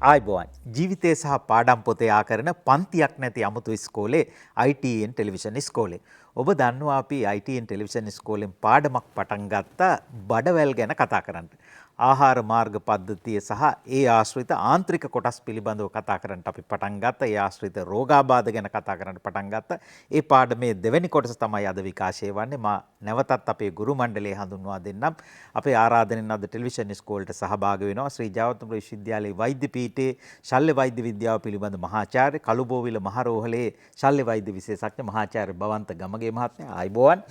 ආයිබෝවන් ජීවිතය සහ පාඩම් පොතේ ආකරන පන්තියක් නැති අමුතු ඉස්කෝලේ ITN ටෙලිවිෂන් ඉස්කෝලේ. ඔබ දන්නවා අපි ITN ටෙලිවිෂන් ඉස්කෝලෙන් පාඩමක් පටන් ගත්තා බඩවැල් ගැන කතා කරන්න. ආහාර මාර්ග පද්ධතිය සහ ඒ ආශ්‍රිත ආන්ත්‍රික කොටස් පිළිබඳව කතා කරන්න අපි පටන් ගත්තා. ඒ ආශ්‍රිත රෝගාබාධ ගැන කතා කරන්න පටන් ගත්තා. ඒ පාඩමේ දෙවැනි කොටස තමයි අද විකාශය වන්නේ. මා නැවතත් අපේ ගුරු මණ්ඩලය හඳුන්වා දෙන්නම්. අපේ ආරාධනෙන් අද ටෙලිවිෂන් ඉස්කෝලේට සහභාගී වෙනවා ශ්‍රී ජයවර්ධනපුර විශ්වවිද්‍යාලයේ වෛද්‍ය පීඨයේ ශල්‍ය වෛද්‍ය විද්‍යාව පිළිබඳ මහාචාර්ය කළුබෝවිල මහරෝහලේ ශල්‍ය වෛද්‍ය විශේෂඥ මහාචාර්ය බවන්ත ගමගේ මහත්මයා ආයිබෝවන්.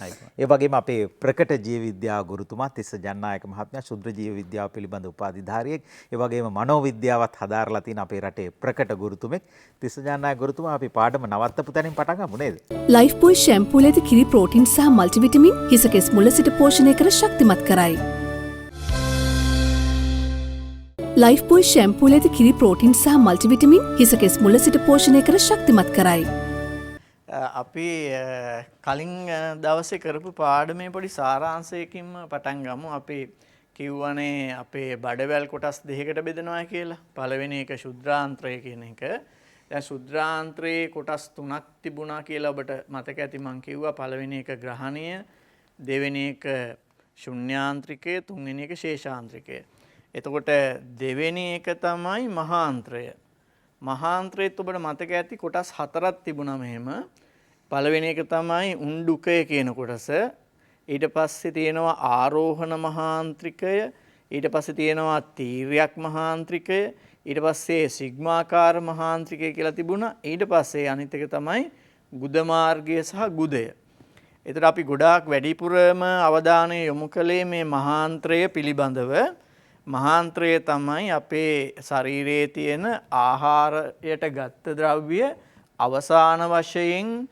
ඒ වගේම අපේ ප්‍රකට ජීව විද්‍යාව ගුරුතුමා තිස්ස ජනනායක මහත්මයා ශුද්‍ර ජීව විද්‍යාව පිළිබඳ උපාධිධාරියෙක්. ඒ වගේම මනෝවිද්‍යාවත් හදාරලා තියෙන අපේ රටේ ප්‍රකට ගුරුතුමෙක්. තිස්ස ජනනායක ගුරුතුමා අපි පාඩම නවත්තපු තැනින් පටන් ගමු නේද? ලයිෆ් බොයි ෂැම්පූලේදී කිරි ප්‍රෝටීන් සහ මල්ටිවිටමින් හිස කෙස් මුල සිට පෝෂණය කර ශක්තිමත් කරයි. ලයිෆ් බොයි ෂැම්පූලේදී කිරි ප්‍රෝටීන් සහ මල්ටිවිටමින් හිස කෙස් මුල සිට පෝෂණය කර ශක්තිමත් කරයි. අපි කලින් දවසේ කරපු පාඩමේ පොඩි සාරාංශයකින්ම පටන් ගමු. අපි කිව්වනේ අපේ බඩවැල් කොටස් දෙකකට බෙදනවා කියලා. පළවෙනි එක ශුද්‍රාන්ත්‍රය කියන එක. දැන් ශුද්‍රාන්ත්‍රයේ කොටස් තුනක් තිබුණා කියලා ඔබට මතක ඇති. මම කිව්වා පළවෙනි එක ග්‍රහණය, දෙවෙනි එක ශුන්‍යාන්ත්‍රිකය, තුන්වෙනි එක ශේෂාන්ත්‍රිකය. එතකොට දෙවෙනි එක තමයි මහාන්ත්‍රය. මහාන්ත්‍රයේත් ඔබට මතක ඇති කොටස් හතරක් තිබුණා මෙහෙම. පළවෙනි එක තමයි උණ්ඩුකය කියන කොටස. ඊට පස්සේ තියෙනවා ආරෝහණ මහාන්ත්‍රිකය. ඊට පස්සේ තියෙනවා තීර්යක් මහාන්ත්‍රිකය. ඊට පස්සේ සිග්මාකාර මහාන්ත්‍රිකය කියලා තිබුණා. ඊට පස්සේ අනිත් එක තමයි ගුද මාර්ගය සහ ගුදය. ඒතර අපි ගොඩාක් වැඩිපුරම අවධානය යොමු කළේ මේ මහාන්ත්‍රය පිළිබඳව. මහාන්ත්‍රය තමයි අපේ ශරීරයේ තියෙන ආහාරයට ගත්ත ද්‍රව්‍ය අවසාන වශයෙන්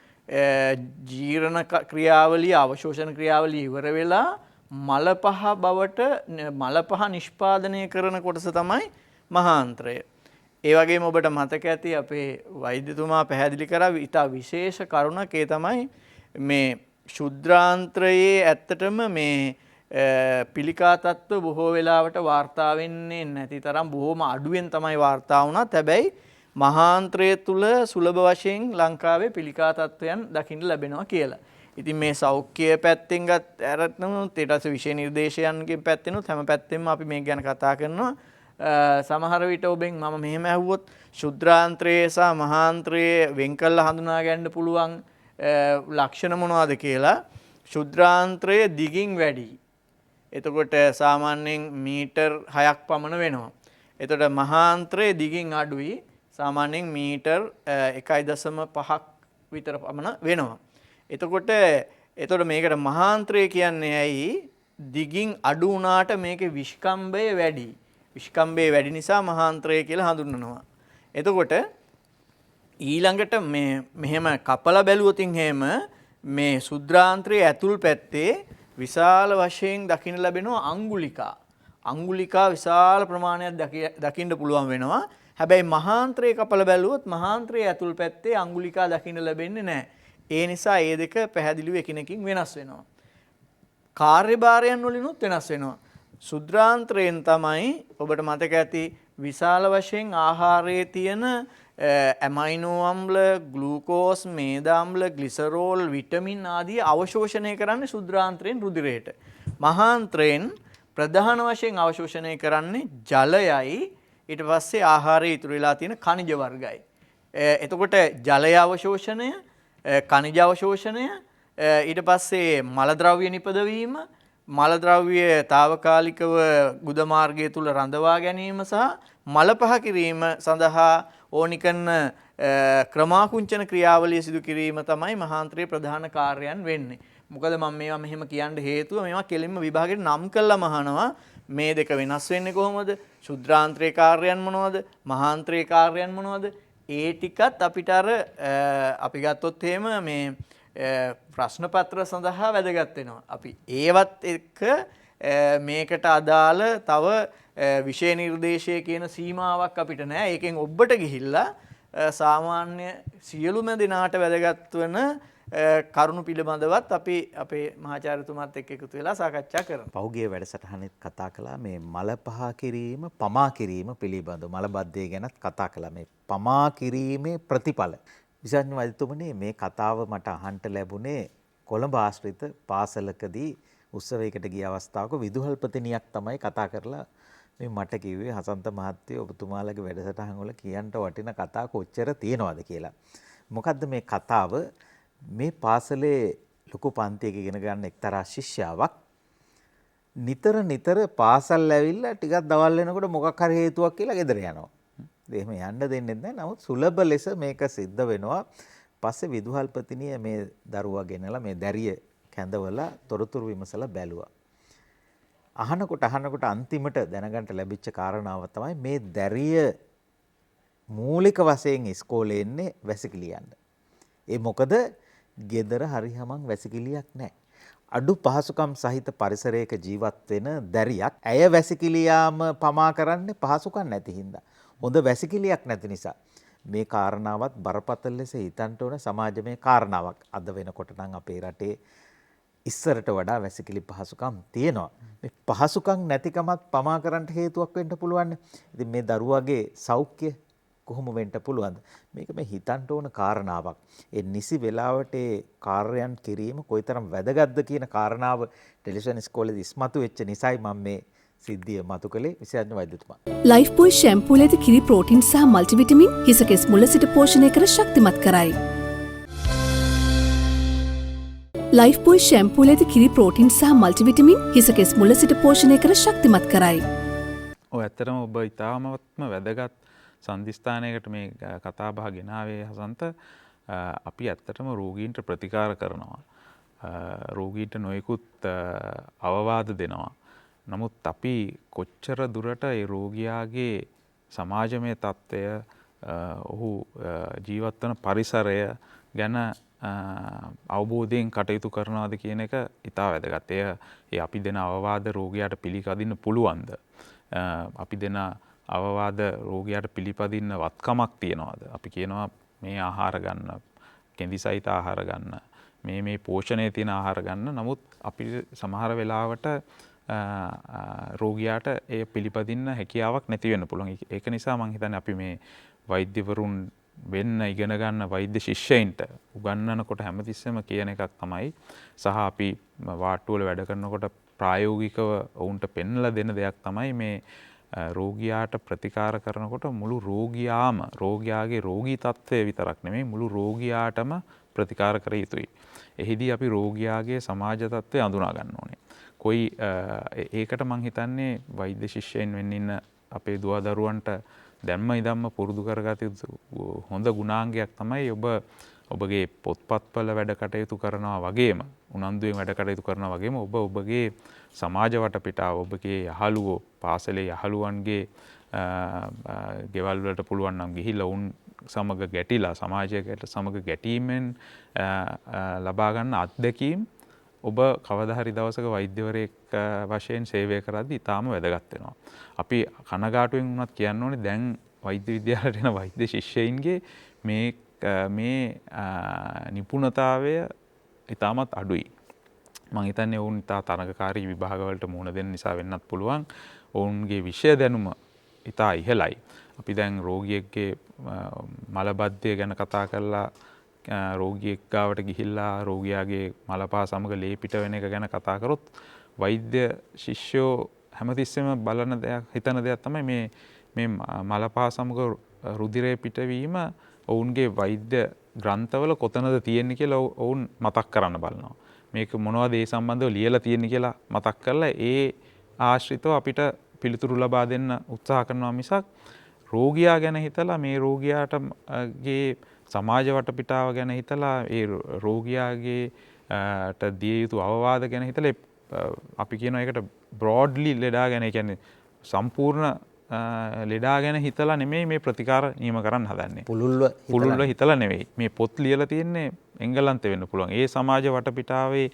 ජීර්ණ ක්‍රියාවලිය අවශෝෂණ ක්‍රියාවලිය ඉවර වෙලා මල පහ බවට මල පහ නිෂ්පාදනය කරන කොටස තමයි මහාන්ත්‍රය. ඒ වගේම ඔබට මතක ඇති අපේ වෛද්‍යතුමා පැහැදිලි කරා ඉතා විශේෂ කරුණක්. ඒ තමයි මේ ශුද්‍රාන්ත්‍රයේ ඇත්තටම මේ පිළිකා තත්ත්ව බොහෝ වෙලාවට වාර්තා වෙන්නේ නැති තරම් බොහොම අඩුවෙන් තමයි වාර්තා වුණත්. හැබැයි මහාන්ත්‍රය තුල සුලභ වශයෙන් ලංකාවේ පිළිකා තත්ත්වයන් දකින්න ලැබෙනවා කියලා. ඉතින් මේ සෞඛ්‍ය පැත්තෙන් අරනොත් ඊට පස්සේ විෂය නිර්දේශයන්ගේ පැත්තෙනුත් හැම පැත්තෙම අපි මේක ගැන කතා කරනවා. සමහර විට ඔබෙන් මම මෙහෙම ඇහුවොත් ශුද්‍රාන්ත්‍රයේ සහ මහාන්ත්‍රයේ වෙන් කළා හඳුනා ගන්න පුළුවන් ලක්ෂණ මොනවද කියලා. ශුද්‍රාන්ත්‍රය දිගින් වැඩි. එතකොට සාමාන්‍යයෙන් මීටර් 6ක් පමණ වෙනවා. එතකොට මහාන්ත්‍රයේ දිගින් අඩුයි. සාමාන්‍යයෙන් මීටර් 1.5ක් විතර පමණ වෙනවා. එතකොට මේකට මහාන්ත්‍රය කියන්නේ ඇයි? දිගින් අඩු වුණාට මේකේ විෂ්කම්භය වැඩි. විෂ්කම්භය වැඩි නිසා මහාන්ත්‍රය කියලා හඳුන්වනවා. එතකොට ඊළඟට මෙහෙම කපලා බැලුවොතින් එහෙම මේ ශුද්‍රාන්ත්‍රයේ ඇතුල් පැත්තේ විශාල වශයෙන් දකින්න ලැබෙනවා අංගුලිකා. අංගුලිකා විශාල ප්‍රමාණයක් දකින්න පුළුවන් වෙනවා. හැබැයි මහාන්ත්‍රයේ කපලා බැලුවොත් මහාන්ත්‍රයේ ඇතුල් පැත්තේ අංගුලිකා දකින්න ලැබෙන්නේ නැහැ. ඒ නිසා මේ දෙක පැහැදිලිව එකිනෙකින් වෙනස් වෙනවා. කාර්යභාරයන් වලිනුත් වෙනස් වෙනවා. ශුද්‍රාන්ත්‍රයෙන් තමයි ඔබට මතක ඇති විශාල වශයෙන් ආහාරයේ තියෙන ඇමයිනෝ අම්ල, ග්ලූකෝස්, මේද අම්ල, ග්ලිසරෝල්, විටමින් ආදී අවශෝෂණය කරන්නේ ශුද්‍රාන්ත්‍රයෙන් රුධිරයට. මහාන්ත්‍රයෙන් ප්‍රධාන වශයෙන් අවශෝෂණය කරන්නේ ජලයයි ඊට පස්සේ ආහාරයේ ඉතුරු වෙලා තියෙන ඛනිජ වර්ගයි. එතකොට ජලය අවශෝෂණය, ඛනිජ අවශෝෂණය, ඊට පස්සේ මල ද්‍රව්‍ය නිපදවීම, මල ද්‍රව්‍ය తాවකාලිකව ගුද මාර්ගය තුල රඳවා ගැනීම සහ මල පහ කිරීම සඳහා ඕනි කරන ක්‍රමාකුංචන ක්‍රියාවලිය සිදු කිරීම තමයි මහාන්ත්‍රයේ ප්‍රධාන කාර්යයන් වෙන්නේ. මොකද මම මේවා මෙහෙම කියන්න හේතුව මේවා කෙලින්ම විභාගයට නම් කළාම අහනවා මේ දෙක වෙනස් වෙන්නේ කොහොමද? ශුද්‍රාන්ත්‍රයේ කාර්යයන් මොනවද? මහාන්ත්‍රයේ කාර්යයන් මොනවද? ඒ ටිකත් අපිට අපි ගත්තොත් එහෙම මේ ප්‍රශ්න පත්‍ර සඳහා වැදගත් වෙනවා. අපි ඒවත් එක්ක මේකට අදාළ තව විෂය නිර්දේශය කියන සීමාවක් අපිට නැහැ. ඒකෙන් ඔබට ගිහිල්ලා සාමාන්‍ය සියලුම දෙනාට වැදගත් වෙන කරුණු පිළිබඳවත් අපි අපේ මහාචාර්යතුමාත් එක්ක එකතු වෙලා සාකච්ඡා කරමු. පෞගිය වැඩසටහනෙත් කතා කළා මේ මල පහ කිරීම පමා කිරීම පිළිබඳව මලබද්ධය ගැනත් කතා කළා මේ පමා කිරීමේ ප්‍රතිඵල. විශාරද වෛද්‍යතුමනි මේ කතාව මට අහන්න ලැබුණේ කොළඹ ආශ්‍රිත පාසලකදී උත්සවයකට ගිය අවස්ථාවක විදුහල්පතිනියක් තමයි කතා කරලා මේ මට කිව්වේ හසන්ත මහත්තයෝ ඔබතුමාලගේ වැඩසටහන් වල කියන්න වටින කතා කොච්චර තියෙනවද කියලා. මොකද්ද මේ කතාව? මේ පාසලේ ලොකු පන්තියක ඉගෙන ගන්න එක්තරා ශිෂ්‍යාවක් නිතර පාසල් ඇවිල්ලා ටිකක් දවල් වෙනකොට මොකක් හරි හේතුවක් කියලා ගෙදර යනවා. එහෙම යන්න දෙන්නේ නැහැ. නමුත් සුලභ ලෙස මේක සිද්ධ වෙනවා. පස්සේ විදුහල්පතිනිය මේ දරුවා ගෙනලා මේ දැරිය කැඳවලා තොරතුරු විමසලා බැලුවා. අහනකොට අන්තිමට දැනගන්න ලැබිච්ච කාරණාව තමයි මේ දැරිය මූලික වශයෙන් ඉස්කෝලේ එන්නේ වැසිකිලි යන්න. ඒ මොකද ගෙදර හරියමං වැසිකිලියක් නැහැ. අඩු පහසුකම් සහිත පරිසරයක ජීවත් වෙන දැරියක් ඇය වැසිකිලි යාම පමා කරන්නේ පහසුකම් නැති හින්දා. හොඳ වැසිකිලියක් නැති නිසා. මේ කාරණාවත් බරපතල ලෙස හිතන්න ඕන සමාජමය කාරණාවක්. අද වෙනකොට නම් අපේ රටේ ඉස්සරට වඩා වැසිකිලි පහසුකම් තියෙනවා. මේ පහසුකම් නැතිකමත් පමා කරන්න හේතුවක් වෙන්න පුළුවන්. ඉතින් මේ දරුවාගේ සෞඛ්‍ය කොහොම වෙන්න පුළුවන්ද? මේක මේ හිතන්න ඕන කාරණාවක්. ඒ නිසි වෙලාවට ඒ කාර්යයන් කිරීම කොයිතරම් වැදගත්ද කියන කාරණාව ටෙලිවිෂන් ඉස්කෝලේදී ඉස්මතු වෙච්ච නිසායි මම මේ සිද්ධිය මතු කළේ. විශාරද වෛද්‍යතුමා. ලයිෆ් බොයි ෂැම්පූල ඇති කිරි ප්‍රෝටීන් සහ මල්ටිවිටමින් හිසකෙස් මුල සිට පෝෂණය කර ශක්තිමත් කරයි. ලයිෆ් බොයි ෂැම්පූල ඇති කිරි ප්‍රෝටීන් සහ මල්ටිවිටමින් හිසකෙස් මුල සිට පෝෂණය කර ශක්තිමත් කරයි. ඔය ඇත්තටම ඔබ ඉතාමත්ම වැදගත් සන්ධිස්ථානයකට මේ කතා බහ ගෙනාවේ හසන්ත. අපි ඇත්තටම රෝගීන්ට ප්‍රතිකාර කරනවා. රෝගීන්ට නොයෙකුත් අවවාද දෙනවා. නමුත් අපි කොච්චර දුරට ඒ රෝගියාගේ සමාජමය තත්ත්වය ඔහු ජීවත්වන පරිසරය ගැන අවබෝධයෙන් කටයුතු කරනවාද කියන එක ඉතා වැදගත්. ඒ අපි දෙන අවවාද රෝගියාට පිළිපදින්න පුළුවන්ද? අපි දෙන අවවාද රෝගියාට පිළිපදින්න වත්කමක් තියනවාද? අපි කියනවා මේ ආහාර ගන්න, කෙඳි සහිත ආහාර ගන්න, මේ පෝෂණය තියෙන ආහාර ගන්න. නමුත් අපි සමහර වෙලාවට රෝගියාට ඒ පිළිපදින්න හැකියාවක් නැති වෙන්න පුළුවන්. ඒක නිසා මම හිතන්නේ අපි මේ වෛද්‍යවරුන් වෙන්න ඉගෙන ගන්න වෛද්‍ය ශිෂ්‍යයින්ට උගන්වනකොට හැමතිස්සෙම කියන එකක් තමයි, සහ අපි වාට්ටුවල වැඩ කරනකොට ප්‍රායෝගිකව ඔවුන්ට පෙන්වලා දෙන දෙයක් තමයි මේ රෝගියාට ප්‍රතිකාර කරනකොට මුළු රෝගියාම රෝගියාගේ රෝගී තත්ත්වය විතරක් නෙමෙයි මුළු රෝගියාටම ප්‍රතිකාර කර යුතුයි. එහිදී අපි රෝගියාගේ සමාජ තත්ත්වය අඳුනා ගන්න ඕනේ. ඒකට මං හිතන්නේ වෛද්‍ය ශිෂ්‍යයන් වෙන්න ඉන්න අපේ දුව දරුවන්ට දැම්ම ඉදම්ම පුරුදු කරගත යුතු හොඳ ගුණාංගයක් තමයි ඔබගේ පොත්පත්වල වැඩ කටයුතු කරනවා වගේම උනන්දුවෙන් වැඩ කටයුතු කරනවා වගේම ඔබගේ සමාජ වටපිටාව, ඔබගේ යහළුවෝ, පාසලේ යහළුවන්ගේ ගෙවල් වලට පුළුවන් නම් ගිහිල්ලා උන් සමග ගැටිලා සමාජයට සමග ගැටීමෙන් ලබා ගන්න අත්දැකීම් ඔබ කවදා හරි දවසක වෛද්‍යවරයෙක් වශයෙන් සේවය කරද්දී ඉතාම වැදගත් වෙනවා. අපි කනගාටුවෙන් වුණත් කියන්න ඕනේ දැන් වෛද්‍ය විද්‍යාලයට එන වෛද්‍ය ශිෂ්‍යයින්ගේ මේ නිපුණතාවය ඉතාමත් අඩුයි. මම හිතන්නේ ඔවුන් ඉතා තරඟකාරී විභාගවලට මුහුණ දෙන්න නිසා වෙන්නත් පුළුවන්. ඔවුන්ගේ විෂය දැනුම ඉතා ඉහළයි. අපි දැන් රෝගියෙක්ගේ මලබද්ධය ගැන කතා කරලා රෝගියෙක් ගාවට ගිහිල්ලා රෝගියාගේ මලපා සමග ලේ පිට වෙන එක ගැන කතා කරොත් වෛද්‍ය ශිෂ්‍යෝ හැමතිස්සෙම බලන දෙයක්, හිතන දෙයක් තමයි මේ මලපා සමග රුධිරය පිටවීම ඔවුන්ගේ වෛද්‍ය ග්‍රන්ථවල කොතනද තියෙන්නේ කියලා ඔවුන් මතක් කරන්න බලනවා. මේක මොනවද ඒ සම්බන්ධව ලියලා තියෙන්නේ කියලා මතක් කරලා ඒ ආශ්‍රිතව අපිට පිළිතුරු ලබා දෙන්න උත්සාහ කරනවා මිසක් රෝගියා ගැන හිතලා මේ රෝගියාටගේ සමාජ වටපිටාව ගැන හිතලා ඒ රෝගියාගේට දිය යුතු අවවාද ගැන හිතලා අපි කියනවා ඒකට බ්‍රෝඩ්ලි ලෙඩා ගැන, කියන්නේ සම්පූර්ණ ලෙඩා ගැන හිතලා නෙමෙයි මේ ප්‍රතිකාර නියම කරන්න හදන්නේ. පුළුල්ව හිතලා නෙවෙයි. මේ පොත් ලියලා තියෙන්නේ එංගලන්තේ වෙන්න පුළුවන්. ඒ සමාජ වටපිටාවේ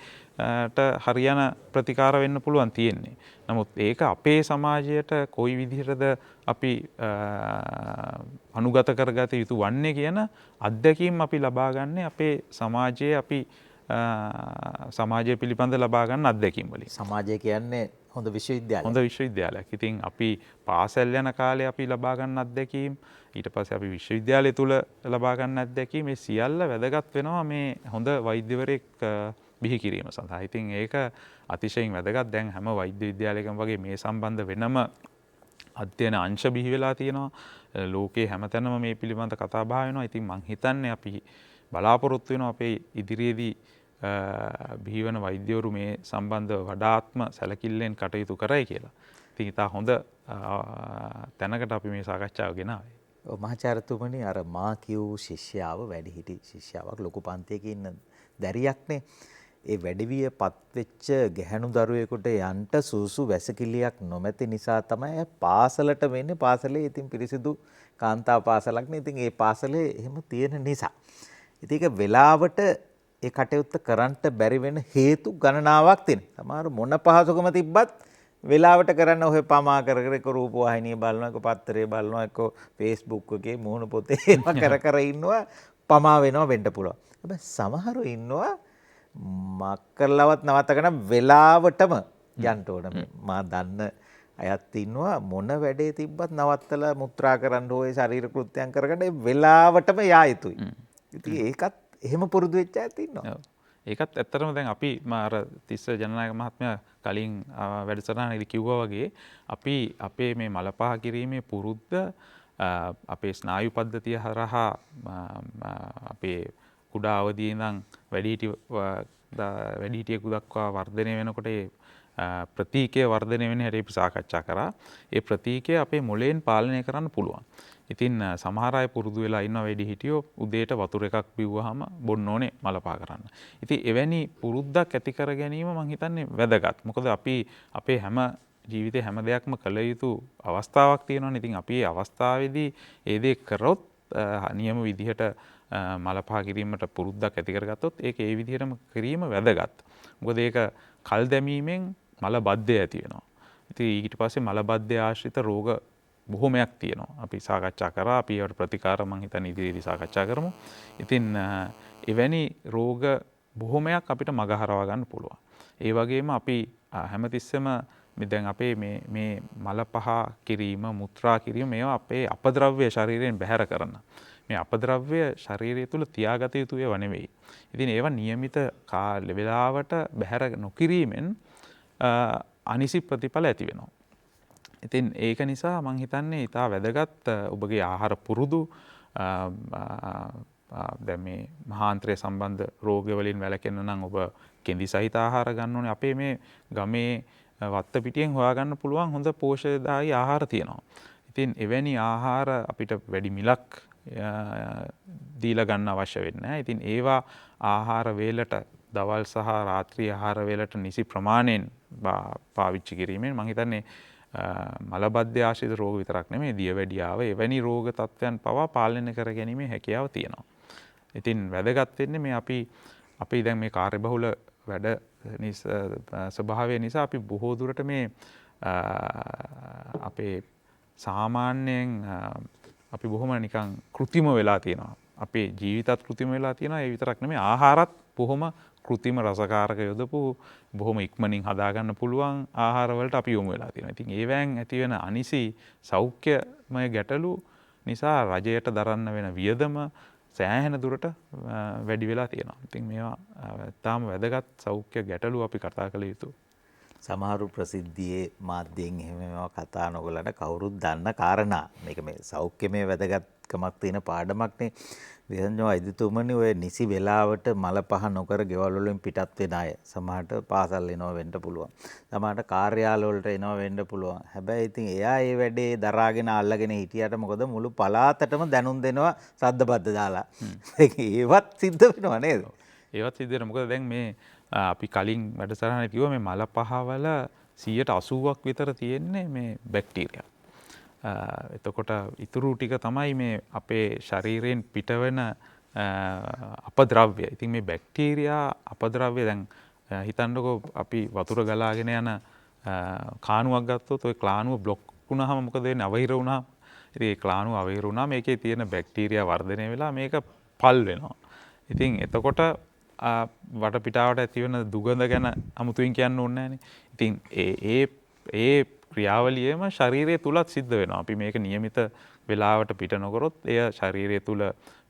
හරියන ප්‍රතිකාර වෙන්න පුළුවන් තියෙන්නේ. නමුත් ඒක අපේ සමාජයට කොයි විදිහටද අපි අනුගත කරගත යුතු වන්නේ කියන අත්දැකීම් අපි ලබා ගන්න අපේ සමාජයේ අපි සමාජය පිළිබඳ ලබා ගන්න අත්දැකීම් වලින්. සමාජය කියන්නේ හොඳ විශ්වවිද්‍යාලයක්. හොඳ විශ්වවිද්‍යාලයක්. ඉතින් අපි පාසල් යන කාලේ අපි ලබා ගන්න අත්දැකීම්, ඊට පස්සේ අපි විශ්වවිද්‍යාලය තුල ලබා ගන්න අත්දැකීම් මේ සියල්ල වැදගත් වෙනවා මේ හොඳ වෛද්‍යවරයෙක් බිහි කිරීම සඳහා. ඉතින් ඒක අතිශයින් වැදගත්. දැන් හැම වෛද්‍ය විද්‍යාලයකම වගේ මේ සම්බන්ධ වෙනම අධ්‍යයන අංශ බිහි වෙලා තියෙනවා. ලෝකේ හැමතැනම මේ පිළිබඳ කතා බහ වෙනවා. ඉතින් මං හිතන්නේ අපි බලාපොරොත්තු වෙනවා අපේ ඉදිරියේදී බිහිවන වෛද්‍යවරු මේ සම්බන්ධව වඩාත්ම සැලකිල්ලෙන් කටයුතු කරයි කියලා. ඉතින් ඉතා හොඳ තැනකට අපි මේ සාකච්ඡාව ගෙනාවේ. මහාචාර්යතුමනි අර මා කියූ ශිෂ්‍යාව වැඩිහිටි ශිෂ්‍යාවක් ලොකු පන්තියක ඉන්න දැරියක්නේ. ඒ වැඩිවිය පත්වෙච්ච ගැහැණු දරුවෙකුට යන්ට සූසු වැසකිලියක් නොමැති නිසා තමයි පාසලට වෙන්නේ. පාසලේ ඉතින් පිරිසිදු කාන්තා පාසලක්නේ. ඉතින් ඒ පාසලේ එහෙම තියෙන නිසා. ඉතින් ඒක වෙලාවට ඒ කටයුත්ත කරන්නට බැරි වෙන හේතු ගණනාවක් තියෙනවා. සමහර මොන පහසුකම තිබ්බත් වෙලාවට කරන්න ඔය පමා කර කර එක රූපවාහිනිය බලනවා, එක පත්තරේ බලනවා, එක Facebook එකේ මුහුණු පොතේ ඒවා කර කර ඉන්නවා පමා වෙනවා වෙන්න පුළුවන්. හැබැයි සමහරව ඉන්නවා මක්කරලවත් නවත්තගෙන වෙලාවටම යන්න ඕන. මා දන්න අයත් ඉන්නවා මොන වැඩේ තිබ්බත් නවත්තලා මුත්‍රා කරන්න ඕනේ ශරීර කෘත්‍යයන් කරගන්න වෙලාවටම යා යුතුයි. ඉතින් ඒකත් එහෙම පුරුදු වෙච්ච අයත් ඉන්නවා. ඒකත් ඇත්තටම දැන් අපි අර තිස්ස ජනනායක මහත්මයා කලින් වැඩසටහනේදී කිව්වා වගේ අපි අපේ මේ මල පහ කිරීමේ පුරුද්ද අපේ ස්නායු පද්ධතිය හරහා අපේ කුඩා අවදියේ ඉඳන් වැඩිහිටියෙකු දක්වා වර්ධනය වෙනකොට ප්‍රතීකය වර්ධනය වෙන හැටි අපි සාකච්ඡා කරා. ඒ ප්‍රතීකය අපේ මොළයෙන් පාලනය කරන්න පුළුවන්. ඉතින් සමහර අය පුරුදු වෙලා ඉන්නවා වැඩිහිටියෝ උදේට වතුර එකක් බිව්වහම බොන්න ඕනේ මලපා කරන්න. ඉතින් එවැනි පුරුද්දක් ඇති කර ගැනීම මම හිතන්නේ වැදගත්. මොකද අපි අපේ හැම ජීවිතේ හැම දෙයක්ම කළ යුතු අවස්ථාවක් තියෙනවානේ. ඉතින් අපි මේ අවස්ථාවේදී ඒ දේ කරොත් නියම විදිහට මලපා කිරීමට පුරුද්දක් ඇති කරගත්තොත් ඒක ඒ විදිහටම කිරීම වැදගත්. මොකද ඒක කල් දැමීමෙන් මල බද්ධය ඇති වෙනවා. ඉතින් ඊට පස්සේ මල බද්ධය ආශ්‍රිත රෝග බොහොමයක් තියෙනවා. අපි සාකච්ඡා කරා. අපි ඒවට ප්‍රතිකාර මං හිතන්නේ ඉදිරියේදී සාකච්ඡා කරමු. ඉතින් එවැනි රෝග බොහොමයක් අපිට මගහරවා ගන්න පුළුවන්. ඒ වගේම අපි හැමතිස්සෙම දැන් අපේ මේ මල පහ කිරීම, මුත්‍රා කිරීම මේවා අපේ අපද්‍රව්‍ය ශරීරයෙන් බැහැර කරන. මේ අපද්‍රව්‍ය ශරීරය තුල තියාගත යුතු ඒවා නෙවෙයි. ඉතින් ඒවා નિયમિત වේලාවට බැහැර නොකිරීමෙන් අනිසි ප්‍රතිඵල ඇති වෙනවා. ඉතින් ඒක නිසා මං හිතන්නේ ඉතා වැදගත් ඔබගේ ආහාර පුරුදු දැන් මේ මහාන්ත්‍රය සම්බන්ධ රෝගවලින් වැළකෙන්න නම් ඔබ කෙඳි සහිත ආහාර ගන්න ඕනේ. අපේ මේ ගමේ වත්ත පිටියෙන් හොයාගන්න පුළුවන් හොඳ පෝෂකදායී ආහාර තියෙනවා. ඉතින් එවැනි ආහාර අපිට වැඩි මිලක් දීලා ගන්න අවශ්‍ය වෙන්නේ නැහැ. ඉතින් ඒවා ආහාර වේලට දවල් සහ රාත්‍රී ආහාර වේලට නිසි ප්‍රමාණයෙන් පාවිච්චි කිරීමෙන් මං හිතන්නේ මලබද්ධ ආශ්‍රිත රෝග විතරක් නෙමෙයි දියවැඩියාව එවැනි රෝග තත්ත්වයන් පවා පාලනය කර ගැනීමේ හැකියාව තියෙනවා. ඉතින් වැදගත් වෙන්නේ මේ අපි දැන් මේ කාර්යබහුල වැඩ ස්වභාවය නිසා අපි බොහෝ දුරට මේ අපේ සාමාන්‍යයෙන් අපි බොහොම නිකන් කෘතිම වෙලා තියෙනවා. අපේ ජීවිතත් කෘතිම වෙලා තියෙනවා. ඒ විතරක් නෙමෙයි ආහාරත් බොහොම කෘතිම රසකාරක යොදපු බොහොම ඉක්මනින් හදාගන්න පුළුවන් ආහාරවලට අපි යොමු වෙලා තියෙනවා. ඉතින් ඒවෙන් ඇති වෙන අනිසි සෞඛ්‍යමය ගැටලු නිසා රජයට දරන්න වෙන වියදම සෑහෙන දුරට වැඩි වෙලා තියෙනවා. ඉතින් මේවා තාම වැදගත් සෞඛ්‍ය ගැටලු අපි කතා කළ යුතුයි. සමහරු ප්‍රසිද්ධියේ මාධ්‍යයෙන් එහෙම මේවා කතා නොකලට කවුරුත් දන්න කාරණා. මේක මේ සෞඛ්‍යමය වැදගත්කමක් තියෙන පාඩමක්නේ. විසංජෝ වෛද්‍යතුමනි ඔය නිසි වෙලාවට මල පහ නොකර ගෙවල් වලින් පිටත් වෙන අය සමහරට පාසල් එනවා වෙන්න පුළුවන්. සමහරට කාර්යාල වලට එනවා වෙන්න පුළුවන්. හැබැයි ඉතින් එයා ඒ වැඩේ දරාගෙන අල්ලගෙන හිටියට මොකද මුළු පළාතටම දැනුම් දෙනවා සද්දබද්ද දාලා. ඒවත් සිද්ධ වෙනවා නේද? ඒවත් සිද්ධ වෙනවා. මොකද දැන් මේ අපි කලින් වැඩසටහනේ කිව්වා මේ මල පහවල 80%ක් විතර තියෙන්නේ මේ බැක්ටීරියා. එතකොට ඉතුරු ටික තමයි මේ අපේ ශරීරයෙන් පිටවෙන අපද්‍රව්‍ය. ඉතින් මේ බැක්ටීරියා අපද්‍රව්‍ය දැන් හිතන්නකෝ අපි වතුර ගලාගෙන යන කානුවක් ගත්තොත් ඔය ක්ලානුව බ්ලොක් වුණාම මොකද වෙන්නේ? අවහිර වුණාම. ඉතින් ඒ ක්ලානුව අවහිර වුණාම මේකේ තියෙන බැක්ටීරියා වර්ධනය වෙලා මේක පල් වෙනවා. ඉතින් එතකොට වටපිටාවට ඇති වෙන දුගඳ ගැන අමුතුවෙන් කියන්න ඕනේ නැහැනේ. ඉතින් ඒ ක්‍රියාවලියම ශරීරය තුලත් සිද්ධ වෙනවා. අපි මේක નિયમિત වෙලාවට පිට නොකරොත් එය ශරීරය තුල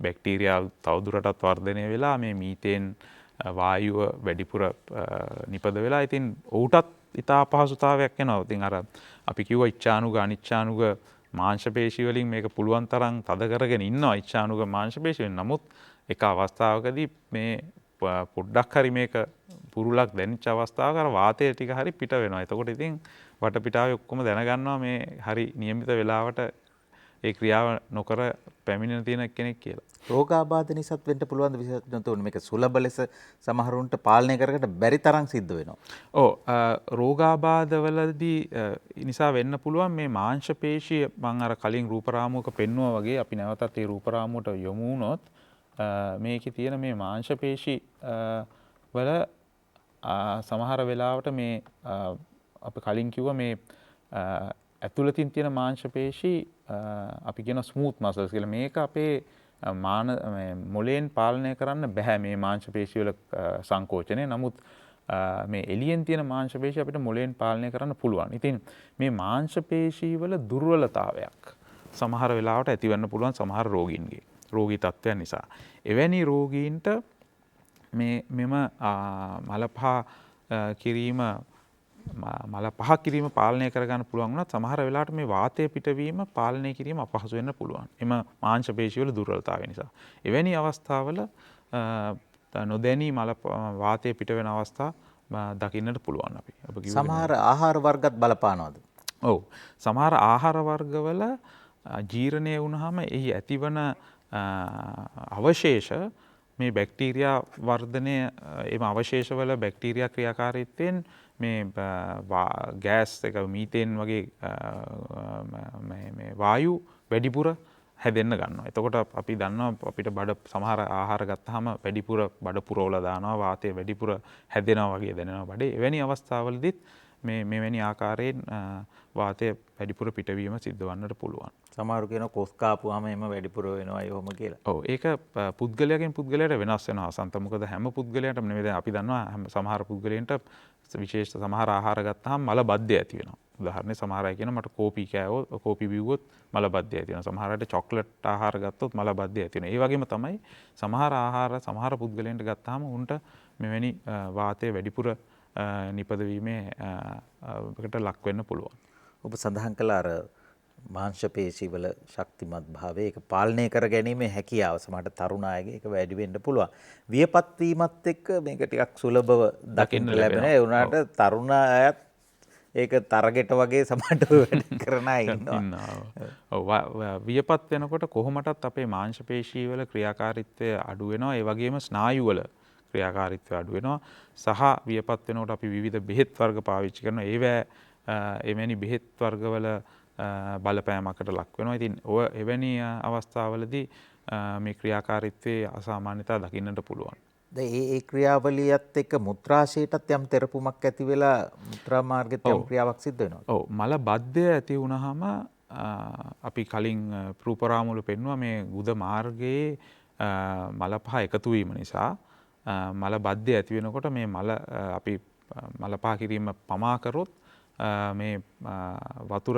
බැක්ටීරියා තවදුරටත් වර්ධනය වෙලා මේ මීතේන් වායුව වැඩිපුර නිපද වෙලා ඉතින් ඔහුටත් ඉතා අපහසුතාවයක් එනවා. ඉතින් අර අපි කිව්වා ඉච්ඡානුග අනිච්ඡානුග මාංශපේශි වලින් මේක පුළුවන් තරම් තද කරගෙන ඉන්නවා ඉච්ඡානුග මාංශපේශි වලින්. නමුත් එක අවස්ථාවකදී මේ පොඩ්ඩක් හරි මේක පුරුලක් දැනිච්ච අවස්ථාවක අර වාතය ටික හරි පිට වෙනවා. එතකොට ඉතින් වටපිටාවේ ඔක්කොම දැනගන්නවා මේ හරි નિયમિત වෙලාවට ඒ ක්‍රියාව නොකර පැමිණෙන තියෙන කෙනෙක් කියලා. රෝගාබාධ නිසාත් වෙන්න පුළුවන් විශේෂඥතුන් මේක සුලභ ලෙස සමහරුන්ට පාලනය කරකට බැරි තරම් සිද්ධ වෙනවා. ඔව් රෝගාබාධවලදී නිසා වෙන්න පුළුවන් මේ මාංශ පේශිය මම අර කලින් රූපරාමුවක පෙන්වුවා වගේ අපි නැවතත් ඒ රූපරාමුවට යොමු වුණොත් මේකේ තියෙන මේ මාංශ පේශි වල සමහර වෙලාවට මේ අපි කලින් කිව්වා මේ ඇතුළතින් තියෙන මාංශ පේශි අපි කියන ස්මූත් මසල්ස් කියලා. මේක අපේ මොලේන් පාලනය කරන්න බෑ මේ මාංශ පේශි වල සංකෝචනය. නමුත් මේ එළියෙන් තියෙන මාංශ පේශි අපිට මොලේන් පාලනය කරන්න පුළුවන්. ඉතින් මේ මාංශ පේශි වල දුර්වලතාවයක් සමහර වෙලාවට ඇතිවෙන්න පුළුවන් සමහර රෝගීන්ගේ රෝගී තත්ත්වයන් නිසා. එවැනි රෝගීන්ට මෙම මල පහ කිරීම පාලනය කරගන්න පුළුවන් වුණත් සමහර වෙලාවට මේ වාතය පිටවීම පාලනය කිරීම අපහසු වෙන්න පුළුවන්. එම මාංශ පේශි වල දුර්වලතාවය නිසා. එවැනි අවස්ථාවල නොදැනී වාතය පිට වෙන අවස්ථා දකින්නට පුළුවන් අපි. සමහර ආහාර වර්ගත් බලපානවද? ඔව්. සමහර ආහාර වර්ගවල ජීර්ණය වුණාම එහි ඇතිවන අවශේෂ මේ බැක්ටීරියා වර්ධනය එම අවශේෂවල බැක්ටීරියා ක්‍රියාකාරීත්වයෙන් මේ ගෑස් එක මීතේන් වගේ මේ වායු වැඩිපුර හැදෙන්න ගන්නවා. එතකොට අපි දන්නවා අපිට බඩ සමහර ආහාර ගත්තාම වැඩිපුර බඩ පුරවලා දානවා, වාතය වැඩිපුර හැදෙනවා වගේ දැනෙනවා බඩේ. එවැනි අවස්ථාවලදීත් මෙවැනි ආකාරයෙන් වාතය වැඩිපුර පිටවීම සිද්ධ වන්නට පුළුවන්. සමහරු කියනවා කොස් කාපුවාම එම වැඩිපුර වෙනවා ඒවම කියලා. ඔව් ඒක පුද්ගලයාගෙන් පුද්ගලයාට වෙනස් වෙනවා. අසන්ත මොකද හැම පුද්ගලයාටම නෙවෙයි. දැන් අපි දන්නවා සමහර පුද්ගලයන්ට විශේෂ සමහර ආහාර ගත්තාම මල බද්ධය ඇති වෙනවා. උදාහරණයක් සමහර අය කියනවා මට කෝපි කෑවොත් කෝපි බිව්වොත් මල බද්ධය ඇති වෙනවා. සමහර අයට චොක්ලට් ආහාර ගත්තොත් මල බද්ධය ඇති වෙනවා. ඒ වගේම තමයි සමහර ආහාර සමහර පුද්ගලයන්ට ගත්තාම උන්ට මෙවැනි වාතය වැඩිපුර නිපදවීමේ එකට ලක් වෙන්න පුළුවන්. ඔබ සඳහන් කළ අර මාංශ පේශි වල ශක්තිමත් භාවය ඒක පාලනය කර ගැනීමේ හැකියාව සමහරට තරුණ අයගේ ඒක වැඩි වෙන්න පුළුවන්. වියපත් වීමත් එක්ක මේක ටිකක් සුලභව දකින්න ලැබෙන. ඒ වුණාට තරුණ අයත් ඒක තරගෙට වගේ සමහරට වැඩ කරන අය ඉන්නවා. ඔව් වියපත් වෙනකොට කොහොමටත් අපේ මාංශ පේශි වල ක්‍රියාකාරීත්වය අඩු වෙනවා. ඒ වගේම ස්නායු වල ක්‍රියාකාරීත්වය අඩු වෙනවා. සහ වියපත් වෙනකොට අපි විවිධ බෙහෙත් වර්ග පාවිච්චි කරනවා. ඒවැ එවැනි බෙහෙත් වර්ගවල බලපෑමකට ලක් වෙනවා. ඉතින් ඔය එවැනි අවස්ථාවලදී මේ ක්‍රියාකාරීත්වයේ අසාමාන්‍යතා දකින්නට පුළුවන්. ඒ ක්‍රියාවලියත් එක්ක මුත්‍රාශයටත් යම් තෙරපුමක් ඇති වෙලා මුත්‍රා මාර්ගෙත් යම් ක්‍රියාවක් සිද්ධ වෙනවා. ඔව් මල බද්ධය ඇති වුණාම අපි කලින් රූපරාමුවල පෙන්වුවා මේ ගුද මාර්ගයේ මල පහ එකතු වීම නිසා මල බද්ධය ඇති වෙනකොට මේ අපි මල පහ කිරීම පමා කරොත් මේ වතුර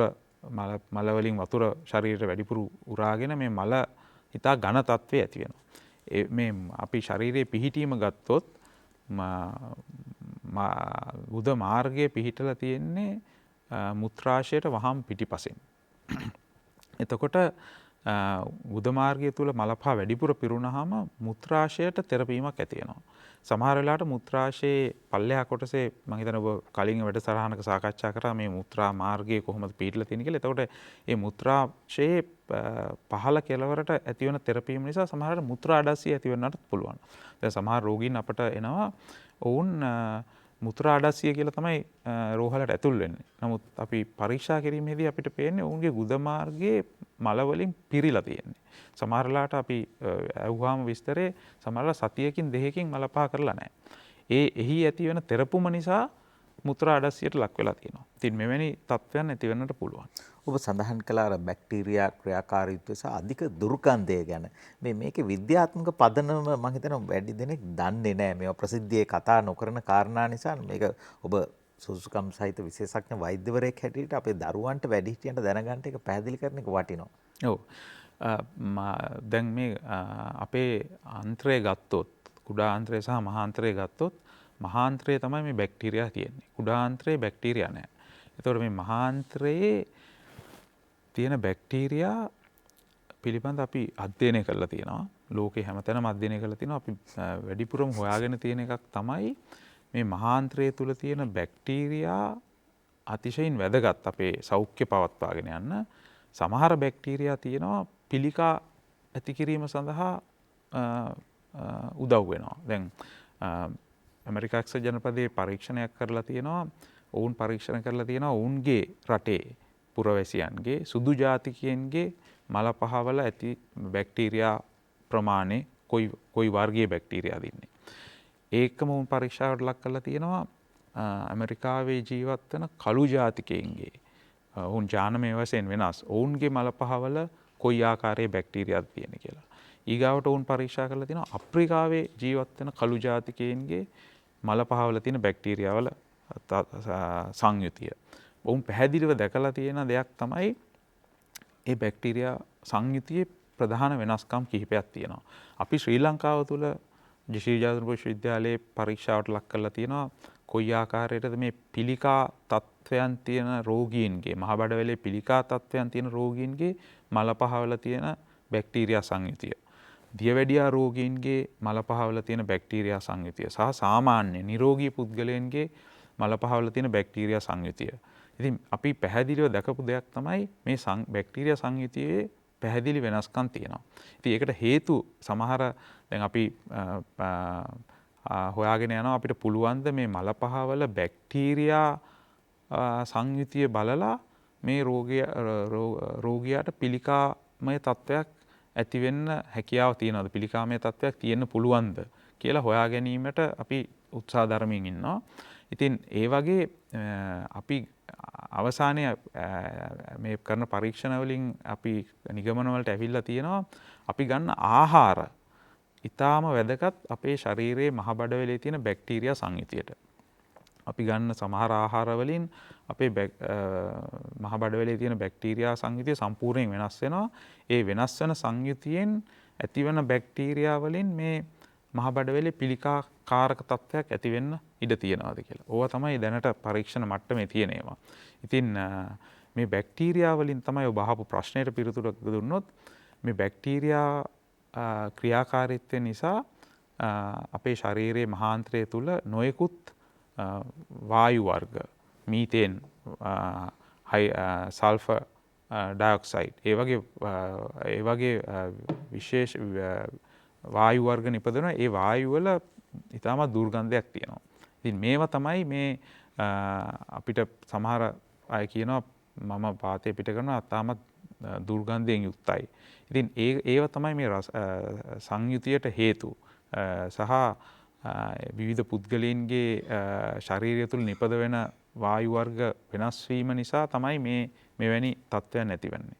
මල වලින් වතුර ශරීරයට වැඩිපුර උරාගෙන මේ මල හිතා ඝන තත්ත්වයේ ඇති වෙනවා. මේ අපි ශරීරයේ පිහිටීම ගත්තොත් ගුද මාර්ගයේ පිහිටලා තියෙන්නේ මුත්‍රාශයට වහම් පිටිපසින්. එතකොට ගුද මාර්ගය තුල මල පහ වැඩිපුර පිරුණාම මුත්‍රාශයට තෙරපීමක් ඇති වෙනවා. සමහර වෙලාවට මුත්‍රාශයේ පල්ලෙහා කොටසේ මම හිතනවා ඔබ කලින් වැඩසටහනක සාකච්ඡා කරා මේ මුත්‍රා මාර්ගය කොහොමද පිටලා තියෙන්නේ කියලා. එතකොට මේ මුත්‍රාශයේ පහළ කෙළවරට ඇතිවන තෙරපීම නිසා සමහරවිට මුත්‍රා අඩස්සිය ඇති වෙන්නත් පුළුවන්. දැන් සමහර රෝගීන් අපට එනවා ඔවුන් මුත්‍රා අඩස්සිය කියලා තමයි රෝහලට ඇතුල් වෙන්නේ. නමුත් අපි පරීක්ෂා කිරීමේදී අපිට පේන්නේ ඔවුන්ගේ ගුද මාර්ගයේ මල වලින් පිරීලා තියෙන්නේ. සමහරලාට අපි ඇහුවාම විස්තරේ සමහරලා සතියකින් දෙකකින් මල පහ කරලා නැහැ. එහි ඇති වෙන තෙරපුම නිසා මුත්‍රා අඩස්සියට ලක් වෙලා තියෙනවා. ඉතින් මෙවැනි තත්ත්වයන් ඇති වෙන්නට පුළුවන්. ඔබ සඳහන් කළ අර බැක්ටීරියා ක්‍රියාකාරීත්වය සහ අධික දුර්ගන්ධය ගැන මේකේ විද්‍යාත්මක පදනම මම හිතනවා වැඩි දෙනෙක් දන්නේ නැහැ. මේවා ප්‍රසිද්ධියේ කතා නොකරන කාරණා නිසා මේක ඔබ සුසුකම් සහිත විශේෂඥ වෛද්‍යවරයෙක් හැටියට අපේ දරුවන්ට වැඩිහිටියන්ට දැනගන්න එක පැහැදිලි කරන එක වටිනවා. ඔව්. දැන් මේ අපේ ආන්ත්‍රය ගත්තොත් කුඩා ආන්ත්‍රය සහ මහාන්ත්‍රය ගත්තොත් මහාන්ත්‍රයේ තමයි මේ බැක්ටීරියා තියෙන්නේ. කුඩා ආන්ත්‍රයේ බැක්ටීරියා නැහැ. ඒතකොට මේ මහාන්ත්‍රයේ තියෙන බැක්ටීරියා පිළිබඳ අපි අධ්‍යයනය කරලා තියෙනවා. ලෝකේ හැමතැනම අධ්‍යයනය කරලා තියෙනවා. අපි වැඩිපුරම හොයාගෙන තියෙන එකක් තමයි මේ මහාන්ත්‍රය තුල තියෙන බැක්ටීරියා අතිශයින් වැදගත් අපේ සෞඛ්‍ය පවත්වාගෙන යන්න. සමහර බැක්ටීරියා තියෙනවා පිළිකා ඇති කිරීම සඳහා උදව් වෙනවා. දැන් ඇමරිකා එක්සත් ජනපදයේ පරීක්ෂණයක් කරලා තියෙනවා. ඔවුන් පරීක්ෂණ කරලා තියෙනවා ඔවුන්ගේ රටේ පුරවැසියන්ගේ සුදු ජාතිකයන්ගේ මල පහවල ඇති බැක්ටීරියා ප්‍රමාණය කොයි වර්ගයේ බැක්ටීරියාද ඉන්නේ. ඒකම උන් පරීක්ෂාවට ලක් කරලා තියෙනවා ඇමරිකාවේ ජීවත් වෙන කළු ජාතිකයන්ගේ උන් ජානමය වශයෙන් වෙනස් ඔවුන්ගේ මල පහවල කොයි ආකාරයේ බැක්ටීරියාද තියෙන්නේ කියලා. ඊගාවට උන් පරීක්ෂා කරලා තියෙනවා අප්‍රිකාවේ ජීවත් වෙන කළු ජාතිකයන්ගේ මල පහවල තියෙන බැක්ටීරියාවල සංයුතිය. ඔවුන් පැහැදිලිව දැකලා තියෙන දෙයක් තමයි ඒ බැක්ටීරියා සංයුතියේ ප්‍රධාන වෙනස්කම් කිහිපයක් තියෙනවා. අපි ශ්‍රී ලංකාව තුළ ජිෂී ජාතික විශ්වවිද්‍යාලයේ පරීක්ෂාවට ලක් කරලා තියෙනවා කොයි ආකාරයකටද මේ පිළිකා තත්ත්වයන් තියෙන රෝගීන්ගේ මහ බඩවැලේ පිළිකා තත්ත්වයන් තියෙන රෝගීන්ගේ මල පහවල තියෙන බැක්ටීරියා සංයුතිය. දියවැඩියා රෝගීන්ගේ මල පහවල තියෙන බැක්ටීරියා සංයුතිය සහ සාමාන්‍ය නිරෝගී පුද්ගලයන්ගේ මල පහවල තියෙන බැක්ටීරියා සංයුතිය. ඉතින් අපි පැහැදිලිව දැකපු දෙයක් තමයි මේ බැක්ටීරියා සංයුතියේ පැහැදිලි වෙනස්කම් තියෙනවා. ඉතින් ඒකට හේතු සමහර දැන් අපි හොයාගෙන යනවා අපිට පුළුවන් ද මේ මල පහවල බැක්ටීරියා සංයුතිය බලලා මේ රෝගියාට පිළිකාමය තත්ත්වයක් ඇති වෙන්න හැකියාව තියෙනවද පිළිකාමය තත්ත්වයක් තියෙන්න පුළුවන්ද කියලා හොයා ගැනීමට අපි උත්සාහ දරමින් ඉන්නවා. ඉතින් ඒ වගේ අපි අවසානයේ මේ කරන පරීක්ෂණ වලින් අපි නිගමන වලට ඇවිල්ලා තියෙනවා අපි ගන්න ආහාර ඊටාම වැදගත් අපේ ශරීරයේ මහ බඩවැලේ තියෙන බැක්ටීරියා සංයුතියට. අපි ගන්න සමහර ආහාර වලින් අපේ මහ බඩවැලේ තියෙන බැක්ටීරියා සංයුතිය සම්පූර්ණයෙන් වෙනස් වෙනවා. ඒ වෙනස් වෙන සංයුතියෙන් ඇතිවන බැක්ටීරියා වලින් මේ මහ බඩවැලේ පිළිකා කාරක තත්ත්වයක් ඇති වෙන්න ඉඩ තියෙනවාද කියලා. ඕවා තමයි දැනට පරීක්ෂණ මට්ටමේ තියෙන ඒවා. ඉතින් මේ බැක්ටීරියා වලින් තමයි ඔබ අහපු ප්‍රශ්නෙට පිළිතුරු දුන්නොත් මේ බැක්ටීරියා ක්‍රියාකාරීත්වය නිසා අපේ ශරීරයේ මහාන්ත්‍රය තුල නොයෙකුත් වායු වර්ග මීතේන් සල්ෆර් ඩයොක්සයිඩ් ඒ වගේ විශේෂ වායු වර්ග නිපදවන ඒ වායු වල ඉතාමත් දුර්ගන්ධයක් තියෙනවා. ඉතින් මේවා තමයි මේ අපිට සමහර අය කියනවා මම වාතය පිට කරනවා තාමත් දුර්ගන්ධයෙන් යුක්තයි. ඉතින් ඒවා තමයි මේ සංයුතියට හේතු සහ විවිධ පුද්ගලයන්ගේ ශරීරය තුළ නිපද වෙන වායු වර්ග වෙනස් වීම නිසා තමයි මෙවැනි තත්ත්වයන් ඇතිවන්නේ.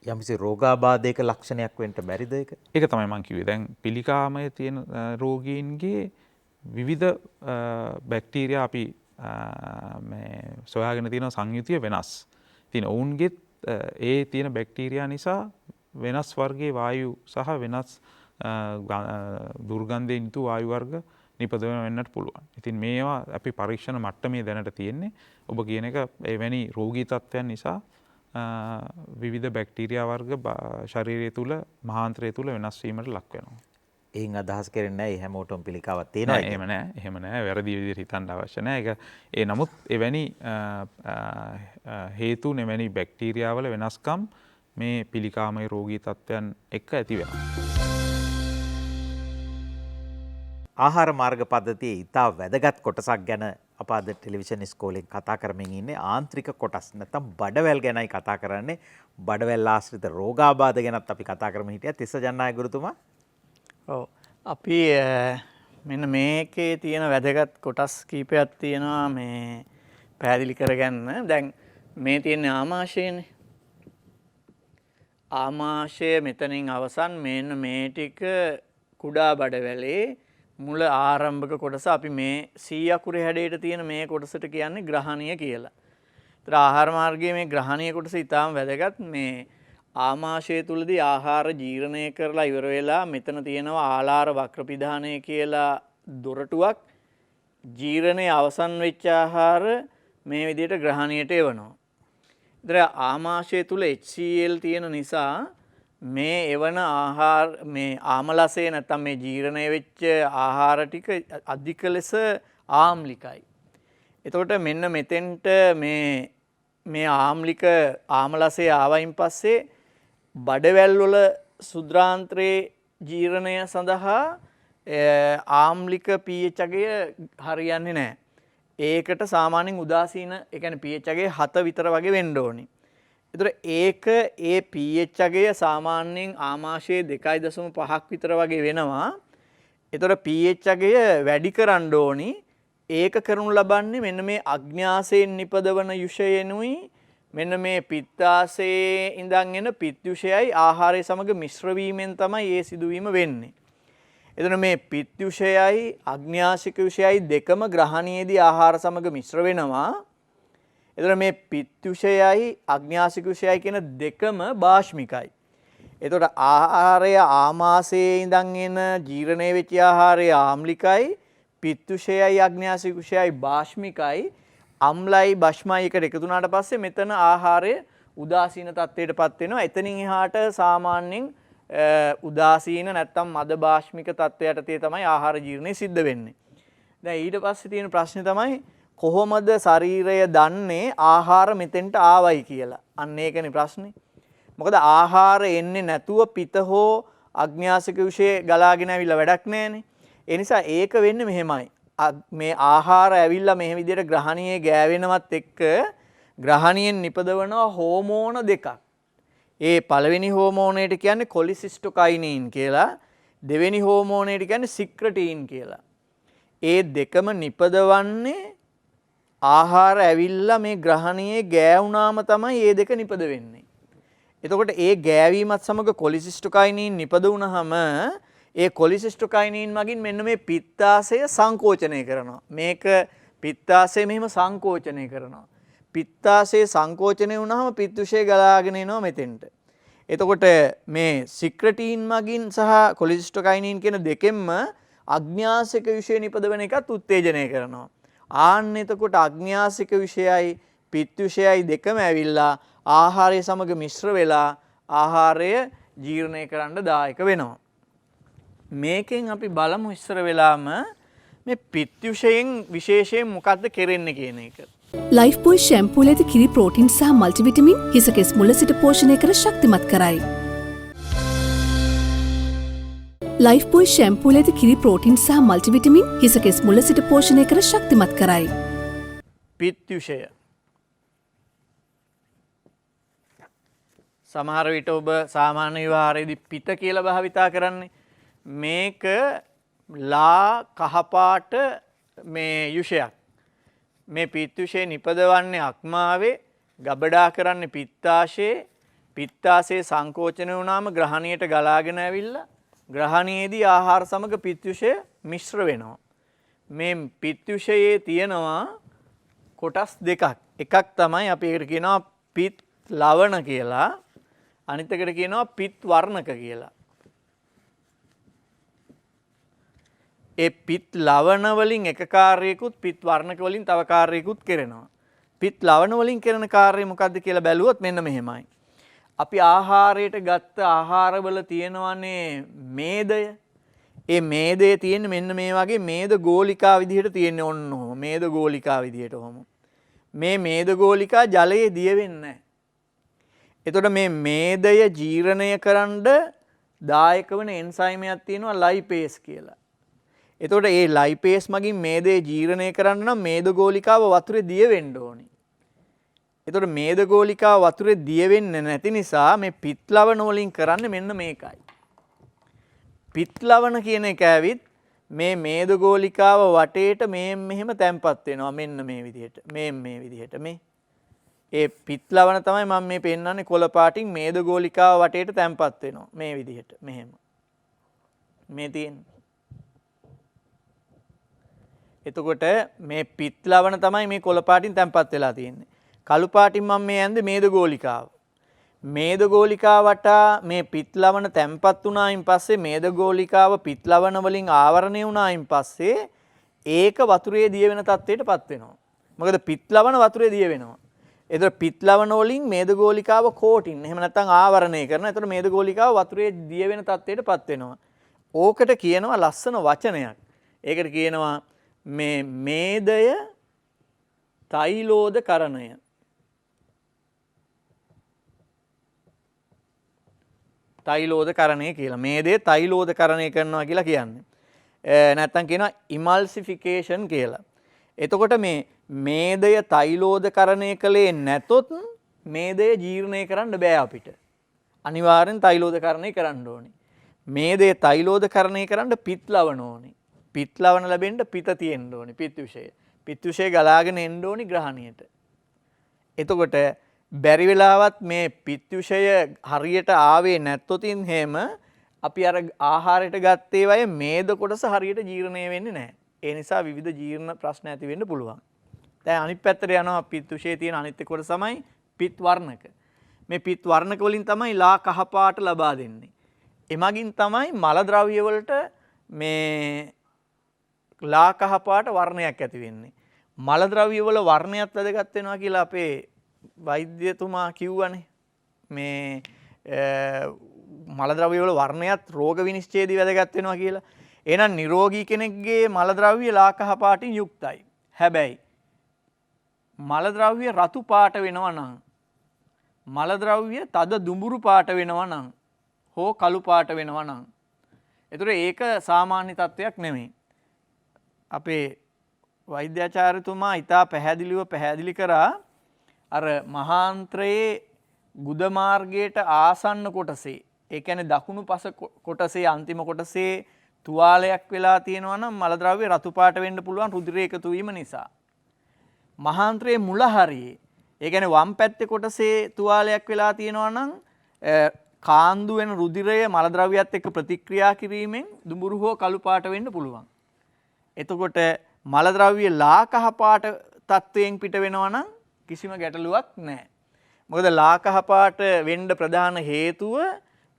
යම්කිසි රෝගාබාධයක ලක්ෂණයක් වෙන්න බැරිද ඒක? ඒක තමයි මම කිව්වේ. දැන් පිළිකාමය තියෙන රෝගීන්ගේ විවිධ බැක්ටීරියා අපි මේ සොයාගෙන තියෙන සංයුතිය වෙනස්. ඉතින් ඔවුන්ගේ ඒ තියෙන බැක්ටීරියා නිසා වෙනස් වර්ගයේ වායු සහ වෙනස් දුර්ගන්ධයෙන් යුතු වායු වර්ග නිපදවන වෙන්නට පුළුවන්. ඉතින් මේවා අපි පරීක්ෂණ මට්ටමේ දැනට තියෙන්නේ. ඔබ කියන එක එවැනි රෝගී තත්ත්වයන් නිසා විවිධ බැක්ටීරියා වර්ග ශරීරය තුල මහාන්ත්‍රය තුල වෙනස් වීමට ලක් වෙනවා. එයින් අදහස් කරන්නේ නැහැ හැමෝටම පිළිකාවක් තියෙනවා එහෙම නැහැ. එහෙම නැහැ. වැරදි විදිහට හිතන්න අවශ්‍ය නැහැ. ඒක නමුත් එවැනි හේතුන් එවැනි බැක්ටීරියා වල වෙනස්කම් මේ පිළිකාමය රෝගී තත්ත්වයන් එක්ක ඇති වෙනවා. ආහාර මාර්ග පද්ධතියේ ඉතා වැදගත් කොටසක් ගැන අප අද ටෙලිවිෂන් ඉස්කෝලෙන් කතා කරමින් ඉන්නේ ආන්ත්‍රික කොටස් නැත්නම් බඩවැල් ගැනයි කතා කරන්නේ. බඩවැල් ආශ්‍රිත රෝගාබාධ ගැනත් අපි කතා කරමින් හිටියා. තිස්ස ජනනායක ගුරුතුමා. ඔව්. අපි මෙන්න මේකේ තියෙන වැදගත් කොටස් කීපයක් තියෙනවා මේ පැහැදිලි කරගන්න. දැන් මේ තියෙන ආමාශයනේ. ආමාශය මෙතනින් අවසන් මෙන්න මේ ටික කුඩා බඩවැලේ මුල ආරම්භක කොටස අපි මේ C අකුරේ හැඩයට තියෙන මේ කොටසට කියන්නේ ග්‍රහණීය කියලා. ඒතර ආහාර මාර්ගයේ මේ ග්‍රහණීය කොටස ඊටාම වැදගත්. මේ ආමාශය තුලදී ආහාර ජීර්ණය කරලා ඉවර වෙලා මෙතන තියෙනවා ආලාර වක්‍රපිධානය කියලා දොරටුවක්. ජීර්ණයේ අවසන් වෙච්ච ආහාර මේ විදිහට ග්‍රහණීයට එවනවා. ඒතර ආමාශය තුල HCl තියෙන නිසා මේ එවන ආහාර මේ ආමලසේ නැත්නම් මේ ජීර්ණය වෙච්ච ආහාර ටික අධික ලෙස ආම්ලිකයි. එතකොට මෙන්න මෙතෙන්ට මේ ආම්ලික ආමලසේ ආවයින් පස්සේ බඩවැල් වල සුද්‍රාන්ත්‍රයේ ජීර්ණය සඳහා ආම්ලික pH අගය හරියන්නේ නැහැ. ඒකට සාමාන්‍යයෙන් උදාසීන ඒ කියන්නේ pH අගය 7 විතර වගේ වෙන්න ඕනි. ඒතර ඒක ඒ pH අගය සාමාන්‍යයෙන් ආමාශයේ 2.5ක් විතර වගේ වෙනවා. ඒතර pH අගය වැඩි කරන්න ඕනි. ඒක කරනු ලබන්නේ මෙන්න මේ අග්න්‍යාසයෙන් නිපදවන යුෂයෙනුයි මෙන්න මේ පිත්තාශයේ ඉඳන් එන පිත්යුෂයයි ආහාරය සමග මිශ්‍ර වීමෙන් තමයි ඒ සිදුවීම වෙන්නේ. එතන මේ පිත්යුෂයයි අග්න්‍යාසික යුෂයයි දෙකම ග්‍රහණයේදී ආහාර සමග මිශ්‍ර වෙනවා. එතකොට මේ පිත්යුෂයයි අග්න්‍යාසික යුෂයයි කියන දෙකම භාෂ්මිකයි. එතකොට ආහාරය ආමාශයේ ඉඳන් එන ජීර්ණය වෙච්ච ආහාරය ආම්ලිකයි, පිත්යුෂයයි අග්න්‍යාසික යුෂයයි භාෂ්මිකයි. අම්ලයි භෂ්මයි එකට එකතු වුණාට පස්සේ මෙතන ආහාරය උදාසීන තත්ත්වයටපත් වෙනවා. එතනින් එහාට සාමාන්‍යයෙන් උදාසීන නැත්තම් මද භාෂ්මික තත්ත්වයටතේ තමයි ආහාර ජීර්ණය සිද්ධ වෙන්නේ. දැන් ඊට පස්සේ තියෙන ප්‍රශ්නේ තමයි කොහොමද ශරීරය දන්නේ ආහාර මෙතෙන්ට ආවයි කියලා? අන්න ඒකනේ ප්‍රශ්නේ. මොකද ආහාර එන්නේ නැතුව පිත හෝ අග්න්‍යාසික විෂය ගලාගෙන ඇවිල්ලා වැඩක් නැහැනේ. ඒ නිසා ඒක වෙන්නේ මෙහෙමයි. මේ ආහාර ඇවිල්ලා මේ විදිහට ග්‍රහණීය ගෑවෙනවත් එක්ක ග්‍රහණියෙන් නිපදවනවා හෝමෝන දෙකක්. ඒ පළවෙනි හෝමෝනයට කියන්නේ කොලිසිස්ටොකයිනින් කියලා, දෙවෙනි හෝමෝනයට කියන්නේ සික්‍රටීන් කියලා. ඒ දෙකම නිපදවන්නේ ආහාර ඇවිල්ලා මේ ග්‍රහණයේ ගෑවුනාම තමයි මේ දෙක නිපද වෙන්නේ. එතකොට ඒ ගෑවීමත් සමග කොලිසිස්ටොකයිනින් නිපද වුණාම ඒ කොලිසිස්ටොකයිනින් මගින් මෙන්න මේ පිත්තාශය සංකෝචනය කරනවා. මේක පිත්තාශය මෙහෙම සංකෝචනය කරනවා. පිත්තාශය සංකෝචනය වුණාම පිත්තුෂය ගලාගෙන එනවා මෙතෙන්ට. එතකොට මේ සික්‍රටීන් මගින් සහ කොලිසිස්ටොකයිනින් කියන දෙකෙන්ම අග්න්‍යාසික විෂය නිපදවන එකත් උත්තේජනය කරනවා. ආන්න එතකොට අග්න්‍යාසික විෂයයි පිත්තුෂයයි දෙකම ඇවිල්ලා ආහාරය සමග මිශ්‍ර වෙලා ආහාරය ජීර්ණය කරන්න දායක වෙනවා. මේකෙන් අපි බලමු ඉස්සර වෙලාම මේ පිත්තුෂයෙන් විශේෂයෙන් මොකද්ද කෙරෙන්නේ කියන එක. ලයිෆ් බොයි ෂැම්පූල ඇති කිරි ප්‍රෝටින් සහ මල්ටිවිටමින් හිසකෙස් මුල සිට පෝෂණය කර ශක්තිමත් කරයි. ලයිෆ් බොයි ෂැම්පූල ඇති කිරි ප්‍රෝටින් සහ මල්ටිවිටමින් හිසකෙස් මුල සිට පෝෂණය කර ශක්තිමත් කරයි. පිත්තුෂය සමහර විට ඔබ සාමාන්‍ය විවහාරයේදී පිත කියලා භාවිතා කරන්නේ. මේක ලා කහපාට මේ යුෂයක්. මේ පිත්තුෂය නිපදවන්නේ අක්මාවේ, ගබඩා කරන්නේ පිත්තාශයේ. පිත්තාශයේ සංකෝචනය වුණාම ග්‍රහණියට ගලාගෙන ඇවිල්ලා ග්‍රහණයේදී ආහාර සමග පිත්තුෂය මිශ්‍ර වෙනවා. මේ පිත්තුෂයේ තියෙනවා කොටස් දෙකක්. එකක් තමයි අපි ඒකට කියනවා පිත් ලවණ කියලා. අනිත් එකට කියනවා පිත් වර්ණක කියලා. ඒ පිත් ලවණ වලින් එක කාර්යයකුත් පිත් වර්ණක වලින් තව කාර්යයකුත් කරනවා. පිත් ලවණ වලින් කරන කාර්යය මොකද්ද කියලා බැලුවොත් මෙන්න මෙහෙමයි. අපි ආහාරයට ගත්ත ආහාරවල තියෙනවනේ මේදය. ඒ මේදය තියෙන්නේ මෙන්න මේ වගේ මේද ගෝලිකා විදිහට තියෙන්නේ ඔන්න ඔහොම. මේද ගෝලිකා විදිහට ඔහොම. මේ මේද ගෝලිකා ජලයේ දිය වෙන්නේ නැහැ. එතකොට මේ මේදය ජීර්ණය කරන්න දායක වන එන්සයිමයක් තියෙනවා ලයිපේස් කියලා. එතකොට මේ ලයිපේස් මගින් මේදේ ජීර්ණය කරන්න නම් මේදගෝලිකාව වතුරේ දිය වෙන්න ඕනේ. එතකොට මේදගෝලිකාව වතුරේ දිය වෙන්නේ නැති නිසා මේ පිත්ලවණ වලින් කරන්නේ මෙන්න මේකයි. පිත්ලවණ කියන එක ඇවිත් මේ මේදගෝලිකාව වටේට මෙහෙම තැම්පත් වෙනවා මෙන්න මේ විදිහට. මේ විදිහට මේ ඒ පිත්ලවණ තමයි මම මේ පෙන්නන්නේ කොළ පාටින් මේදගෝලිකාව වටේට තැම්පත් වෙනවා මේ විදිහට මෙහෙම. මේ තියෙන්නේ. එතකොට මේ පිත්ලවණ තමයි මේ කොළ පාටින් තැම්පත් වෙලා තියෙන්නේ. කළු පාටින් මම මේ ඇඳේ මේදගෝලිකාව. මේදගෝලිකාව වටා මේ පිත්ලවණ තැම්පත් වුණායින් පස්සේ මේදගෝලිකාව පිත්ලවණ වලින් ආවරණය වුණායින් පස්සේ ඒක වතුරේ දිය වෙන තත්ත්වයටපත් වෙනවා. මොකද පිත්ලවණ වතුරේ දිය වෙනවා. එතකොට පිත්ලවණ වලින් මේදගෝලිකාව කෝටින් එහෙම නැත්නම් ආවරණය කරනවා. එතකොට මේදගෝලිකාව වතුරේ දිය වෙන තත්ත්වයටපත් වෙනවා. ඕකට කියනවා ලස්සන වචනයක්. ඒකට කියනවා මේ මේදය තෛලෝදකරණය. තෛලෝදකරණය කියලා. මේදේ තෛලෝදකරණය කරනවා කියලා කියන්නේ. නැත්තම් කියනවා ඉමල්සිෆිකේෂන් කියලා. එතකොට මේ මේදය තෛලෝදකරණය කළේ නැතොත් මේදය ජීර්ණය කරන්න බෑ අපිට. අනිවාර්යෙන් තෛලෝදකරණය කරන්න ඕනේ. මේදේ තෛලෝදකරණය කරන්න පිත්ලවණ ඕනේ. පිත්ලවණ ලැබෙන්න පිත තියෙන්න ඕනේ පිත්විෂය. පිත්විෂය ගලාගෙන එන්න ඕනේ ග්‍රහණයට. එතකොට බැරි වෙලාවත් මේ පිත්විෂය හරියට ආවේ නැත්තොතින් හැම අපි අර ආහාරයට ගත්තේ වය මේද කොටස හරියට ජීර්ණය වෙන්නේ නැහැ. ඒ නිසා විවිධ ජීර්ණ ප්‍රශ්න ඇති වෙන්න පුළුවන්. දැන් අනිත් පැත්තට යනවා පිත්විෂයේ තියෙන අනිත් කොටස තමයි පිත් වර්ණක. මේ පිත් වර්ණක වලින් තමයි ලා කහ පාට ලබා දෙන්නේ. එමගින් තමයි මල ද්‍රව්‍ය වලට මේ ලා කහ පාට වර්ණයක් ඇති වෙන්නේ. මල ද්‍රව්‍ය වල වර්ණයක් වැදගත් වෙනවා කියලා අපේ වෛද්‍යතුමා කිව්වනේ. මේ මල ද්‍රව්‍ය වල වර්ණයත් රෝග විනිශ්චයේදී වැදගත් වෙනවා කියලා. එහෙනම් නිරෝගී කෙනෙක්ගේ මල ද්‍රව්‍ය ලා කහ පාටින් යුක්තයි. හැබැයි මල ද්‍රව්‍ය රතු පාට වෙනවා නම් මල ද්‍රව්‍ය තද දුඹුරු පාට වෙනවා නම් හෝ කළු පාට වෙනවා නම් ඒතර ඒක සාමාන්‍ය තත්වයක් නෙමෙයි. අපේ වෛද්‍යාචාර්යතුමා ඊටා පැහැදිලිව පැහැදිලි කරා අර මහාන්ත්‍රයේ ගුද මාර්ගයට ආසන්න කොටසේ ඒ කියන්නේ දකුණු පස කොටසේ අන්තිම කොටසේ තුවාලයක් වෙලා තියෙනවා නම් මල ද්‍රව්‍ය රතු පාට වෙන්න පුළුවන් රුධිරය එකතු වීම නිසා. මහාන්ත්‍රයේ මුල හරියේ ඒ කියන්නේ වම් පැත්තේ කොටසේ තුවාලයක් වෙලා තියෙනවා නම් කාන්දු වෙන රුධිරය මල ද්‍රව්‍යයත් එක්ක ප්‍රතික්‍රියා කිරීමෙන් දුඹුරු හෝ කළු පාට වෙන්න පුළුවන්. එතකොට මල ද්‍රව්‍ය ලා කහ පාට තත්වයෙන් පිට වෙනවා නම් කිසිම ගැටලුවක් නැහැ. මොකද ලා කහ පාට වෙන්න ප්‍රධාන හේතුව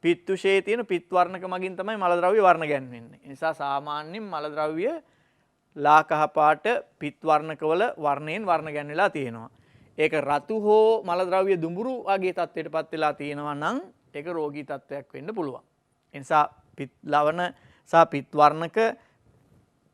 පිත්තුෂයේ තියෙන පිත් වර්ණක මගින් තමයි මල ද්‍රව්‍ය වර්ණ ගැන්වෙන්නේ. ඒ නිසා සාමාන්‍යයෙන් මල ද්‍රව්‍ය ලා කහ පාට පිත් වර්ණකවල වර්ණයෙන් වර්ණ ගැන්වෙලා තියෙනවා. ඒක රතු හෝ මල ද්‍රව්‍ය දුඹුරු වගේ තත්ත්වයකටපත් වෙලා තියෙනවා නම් ඒක රෝගී තත්ත්වයක් වෙන්න පුළුවන්. ඒ නිසා පිත් ලවණ සහ පිත් වර්ණක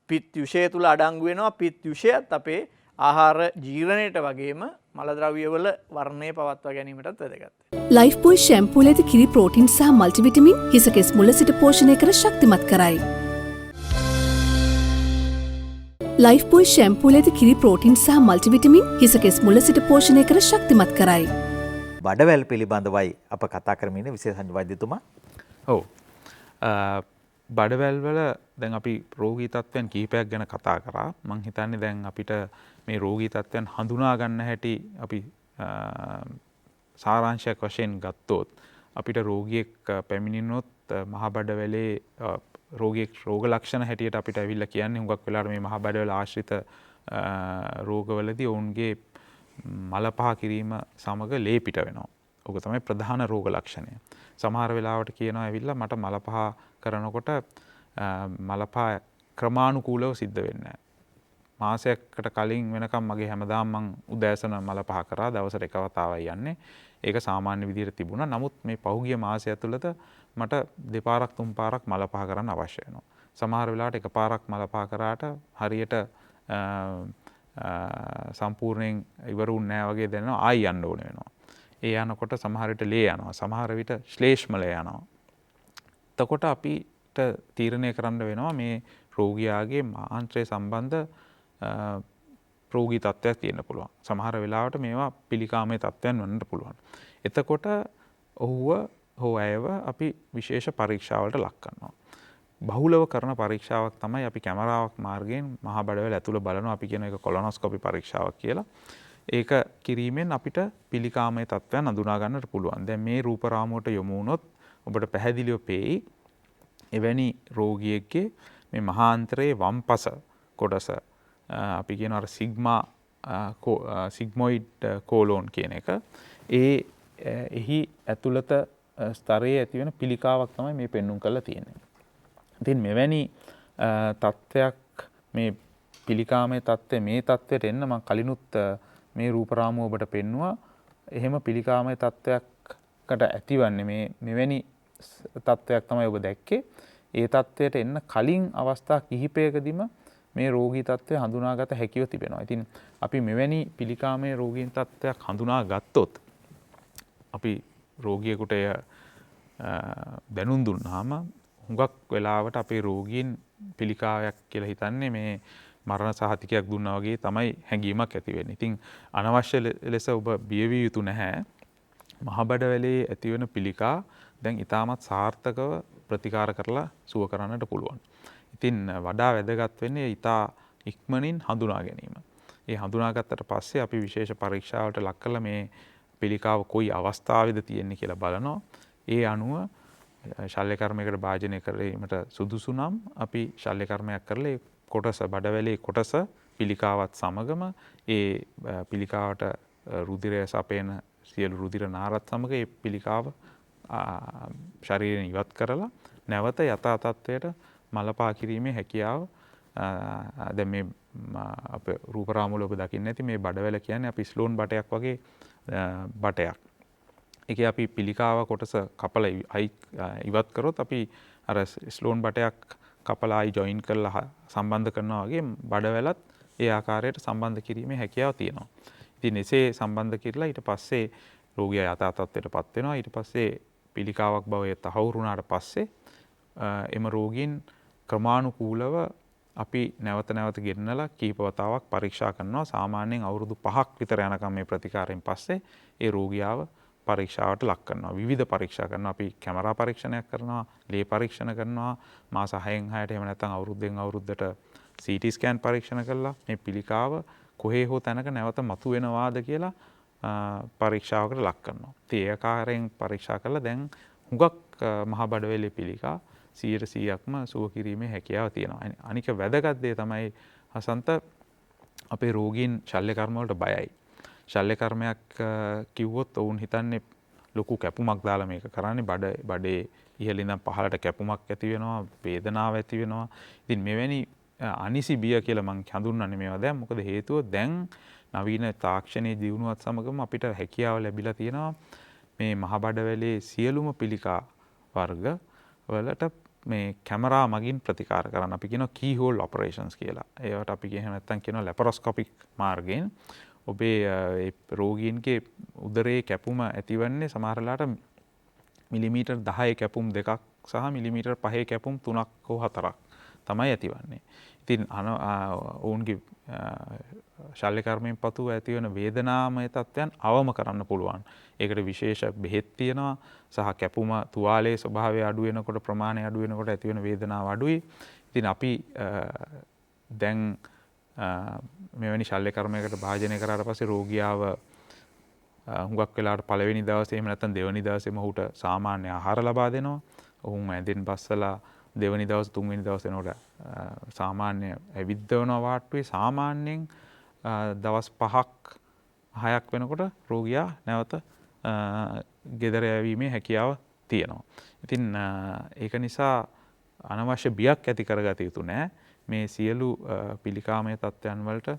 පිත් යුෂය තුල අඩංගු වෙනවා. පිත් යුෂයත් අපේ ආහාර ජීර්ණයට වගේම මල ද්‍රව්‍ය වල වර්ණය පවත්වා ගැනීමටත් වැදගත්. ලයිෆ් බොයි ෂැම්පූල ඇති කිරි ප්‍රෝටීන් සහ මල්ටිවිටමින් හිසකෙස් මුල සිට පෝෂණය කර ශක්තිමත් කරයි. ලයිෆ් බොයි ෂැම්පූල ඇති කිරි ප්‍රෝටීන් සහ මල්ටිවිටමින් හිසකෙස් මුල සිට පෝෂණය කර ශක්තිමත් කරයි. බඩවැල් පිළිබඳවයි අප කතා කරමින් ඉන්නේ විශේෂඥ වෛද්‍යතුමා. ඔව්. බඩවැල් වල දැන් අපි රෝගී තත්ත්වයන් කිහිපයක් ගැන කතා කරා. මම හිතන්නේ දැන් අපිට මේ රෝගී තත්ත්වයන් හඳුනා ගන්න හැටි අපි සාරාංශයක් වශයෙන් ගත්තොත් අපිට රෝගියෙක් පැමිණෙනොත් මහ බඩවැලේ රෝගියෙක් රෝග ලක්ෂණ හැටියට අපිට ඇවිල්ලා කියන්නේ හුඟක් වෙලාවට මේ මහ බඩවැල ආශ්‍රිත රෝගවලදී ඔවුන්ගේ මල පහ කිරීම සමග ලේ පිට වෙනවා. ඔක තමයි ප්‍රධාන රෝග ලක්ෂණය. සමහර වෙලාවට කියනවා ඇවිල්ලා මට මල පහ කරනකොට මල පහ ක්‍රමානුකූලව සිද්ධ වෙන්නේ නැහැ. මාසයකට කලින් වෙනකම් මගේ හැමදාම මං උදෑසන මල පහ කරා දවසට එක වතාවයි යන්නේ. ඒක සාමාන්‍ය විදිහට තිබුණා. නමුත් මේ පහුගිය මාසය ඇතුළත මට දෙපාරක් තුන් පාරක් මල පහ කරන්න අවශ්‍ය වෙනවා. සමහර වෙලාවට එකපාරක් මල පහ කරාට හරියට සම්පූර්ණයෙන් ඉවරුන්නේ නැහැ වගේ දැනෙනවා. ආයි යන්න ඕනේ වෙනවා. ඒ යනකොට සමහර විට ලේ යනවා. සමහර විට ශ්ලේෂ්මලය යනවා. එතකොට අපිට තීරණය කරන්න වෙනවා මේ රෝගියාගේ මාන්ත්‍රය සම්බන්ධ රෝගී තත්ත්වයක් තියෙන්න පුළුවන්. සමහර වෙලාවට මේවා පිළිකාමය තත්ත්වයන් වන්නට පුළුවන්. එතකොට ඔහුව හෝ ඇයව අපි විශේෂ පරීක්ෂාවලට ලක් කරනවා. බහුලව කරන පරීක්ෂාවක් තමයි අපි කැමරාවක් මාර්ගයෙන් මහා බඩවැල ඇතුළ බලනවා. අපි කියන එක කොලොනොස්කෝපි පරීක්ෂාවක් කියලා. ඒක කිරීමෙන් අපිට පිළිකාමය තත්ත්වයන් හඳුනා ගන්නට පුළුවන්. දැන් මේ රූප රාමුවට යොමු වුණොත් ඔබට පැහැදිලිව පේයි එවැනි රෝගියෙක්ගේ මේ මහාන්තරයේ වම්පස කොටස අපි කියන අර සිග්මොයිඩ් කෝලෝන් කියන එක එහි ඇතුළත ස්තරයේ ඇති වෙන පිළිකාවක් තමයි මේ පෙන්눔 කරලා තියෙන්නේ. ඉතින් මෙවැනි තත්ත්වයක් මේ පිළිකාමය තත්ත්වය මේ තත්ත්වයට එන්න මම කලිනුත් මේ රූප රාමුව ඔබට පෙන්නුවා. එහෙම පිළිකාමය තත්ත්වයකට ඇතිවන්නේ මෙවැනි තත්ත්වයක් තමයි ඔබ දැක්කේ. ඒ තත්ත්වයට එන්න කලින් අවස්ථා කිහිපයකදීම මේ රෝගී තත්ත්වය හඳුනාගත හැකිව තිබෙනවා. ඉතින් අපි මෙවැනි පිළිකාමය රෝගීන් තත්ත්වයක් හඳුනා ගත්තොත් අපි රෝගියෙකුට එය දැනුම් දුන්නාම හුඟක් වෙලාවට අපේ රෝගීන් පිළිකාවක් කියලා හිතන්නේ මේ මරණ සහතිකයක් දුන්නා වගේ තමයි හැඟීමක් ඇති වෙන්නේ. ඉතින් අනවශ්‍ය ලෙස ඔබ බිය විය යුතු නැහැ. මහබඩවැලේ ඇතිවන පිළිකා දැන් ඉතාමත් සාර්ථකව ප්‍රතිකාර කරලා සුව කරන්නට පුළුවන්. ඉතින් වඩා වැදගත් වෙන්නේ ඉතා ඉක්මනින් හඳුනා ගැනීම. ඒ හඳුනාගත්තට පස්සේ අපි විශේෂ පරීක්ෂාවලට ලක් කරලා මේ පිළිකාව කොයි අවස්ථාවේද තියෙන්නේ කියලා බලනවා. ඒ අනුව ශල්‍ය කර්මයකට භාජනය කිරීමට සුදුසු නම් අපි ශල්‍ය කර්මයක් කරලා ඒ කොටස බඩවැලේ කොටස පිළිකාවත් සමගම ඒ පිළිකාවට රුධිරය සපයන සියලු රුධිර නාරත් සමග ඒ පිළිකාව ශරීරයෙන් ඉවත් කරලා නැවත යථා තත්ත්වයට මලපා කිරීමේ හැකියාව දැන් මේ අපේ රූප රාමුවල ඔබ දකින්න ඇති මේ බඩවැල කියන්නේ අපි ස්ලෝන් බටයක් වගේ බටයක්. ඒකේ අපි පිළිකාව කොටස කපලා ඉවත් කරොත් අපි අර ස්ලෝන් බටයක් කපලා ආයි ජොයින් කරලා සම්බන්ධ කරනවා වගේ බඩවැලත් ඒ ආකාරයට සම්බන්ධ කිරීමේ හැකියාව තියෙනවා. ඉතින් එසේ සම්බන්ධ කරලා ඊට පස්සේ රෝගියා යථා තත්ත්වයටපත් වෙනවා. ඊට පස්සේ පිළිකාවක් බව තහවුරු වුණාට පස්සේ එම රෝගීන් ක්‍රමානුකූලව අපි නැවත ගෙන්නලා කීප වතාවක් පරීක්ෂා කරනවා. සාමාන්‍යයෙන් අවුරුදු 5ක් විතර යනකම් මේ ප්‍රතිකාරයෙන් පස්සේ ඒ රෝගියාව පරීක්ෂාවට ලක් කරනවා. විවිධ පරීක්ෂා කරනවා. අපි කැමරා පරීක්ෂණයක් කරනවා, ලේ පරීක්ෂණ කරනවා, මාස 6න් 6ට එහෙම නැත්නම් අවුරුද්දෙන් අවුරුද්දට CT ස්කෑන් පරීක්ෂණ කරලා මේ පිළිකාව කොහේ හෝ තැනක නැවත මතුවෙනවාද කියලා පරීක්ෂාවකට ලක් කරනවා. ඉතින් ඒ ආකාරයෙන් පරීක්ෂා කළා දැන් හුඟක් මහා බඩවැලේ පිළිකා 100%ක්ම සුව කිරීමේ හැකියාව තියෙනවා. අනික වැදගත් දේ තමයි හසන්ත අපේ රෝගීන් ශල්‍ය කර්ම වලට බයයි. ශල්‍ය කර්මයක් කිව්වොත් ඔවුන් හිතන්නේ ලොකු කැපුමක් දාලා මේක කරන්නේ බඩේ ඉහළින් ඉඳන් පහළට කැපුමක් ඇති වෙනවා, වේදනාවක් ඇති වෙනවා. ඉතින් මෙවැනි අනිසි බිය කියලා මම හඳුන්වන්නේ මේවා දැන්. මොකද හේතුව දැන් නවීන තාක්ෂණයේ දියුණුවත් සමගම අපිට හැකියාව ලැබිලා තියෙනවා මේ මහ බඩවැලේ සියලුම පිළිකා වර්ග වලට මේ කැමරා මගින් ප්‍රතිකාර කරන්න. අපි කියනවා key hole operations කියලා. ඒවට අපි එහෙම නැත්නම් කියනවා ලැපරොස්කෝපික් මාර්ගයෙන් ඔබේ රෝගීන්ගේ උදරයේ කැපුම ඇතිවන්නේ සමහර වෙලාවට මිලිමීටර් 10 කැපුම් දෙකක් සහ මිලිමීටර් 5 කැපුම් 3ක් හෝ 4ක් තමයි ඇතිවන්නේ. ඉතින් ඔවුන්ගේ ශල්‍ය කර්මයෙන් පසුව ඇතිවන වේදනාමය තත්ත්වයන් අවම කරන්න පුළුවන්. ඒකට විශේෂ බෙහෙත් තියෙනවා සහ කැපුම තුවාලයේ ස්වභාවය අඩු වෙනකොට ප්‍රමාණය අඩු වෙනකොට ඇතිවන වේදනාව අඩුයි. ඉතින් අපි දැන් මෙවැනි ශල්‍ය කර්මයකට භාජනය කරාට පස්සේ රෝගියාව හුඟක් වෙලාවට පළවෙනි දවසේ එහෙම නැත්නම් දෙවෙනි දවසේම ඔහුට සාමාන්‍ය ආහාර ලබා දෙනවා. ඔහුම ඇඳෙන් බස්සලා දෙවෙනි දවස් තුන්වෙනි දවස් වෙනකොට සාමාන්‍ය ඇවිද්දවනවා වාට්ටුවේ. සාමාන්‍යයෙන් දවස් 5ක් 6ක් වෙනකොට රෝගියා නැවත ගෙදර යැවීමේ හැකියාව තියෙනවා. ඉතින් ඒක නිසා අනවශ්‍ය බියක් ඇති කරගත යුතු නෑ. මේ සියලු පිළිකාමය තත්ත්වයන් වලට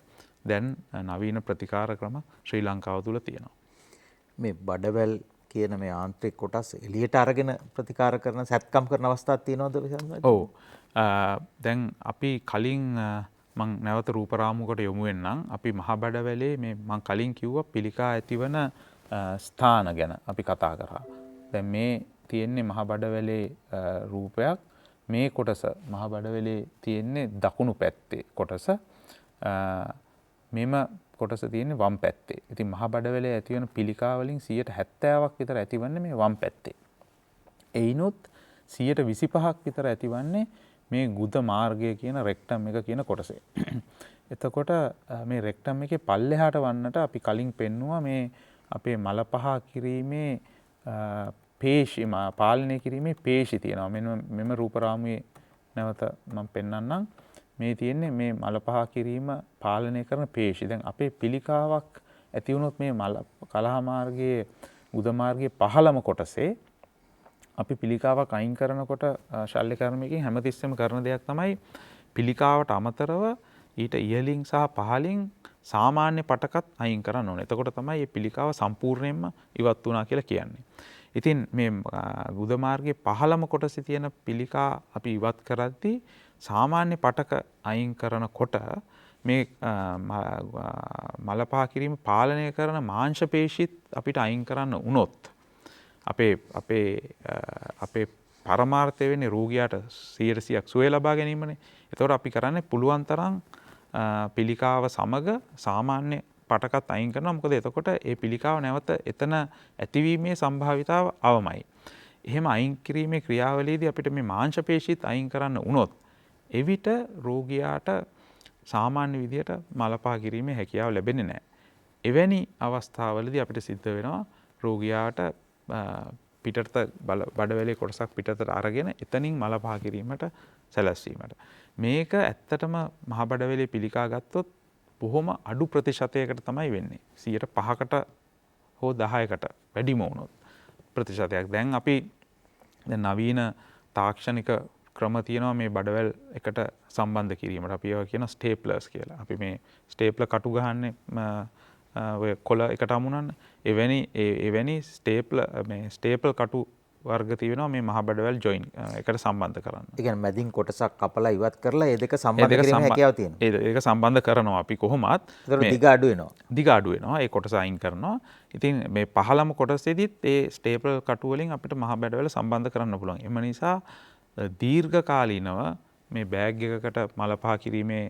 දැන් නවීන ප්‍රතිකාර ක්‍රම ශ්‍රී ලංකාව තුළ තියෙනවා. මේ බඩවැල් කියන මේ ආන්ත්‍රික කොටස් එළියට අරගෙන ප්‍රතිකාර කරන සැත්කම් කරන අවස්ථාවක් තියෙනවද විසන්ද? ඔව්. දැන් අපි කලින් මම නැවත රූප රාමුවකට යොමු වෙන්නම්. අපි මහ බඩවැලේ මේ මම කලින් කිව්වා පිළිකා ඇතිවන ස්ථාන ගැන අපි කතා කරා. දැන් මේ තියෙන්නේ මහ බඩවැලේ රූපයක්. මේ කොටස මහ බඩවැලේ තියෙන්නේ දකුණු පැත්තේ කොටස. මෙම කොටස තියෙන්නේ වම් පැත්තේ. ඉතින් මහ බඩවැලේ ඇතිවන පිළිකා වලින් 70%ක් විතර ඇතිවන්නේ මේ වම් පැත්තේ. එයිනොත් 25%ක් විතර ඇතිවන්නේ මේ ගුද මාර්ගය කියන රෙක්ටම් එක කියන කොටසේ. එතකොට මේ රෙක්ටම් එකේ පල්ලෙහාට වන්නට අපි කලින් පෙන්නුවා මේ අපේ මල පහ කිරීමේ පේශි පාලනය කිරීමේ පේශි තියෙනවා. මෙම රූප රාමුවේ නැවත මම පෙන්වන්නම්. මේ තියෙන්නේ මේ මල පහ කිරීම පාලනය කරන පේශි. දැන් අපේ පිළිකාවක් ඇති වුණොත් මේ මල කලහ මාර්ගයේ ගුද මාර්ගයේ පහළම කොටසේ අපි පිළිකාවක් අයින් කරනකොට ශල්‍ය කර්මයකින් හැමතිස්සෙම කරන දෙයක් තමයි පිළිකාවට අමතරව ඊට ඉහළින් සහ පහළින් සාමාන්‍ය පටකත් අයින් කරන්න ඕනේ. එතකොට තමයි මේ පිළිකාව සම්පූර්ණයෙන්ම ඉවත් වුණා කියලා කියන්නේ. ඉතින් මේ ගුද මාර්ගයේ පහළම කොටසේ තියෙන පිළිකා අපි ඉවත් කරද්දී සාමාන්‍ය පටක අයින් කරනකොට මේ මලපහ කිරීම පාලනය කරන මාංශ පේශිත් අපිට අයින් කරන්න වුණොත් අපේ පරමාර්ථය වෙන්නේ රෝගියාට 100%ක් සුවය ලබා ගැනීමනේ. එතකොට අපි කරන්නේ පුළුවන් තරම් පිළිකාව සමග සාමාන්‍ය පටකත් අයින් කරනවා. මොකද එතකොට ඒ පිළිකාව නැවත එතන ඇතිවීමේ සම්භාවිතාව අවමයි. එහෙම අයින් කිරීමේ ක්‍රියාවලියේදී අපිට මේ මාංශ පේශිත් අයින් කරන්න වුණොත් එවිට රෝගියාට සාමාන්‍ය විදියට මලපහ කිරීමේ හැකියාව ලැබෙන්නේ නැහැ. එවැනි අවස්ථාවලදී අපිට සිද්ධ වෙනවා රෝගියාට පිටත බඩවැලේ කොටසක් පිටතට අරගෙන එතනින් මලපහ කිරීමට සැලැස්වීමට. මේක ඇත්තටම මහ බඩවැලේ පිළිකා ගත්තොත් බොහොම අඩු ප්‍රතිශතයකට තමයි වෙන්නේ. 5%කට හෝ 10%කට වැඩිම වුණොත් ප්‍රතිශතයක්. දැන් අපි නවීන තාක්ෂණික ක්‍රම තියෙනවා මේ බඩවැල් එකට සම්බන්ධ කිරීමට. අපි ඒවා කියන ස්ටේප්ලර්ස් කියලා. අපි මේ ස්ටේප්ලර් කටු ගහන්නේ ඔය කොළ එකට අමුණන්න. එවැනි ස්ටේපල් කටු වර්ග තියෙනවා මේ මහ බඩවැල් ජොයින් එකට සම්බන්ධ කරන්න. ඒ කියන්නේ මැදින් කොටසක් කපලා ඉවත් කරලා ඒ දෙක සම්බන්ධ කිරීමේ හැකියාව තියෙනවා. ඒක සම්බන්ධ කරනවා අපි කොහොමත්. ඒතර දිග අඩු වෙනවා. දිග අඩු වෙනවා. ඒ කොටස අයින් කරනවා. ඉතින් මේ පහළම කොටසේදීත් ඒ ස්ටේපල් කටු වලින් අපිට මහ බඩවැල සම්බන්ධ කරන්න පුළුවන්. එම නිසා දීර්ඝකාලීනව මේ බෑග් එකකට මලපහ කිරීමේ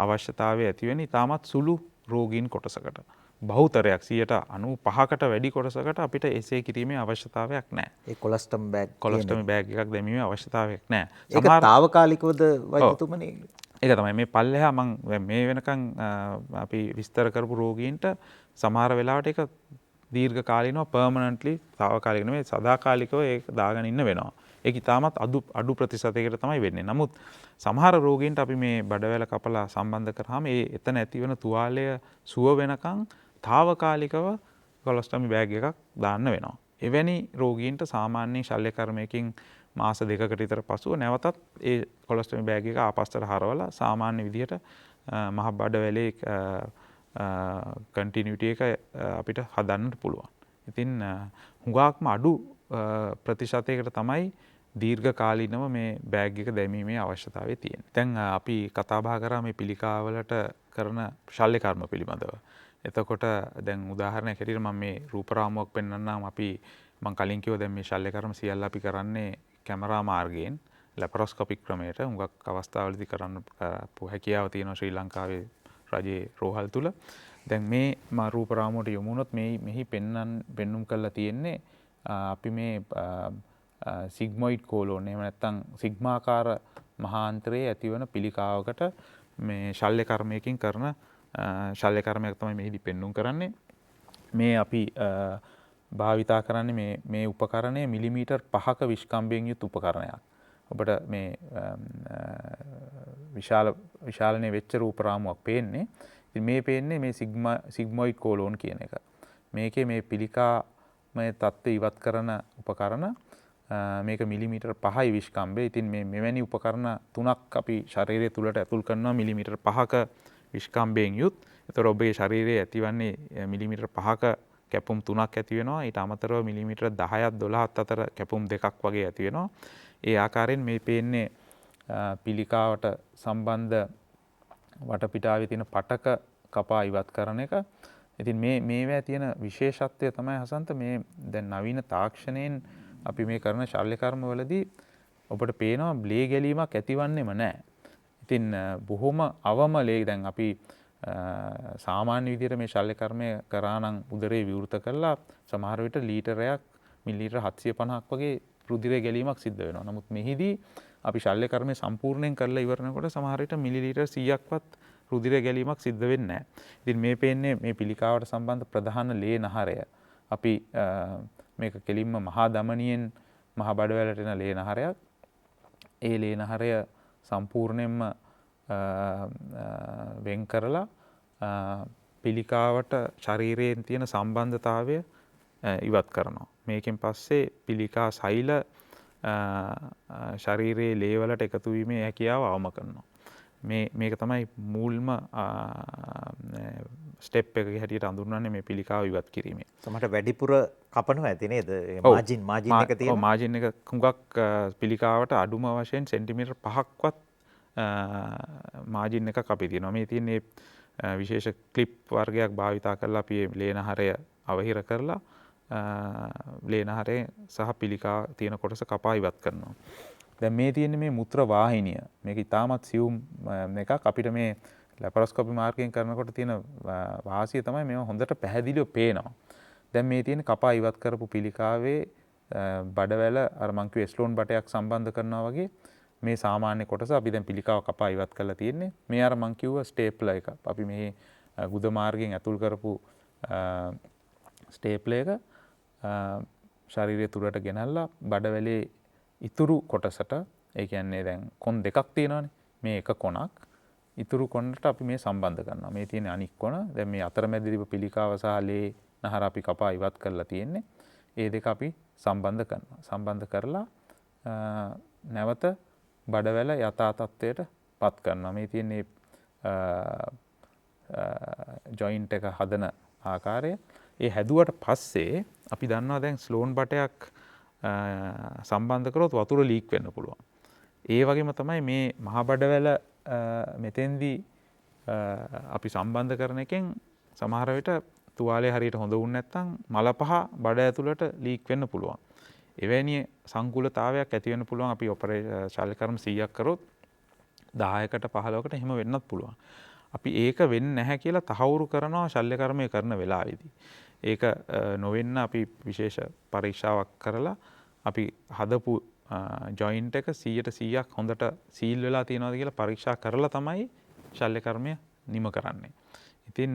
අවශ්‍යතාවය ඇති වෙන ඉතාමත් සුළු රෝගීන් කොටසකට. බහුතරයක් 95%කට වැඩි කොටසකට අපිට එසේ කිරීමේ අවශ්‍යතාවයක් නැහැ. ඒ කොලස්ටම් බෑග් එකක් දැමීමේ අවශ්‍යතාවයක් නැහැ. ඒක తాවකාලිකවද වෛද්‍යතුමනි? ඒක තමයි මේ පල්ලෙහා මම මේ වෙනකන් අපි විස්තර කරපු රෝගීන්ට සමහර වෙලාවට ඒක දීර්ඝකාලීනව පර්මනන්ට්ලි తాවකාලික නෙමෙයි සදාකාලිකව ඒක දාගෙන ඉන්න වෙනවා. ඒක ඉතාමත් අඩු ප්‍රතිශතයකට තමයි වෙන්නේ. නමුත් සමහර රෝගීන්ට අපි මේ බඩවැල කපලා සම්බන්ධ කරාම ඒ එතන ඇතිවන තුවාලය සුව වෙනකන් తాවකාලිකව කොලොස්ටොමි බෑග් එකක් දාන්න වෙනවා. එවැනි රෝගීන්ට සාමාන්‍ය ශල්‍ය කර්මයකින් මාස 2කට විතර පසුව නැවතත් ඒ කොලොස්ටොමි බෑග් එක ආපස්සට හරවලා සාමාන්‍ය විදිහට මහ බඩවැලේ කන්ටිනියුටි එක අපිට හදන්නට පුළුවන්. ඉතින් හුඟක්ම අඩු ප්‍රතිශතයකට තමයි දීර්ඝකාලීනව මේ බෑග් එක දැමීමේ අවශ්‍යතාවය තියෙනවා. දැන් අපි කතා බහ කරා මේ පිළිකාවලට කරන ශල්‍ය කර්ම පිළිබඳව. එතකොට දැන් උදාහරණයක් හැටියට මම මේ රූප රාමුවක් පෙන්වන්නම්. මම කලින් කිව්වා දැන් මේ ශල්‍ය කර්ම සියල්ල අපි කරන්නේ කැමරා මාර්ගයෙන් ලැපරොස්කොපික් ක්‍රමයට. හුඟක් අවස්ථාවලදී කරන්න හැකියාව තියෙනවා ශ්‍රී ලංකාවේ රජයේ රෝහල් තුල. දැන් මේ රූප රාමුවට යොමු වුණොත් මෙහි පෙන්눔 කරලා තියෙන්නේ අපි මේ සිග්මොයිඩ් කෝලෝන් එහෙම නැත්නම් සිග්මාකාර මහාන්තරයේ ඇතිවන පිළිකාවකට මේ ශල්‍ය කර්මයකින් කරන ශල්‍ය කර්මයක් තමයි මෙහිදී පෙන්눔 කරන්නේ. මේ අපි භාවිතා කරන්නේ මේ උපකරණය මිලිමීටර් 5ක විස්කම්භයෙන් යුත් උපකරණයක්. ඔබට මේ විශාලනේ වෙච්ච රූප රාමුවක් පේන්නේ. ඉතින් මේ පේන්නේ මේ සිග්මොයිඩ් කෝලෝන් කියන එක. මේකේ මේ පිළිකාමය තත්ත්වය ඉවත් කරන උපකරණ මේක මිලිමීටර් 5යි විස්කම්භය. ඉතින් මෙවැනි උපකරණ තුනක් අපි ශරීරය තුලට ඇතුල් කරනවා මිලිමීටර් 5ක විස්කම්භයෙන් යුත්. ඒතර ඔබේ ශරීරයේ ඇතිවන්නේ මිලිමීටර් 5ක කැපුම් 3ක් ඇති වෙනවා. ඊට අමතරව මිලිමීටර් 10ත් 12ත් අතර කැපුම් 2ක් වගේ ඇති වෙනවා. ඒ ආකාරයෙන් මේ පේන්නේ පිළිකාවට සම්බන්ධ වටපිටාවේ තියෙන පටක කපා ඉවත් කරන එක. ඉතින් මේවා තියෙන විශේෂත්වය තමයි හසන්ත මේ දැන් නවීන තාක්ෂණයෙන් අපි මේ කරන ශල්‍ය කර්ම වලදී ඔබට පේනවා ලේ ගැලීමක් ඇතිවන්නේම නැහැ. ඉතින් බොහොම අවම ලේ දැන් අපි සාමාන්‍ය විදිහට මේ ශල්‍ය කර්මය කරා නම් උදරේ විවෘත කරලා සමහර විට ලීටරයක් මිලිලීටර 750ක් වගේ රුධිරය ගැලීමක් සිද්ධ වෙනවා. නමුත් මෙහිදී අපි ශල්‍ය කර්මය සම්පූර්ණයෙන් කරලා ඉවරනකොට සමහර විට මිලිලීටර 100ක්වත් රුධිරය ගැලීමක් සිද්ධ වෙන්නේ නැහැ. ඉතින් මේ පේන්නේ මේ පිළිකාවට සම්බන්ධ ප්‍රධාන ලේ නහරය. අපි මේක කෙලින්ම මහා ධමනියෙන් මහා බඩවැලට එන ලේ නහරයක්. ඒ ලේ නහරය සම්පූර්ණයෙන්ම වෙන් කරලා පිළිකාවට ශරීරයෙන් තියෙන සම්බන්ධතාවය ඉවත් කරනවා. මේකෙන් පස්සේ පිළිකා සෛල ශරීරයේ ලේ වලට එකතු වීමේ හැකියාව අවම කරනවා. මේක තමයි මූල්ම ස්ටෙප් එක හැටියට හඳුන්වන්නේ මේ පිළිකාව ඉවත් කිරීමේ. සමහරට වැඩිපුර කපනවා ඇති නේද? මාජින් එක තියෙනවා. මාජින් එක හුඟක් පිළිකාවට අඩුම වශයෙන් සෙන්ටිමීටර් 5ක්වත් මාජින් එකක් අපි තියෙනවා. මේ තියෙන්නේ විශේෂ ක්ලිප් වර්ගයක් භාවිතා කරලා අපි ලේ නහරය අවහිර කරලා ලේ නහරේ සහ පිළිකා තියෙන කොටස කපා ඉවත් කරනවා. දැන් මේ තියෙන්නේ මේ මුත්‍ර වාහිනිය. මේක ඉතාමත් සියුම් එකක්. අපිට මේ ලැපරොස්කෝපි මාර්ගයෙන් කරනකොට තියෙන වාසිය තමයි මේවා හොඳට පැහැදිලිව පේනවා. දැන් මේ තියෙන කපා ඉවත් කරපු පිළිකාවේ බඩවැල අර මං කිව්වේ ස්ලෝන් බටයක් සම්බන්ධ කරනවා වගේ මේ සාමාන්‍ය කොටස අපි දැන් පිළිකාව කපා ඉවත් කරලා තියෙන්නේ. මේ අර මං කිව්ව ස්ටේප්ලර් එක. අපි මේ ගුද මාර්ගයෙන් ඇතුල් කරපු ස්ටේප්ලර් එක ශරීරය තුරට ගෙනල්ලා බඩවැලේ ඉතුරු කොටසට, ඒ කියන්නේ දැන් කොන් දෙකක් තියෙනවානේ. මේ එක කොනක් ඉතුරු කොනට අපි මේ සම්බන්ධ කරනවා. මේ තියෙන අනික් කොන දැන් මේ අතරමැද තිබු පිළිකාව සහ ලේ නහර අපි කපා ඉවත් කරලා තියෙන්නේ. ඒ දෙක අපි සම්බන්ධ කරනවා. සම්බන්ධ කරලා නැවත බඩවැල යථා තත්ත්වයට පත් කරනවා. මේ තියෙන්නේ ජොයින්ට් එක හදන ආකාරය. ඒ හැදුවට පස්සේ අපි දන්නවා දැන් ස්ලෝන් බටයක් සම්බන්ධ කරොත් වතුර ලීක් වෙන්න පුළුවන්. ඒ වගේම තමයි මේ මහා බඩවැල මෙතෙන්දී අපි සම්බන්ධ කරන එකෙන් සමහර විට තුවාලේ හරියට හොඳ වුණ නැත්නම් මල පහ බඩ ඇතුළට ලීක් වෙන්න පුළුවන්. එවැනි සංකූලතාවයක් ඇති වෙන්න පුළුවන් අපි ශල්‍ය කර්ම 100ක් කරොත් 10කට 15කට එහෙම වෙන්නත් පුළුවන්. අපි ඒක වෙන්නේ නැහැ කියලා තහවුරු කරනවා ශල්‍ය කර්මය කරන වෙලාවේදී. ඒක නොවෙන්න අපි විශේෂ පරීක්ෂාවක් කරලා අපි හදපු ජොයින්ට් එක 100% හොඳට සීල් වෙලා තියෙනවද කියලා පරීක්ෂා කරලා තමයි ශල්‍ය කර්මය නිම කරන්නේ. ඉතින්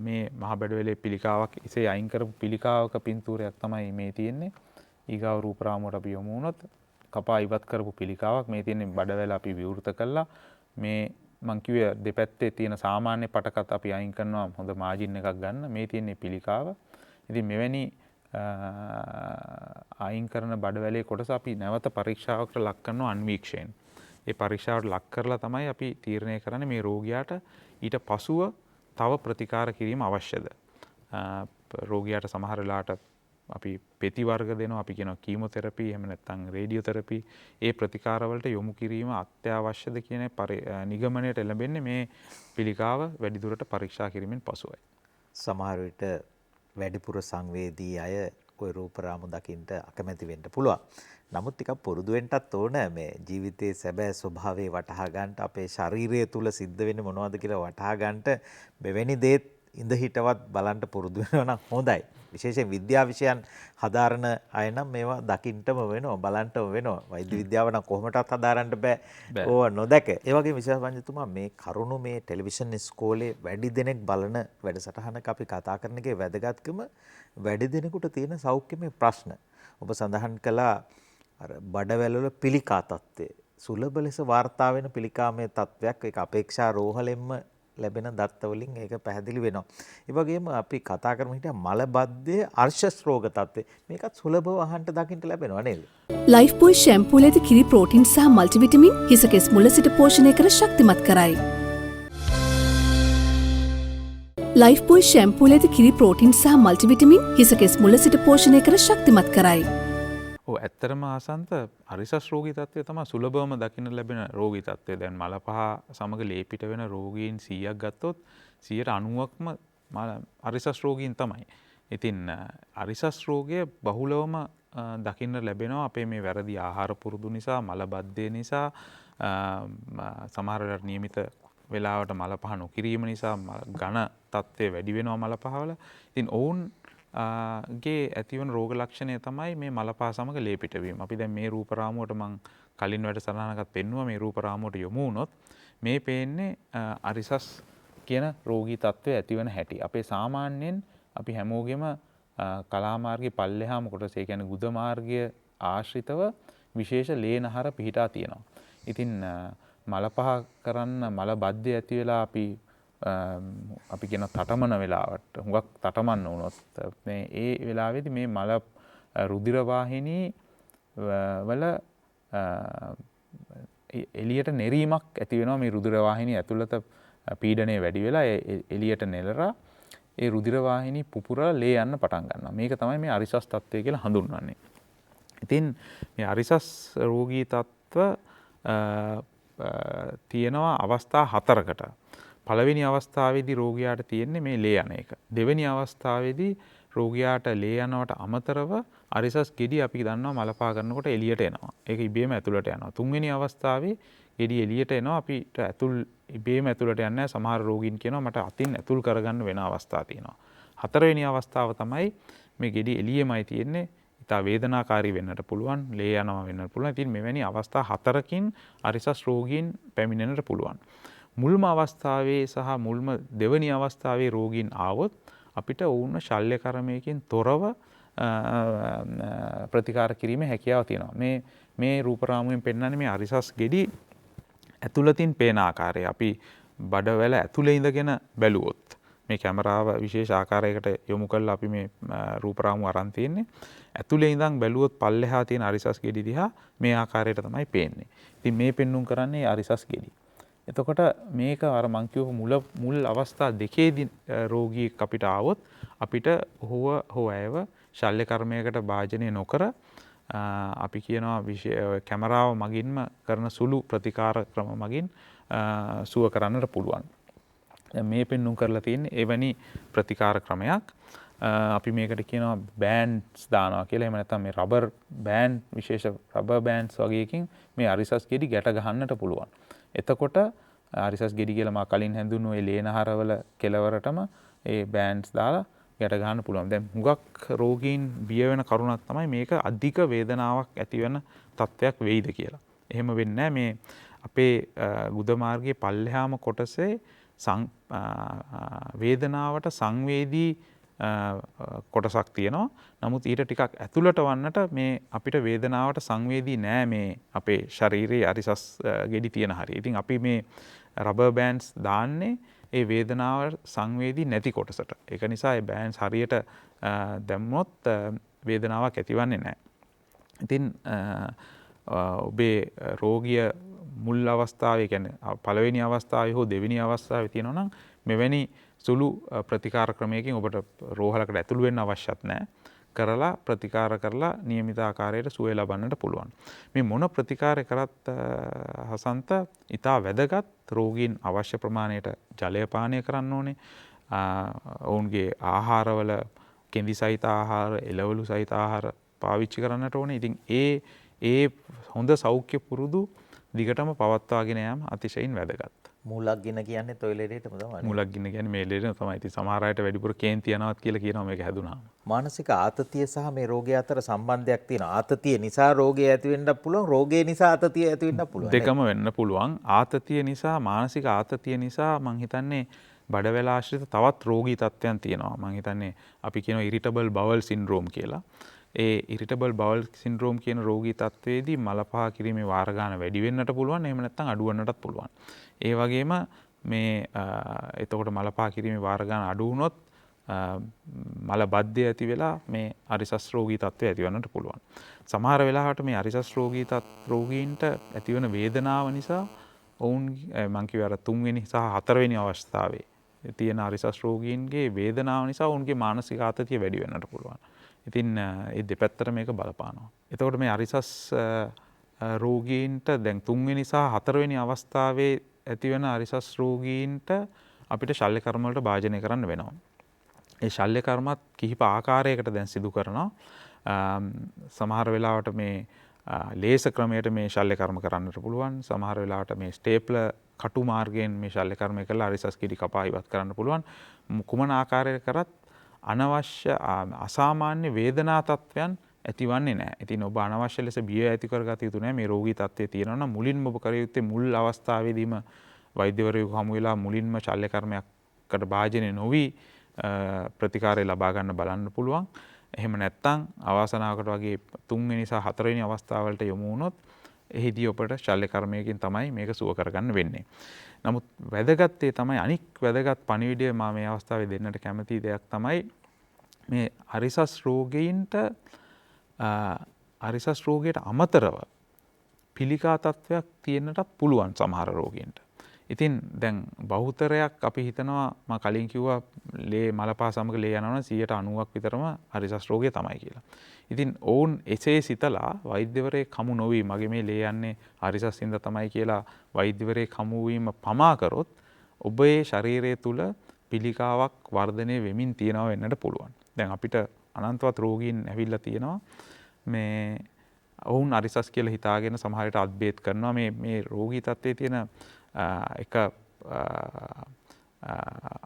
මේ මහ බඩවැලේ පිළිකාවක් ඉසේ අයින් කරපු පිළිකාවක පින්තූරයක් තමයි මේ තියෙන්නේ. ඊගාව රූප රාමුවට අපි යමු වුණොත් කපා ඉවත් කරපු පිළිකාවක් මේ තියෙන්නේ. බඩවැල අපි විවෘත කළා. මේ මං කිව්වේ දෙපැත්තේ තියෙන සාමාන්‍ය පටකත් අපි අයින් කරනවා හොඳ මාජින් එකක් ගන්න. මේ තියෙන්නේ පිළිකාව. ඉතින් මෙවැනි අයින් කරන බඩවැලේ කොටස අපි නැවත පරීක්ෂාවකට ලක් කරනවා අන්වීක්ෂයෙන්. ඒ පරීක්ෂාවට ලක් කරලා තමයි අපි තීරණය කරන්නේ මේ රෝගියාට ඊට පසුව තව ප්‍රතිකාර කිරීම අවශ්‍යද. රෝගියාට සමහර වෙලාවට අපි පෙති වර්ග දෙනවා. අපි කියනවා කීමෝതെරපි එහෙම නැත්නම් රේඩියෝതെරපි. ඒ ප්‍රතිකාරවලට යොමු කිරීම අත්‍යවශ්‍යද කියන නිගමනයට එළඹෙන්නේ මේ පිළිකාව වැඩිදුරට පරීක්ෂා කිරීමෙන් පසුවයි. සමහර විට වැඩිපුර සංවේදී අය ওই රූප රාමු දකින්න අකමැති වෙන්න පුළුවන්. නමුත් ටිකක් පුරුදු වෙන්නත් ඕන මේ ජීවිතයේ සැබෑ ස්වභාවය වටහා ගන්නට, අපේ ශරීරය තුල සිද්ධ වෙන්නේ මොනවද කියලා වටහා ගන්නට මෙවැනි දේත් ඉඳ හිටවත් බලන්න පුරුදු වෙනවා නම් හොඳයි. විශේෂයෙන් විද්‍යා විෂයන් හදාරන අය නම් මේවා දකින්නම වෙනවා, බලන්නම වෙනවා. වෛද්‍ය විද්‍යාව නම් කොහොමටත් හදාරන්න බෑ. ඕව නොදැක. ඒ වගේම විශේෂ පංචතුමා මේ කරුණු මේ ටෙලිවිෂන් ඉස්කෝලේ වැඩි දෙනෙක් බලන වැඩසටහනක අපි කතා කරන එකේ වැදගත්කම වැඩි දෙනෙකුට තියෙන සෞඛ්‍යමය ප්‍රශ්න. ඔබ සඳහන් කළා අර බඩවැලවල පිළිකා තත්ත්වය. සුලභ ලෙස වාර්තා වෙන පිළිකාමය තත්ත්වයක්. ඒක අපේක්ෂා රෝහලෙන්ම ලැබෙන දත්ත වලින් ඒක පැහැදිලි වෙනවා. ඒ වගේම අපි කතා කරමු හිටියා මලබද්ධයේ අර්ශස් රෝග තත්ත්වය. මේකත් සුලභව අහන්න දකින්න ලැබෙනවා නේද? ලයිෆ් බොයි ෂැම්පූලේ ඇති කිරි ප්‍රෝටීන් සහ මල්ටිවිටමින් හිස කෙස් මුල සිට පෝෂණය කර ශක්තිමත් කරයි. ලයිෆ් බොයි ෂැම්පූලේ ඇති කිරි ප්‍රෝටීන් සහ මල්ටිවිටමින් හිස කෙස් මුල සිට පෝෂණය කර ශක්තිමත් කරයි. ඔව් ඇත්තටම ආසන්ත අරිසස් රෝගී තත්ත්වය තමයි සුලභවම දකින්න ලැබෙන රෝගී තත්ත්වය. දැන් මල පහ සමග ලේ පිට වෙන රෝගීන් 100ක් ගත්තොත් 90%ක්ම අරිසස් රෝගීන් තමයි. ඉතින් අරිසස් රෝගය බහුලවම දකින්න ලැබෙනවා අපේ මේ වැරදි ආහාර පුරුදු නිසා, මලබද්ධය නිසා, සමහර වෙලාවට නියමිත වෙලාවට මල පහ නොකිරීම නිසා ඝන තත්ත්වය වැඩි වෙනවා මල පහවල. ඉතින් ඔවුන් ගේ ඇතිවන රෝග ලක්ෂණය තමයි මේ මල පහ සමග ලේ පිටවීම. අපි දැන් මේ රූප රාමුවට මම කලින් වැඩසටහනකත් පෙන්නුවා. මේ රූප රාමුවට යොමු වුණොත් මේ පේන්නේ අරිසස් කියන රෝගී තත්ත්වය ඇතිවන හැටි. අපේ සාමාන්‍යයෙන් අපි හැමෝගෙම කලාමාර්ගයේ පල්ලෙහාම කොටස, ඒ කියන්නේ ගුද මාර්ගය ආශ්‍රිතව විශේෂ ලේනහර පිහිටා තියෙනවා. ඉතින් මල පහ කරන්න මල බද්ධය ඇති වෙලා අපි කියන තටමන වෙලාවට හුඟක් තටමන්න වුණොත් මේ ඒ වෙලාවේදී මේ මල රුධිර වාහිනී වල එළියට නෙරීමක් ඇති වෙනවා. මේ රුධිර වාහිනී ඇතුළත පීඩනය වැඩි වෙලා එළියට නෙලලා ඒ රුධිර වාහිනී පුපුරලා ලේ යන්න පටන් ගන්නවා. මේක තමයි මේ අරිසස් තත්ත්වය කියලා හඳුන්වන්නේ. ඉතින් මේ අරිසස් රෝගී තත්ත්ව තියෙනවා අවස්ථා 4කට. පළවෙනි අවස්ථාවේදී රෝගියාට තියෙන්නේ මේ ලේ යන එක. දෙවෙනි අවස්ථාවේදී රෝගියාට ලේ යනවට අමතරව අරිසස් ගෙඩි අපි දන්නවා මල පහ කරනකොට එළියට එනවා. ඒක ඉබේම ඇතුළට යනවා. තුන්වෙනි අවස්ථාවේ ගෙඩි එළියට එනවා. අපිට ඉබේම ඇතුළට යන්නේ නැහැ. සමහර රෝගීන් කියනවා මට අතින් ඇතුල් කරගන්න වෙන අවස්ථා තියෙනවා. හතරවෙනි අවස්ථාව තමයි මේ ගෙඩි එළියෙමයි තියෙන්නේ. ඉතා වේදනාකාරී වෙන්නට පුළුවන්, ලේ යනවා වෙන්නට පුළුවන්. ඉතින් මෙවැනි අවස්ථා 4කින් අරිසස් රෝගීන් පැමිණෙන්නට පුළුවන්. මුල්ම අවස්ථාවේ සහ මුල්ම දෙවැනි අවස්ථාවේ රෝගීන් ආවොත් අපිට ඔවුන්ව ශල්‍ය කර්මයකින් තොරව ප්‍රතිකාර කිරීමේ හැකියාව තියෙනවා. මේ රූප රාමුවෙන් පෙන්වන්නේ මේ අරිසස් ගෙඩි ඇතුළතින් පේන ආකාරය. අපි බඩවැල ඇතුළේ ඉඳගෙන බැලුවොත් මේ කැමරාව විශේෂ ආකාරයකට යොමු කරලා අපි මේ රූප රාමුව අරන් තියෙන්නේ. ඇතුළේ ඉඳන් බැලුවොත් පල්ලෙහා තියෙන අරිසස් ගෙඩි දිහා මේ ආකාරයට තමයි පේන්නේ. ඉතින් මේ පෙන්눔 කරන්නේ අරිසස් ගෙඩි. එතකොට මේක අර මං කියපු මුල් අවස්ථා දෙකේදී රෝගියෙක් අපිට ආවොත් අපිට හෝ ඇයව ශල්‍ය කර්මයකට භාජනය නොකර අපි කියනවා කැමරාව මගින්ම කරන සුළු ප්‍රතිකාර ක්‍රම මගින් සුව කරන්නට පුළුවන්. මේ පෙන්눔 කරලා තියෙන්නේ එවැනි ප්‍රතිකාර ක්‍රමයක්. අපි මේකට කියනවා බෑන්ඩ්ස් දානවා කියලා. එහෙම නැත්නම් මේ රබර් බෑන්ඩ්, විශේෂ රබර් බෑන්ඩ්ස් වගේකින් මේ අරිසස් ගෙඩි ගැට ගහන්නට පුළුවන්. එතකොට අරිසස් ගෙඩි කියලා මා කලින් හැඳුන්වුවේ ලේනහරවල කෙලවරටම ඒ බෑන්ඩ්ස් දාලා ගැට ගන්න පුළුවන්. දැන් හුඟක් රෝගීන් බිය වෙන කරුණක් තමයි මේක අධික වේදනාවක් ඇති වෙන තත්ත්වයක් වෙයිද කියලා. එහෙම වෙන්නේ නැහැ. මේ අපේ ගුද මාර්ගයේ පල්ලෙහාම කොටසේ වේදනාවට සංවේදී කොටසක් තියෙනවා. නමුත් ඊට ටිකක් ඇතුළට වන්නට මේ අපිට වේදනාවට සංවේදී නෑ මේ අපේ ශරීරයේ අරිසස් ගෙඩි තියෙන හරිය. ඉතින් අපි මේ රබර් බෑන්ඩ්ස් දාන්නේ ඒ වේදනාවට සංවේදී නැති කොටසට. ඒක නිසා ඒ බෑන්ඩ්ස් හරියට දැම්මොත් වේදනාවක් ඇතිවන්නේ නැහැ. ඉතින් ඔබේ රෝගිය මුල් අවස්ථාවේ කියන්නේ පළවෙනි අවස්ථාවේ හෝ දෙවෙනි අවස්ථාවේ තියෙනවා නම් මෙවැනි සුළු ප්‍රතිකාර ක්‍රමයකින් ඔබට රෝහලකට ඇතුළු වෙන්න අවශ්‍යත් නැහැ. කරලා ප්‍රතිකාර කරලා නියමිත ආකාරයට සුවය ලබන්නට පුළුවන්. මේ මොන ප්‍රතිකාරය කරත් හසන්ත ඉතා වැදගත්. රෝගීන් අවශ්‍ය ප්‍රමාණයට ජලය පානය කරන්න ඕනේ. ඔවුන්ගේ ආහාරවල කෙඳි සහිත ආහාර, එළවලු සහිත ආහාර පාවිච්චි කරන්නට ඕනේ. ඉතින් ඒ හොඳ සෞඛ්‍ය පුරුදු දිගටම පවත්වාගෙන යාම අතිශයින් වැදගත්. මූලක් ගින්න කියන්නේ toy ලෙඩේටම තමයි. මූලක් ගින්න කියන්නේ මේ ලෙඩේටම තමයි. ඉතින් සමහර අයට වැඩිපුර කේන්ති යනවත් කියලා කියනවා මේක හැදුනහම. මානසික ආතතිය සහ මේ රෝගය අතර සම්බන්ධයක් තියෙනවා. ආතතිය නිසා රෝගය ඇති වෙන්නත් පුළුවන්, රෝගය නිසා ආතතිය ඇති වෙන්නත් පුළුවන්. දෙකම වෙන්න පුළුවන්. ආතතිය නිසා, මානසික ආතතිය නිසා මං හිතන්නේ බඩවැල ආශ්‍රිත තවත් රෝගී තත්ත්වයන් තියෙනවා. මං හිතන්නේ අපි කියනවා ඉරිටබල් බවල් සින්ඩ්‍රෝම් කියලා. ඒ ඉරිටබල් බවල් සින්ඩ්‍රෝම් කියන රෝගී තත්ත්වයේදී මල පහ කිරීමේ වාර ගන්න වැඩි වෙන්නට පුළුවන්. එහෙම නැත්නම් අඩු වෙන්නටත් පුළුවන්. ඒ වගේම මේ එතකොට මල පහ කිරීමේ වාර ගන්න අඩු වුණොත් මල බද්ධය ඇති වෙලා මේ අරිසස් රෝගී තත්ත්වය ඇති වෙන්නට පුළුවන්. සමහර වෙලාවට මේ අරිසස් රෝගීන්ට ඇතිවන වේදනාව නිසා ඔවුන් මං කිව්ව අර 3 වෙනි සහ 4 වෙනි අවස්ථාවේ තියෙන අරිසස් රෝගීන්ගේ වේදනාව නිසා ඔවුන්ගේ මානසික ආතතිය වැඩි වෙන්නට පුළුවන්. ඉතින් ඒ දෙපැත්තට මේක බලපානවා. එතකොට මේ අරිසස් රෝගීන්ට දැන් 3 වෙනි සහ 4 වෙනි අවස්ථාවේ ඇතිවන අරිසස් රෝගීන්ට අපිට ශල්‍ය කර්ම වලට භාජනය කරන්න වෙනවා. ඒ ශල්‍ය කර්මත් කිහිප ආකාරයකට දැන් සිදු කරනවා. සමහර වෙලාවට මේ ලේස ක්‍රමයට මේ ශල්‍ය කර්ම කරන්නට පුළුවන්. සමහර වෙලාවට මේ ස්ටේප්ලර් කටු මාර්ගයෙන් මේ ශල්‍ය කර්මය කළා අරිසස් කිරි කපා ඉවත් කරන්න පුළුවන්. කුමන ආකාරයක කරත් අනවශ්‍ය අසාමාන්‍ය වේදනා තත්ත්වයන් ඇතිවන්නේ නැහැ. ඉතින් ඔබ අනවශ්‍ය ලෙස බිය ඇති කරගත යුතු නැහැ. මේ රෝගී තත්ත්වයේ තියෙනවා නම් මුලින්ම ඔබ කර යුත්තේ මුල් අවස්ථාවේදීම වෛද්‍යවරයෙකු හමු වෙලා මුලින්ම ශල්‍ය කර්මයකට භාජනය නොවි ප්‍රතිකාරය ලබා ගන්න බලන්න පුළුවන්. එහෙම නැත්නම් අවාසනාවකට වගේ 3 වෙනි සහ 4 වෙනි අවස්ථාවලට යොමු වුණොත් එහිදී ඔබට ශල්‍ය කර්මයකින් තමයි මේක සුව කරගන්න වෙන්නේ. නමුත් වැදගත් තමයි අනික් වැදගත් පණිවිඩය මම මේ අවස්ථාවේ දෙන්නට කැමති දෙයක් තමයි මේ අරිසස් රෝගයට අමතරව පිළිකා තත්ත්වයක් තියෙන්නට පුළුවන් සමහර රෝගීන්ට. ඉතින් දැන් බහුතරයක් අපි හිතනවා මම කලින් කිව්වා ලේ මලපා සමග ලේ යනවා 90%ක් විතරම අරිසස් රෝගය තමයි කියලා. ඉතින් ඔවුන් එසේ සිතලා වෛද්‍යවරයෙක් හමු නොවි මගේ මේ ලේ යන්නේ අරිසස් හින්දා තමයි කියලා වෛද්‍යවරයෙක් හමු වීම පමා කරොත් ඔබේ ශරීරය තුල පිළිකාවක් වර්ධනය වෙමින් තියෙනවා වෙන්නට පුළුවන්. දැන් අපිට අනන්තවත් රෝගීන් ඇවිල්ලා තියෙනවා මේ ඔවුන් අරිසස් කියලා හිතාගෙන සමහර විට අත්බේත් කරනවා මේ රෝගී තත්ත්වයේ තියෙන එක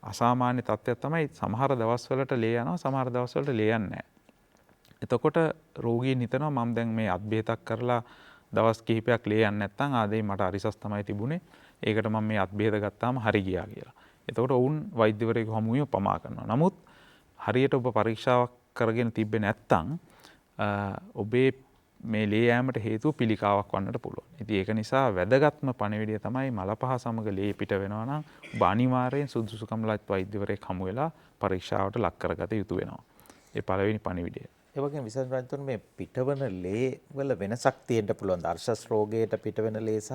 අසාමාන්‍ය තත්ත්වයක් තමයි සමහර දවස්වලට ලේ යනවා සමහර දවස්වලට ලේ යන්නේ නැහැ. එතකොට රෝගීන් හිතනවා මම දැන් මේ අත්බේතක් කරලා දවස් කිහිපයක් ලේ යන්නේ නැත්නම් ආදේ මට අරිසස් තමයි තිබුණේ. ඒකට මම මේ අත්බේත ගත්තාම හරි ගියා කියලා. එතකොට ඔවුන් වෛද්‍යවරයෙකු හමු වීම පමා කරනවා. නමුත් හරියට ඔබ පරීක්ෂාවක් කරගෙන තිබ්බේ නැත්නම් ඔබේ මේ ලේ යෑමට හේතුව පිළිකාවක් වන්නට පුළුවන්. ඉතින් ඒක නිසා වැදගත්ම පණිවිඩය තමයි මලපහ සමග ලේ පිට වෙනවා නම් ඔබ අනිවාර්යෙන් සුදුසුකම් ලත් වෛද්‍යවරයෙක් හමු වෙලා පරීක්ෂාවට ලක් කරගත යුතු වෙනවා. ඒ පළවෙනි පණිවිඩය. ඒ වගේම විශේෂ රජතුන් මේ පිටවන ලේ වල වෙනසක් තියෙන්න පුළුවන්. අර්ශස් රෝගයට පිටවෙන ලේ සහ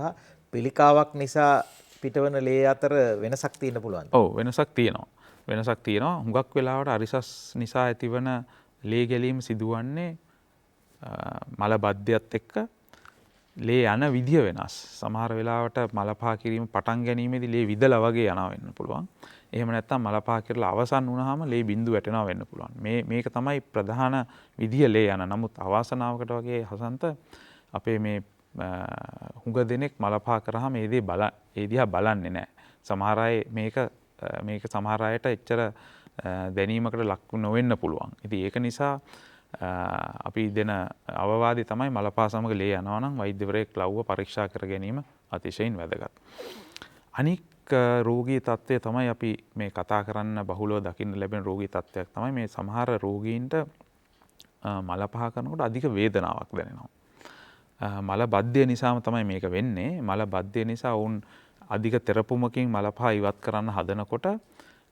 පිළිකාවක් නිසා පිටවන ලේ අතර වෙනසක් තියෙන්න පුළුවන්. ඔව් වෙනසක් තියෙනවා. හුඟක් වෙලාවට අරිසස් නිසා ඇතිවන ලේ ගැලීම සිදුවන්නේ මල බද්ධයත් එක්ක ලේ යන විදිය වෙනස්. සමහර වෙලාවට මලපහ කිරීම පටන් ගැනීමේදී ලේ විදලා වගේ යනවා වෙන්න පුළුවන්. එහෙම නැත්නම් මලපහ කරලා අවසන් වුණාම ලේ බිඳු වැටෙනවා වෙන්න පුළුවන්. මේක තමයි ප්‍රධාන විදිය ලේ යන. නමුත් අවාසනාවකට වගේ හසන්ත අපේ මේ හුඟ දෙනෙක් මලපහ කරාම ඒ දිහා බලන්නේ නැහැ. සමහර අය මේක සමහර අයට එච්චර දැනීමකට ලක් නොවෙන්න පුළුවන්. ඉතින් ඒක නිසා අපි දෙන අවවාදය තමයි මලපා සමග ලේ යනවා නම් වෛද්‍යවරයෙක් ලව්ව පරීක්ෂා කර ගැනීම අතිශයින් වැදගත්. අනික් රෝගී තත්ත්වය තමයි අපි මේ කතා කරන්න බහුලව දකින්න ලැබෙන රෝගී තත්ත්වයක් තමයි මේ සමහර රෝගීන්ට මලපහ කරනකොට අධික වේදනාවක් දැනෙනවා. මල බද්ධය නිසාම තමයි මේක වෙන්නේ. මල බද්ධය නිසා වුන් අධික තෙරපුමකින් මලපහ ඉවත් කරන්න හදනකොට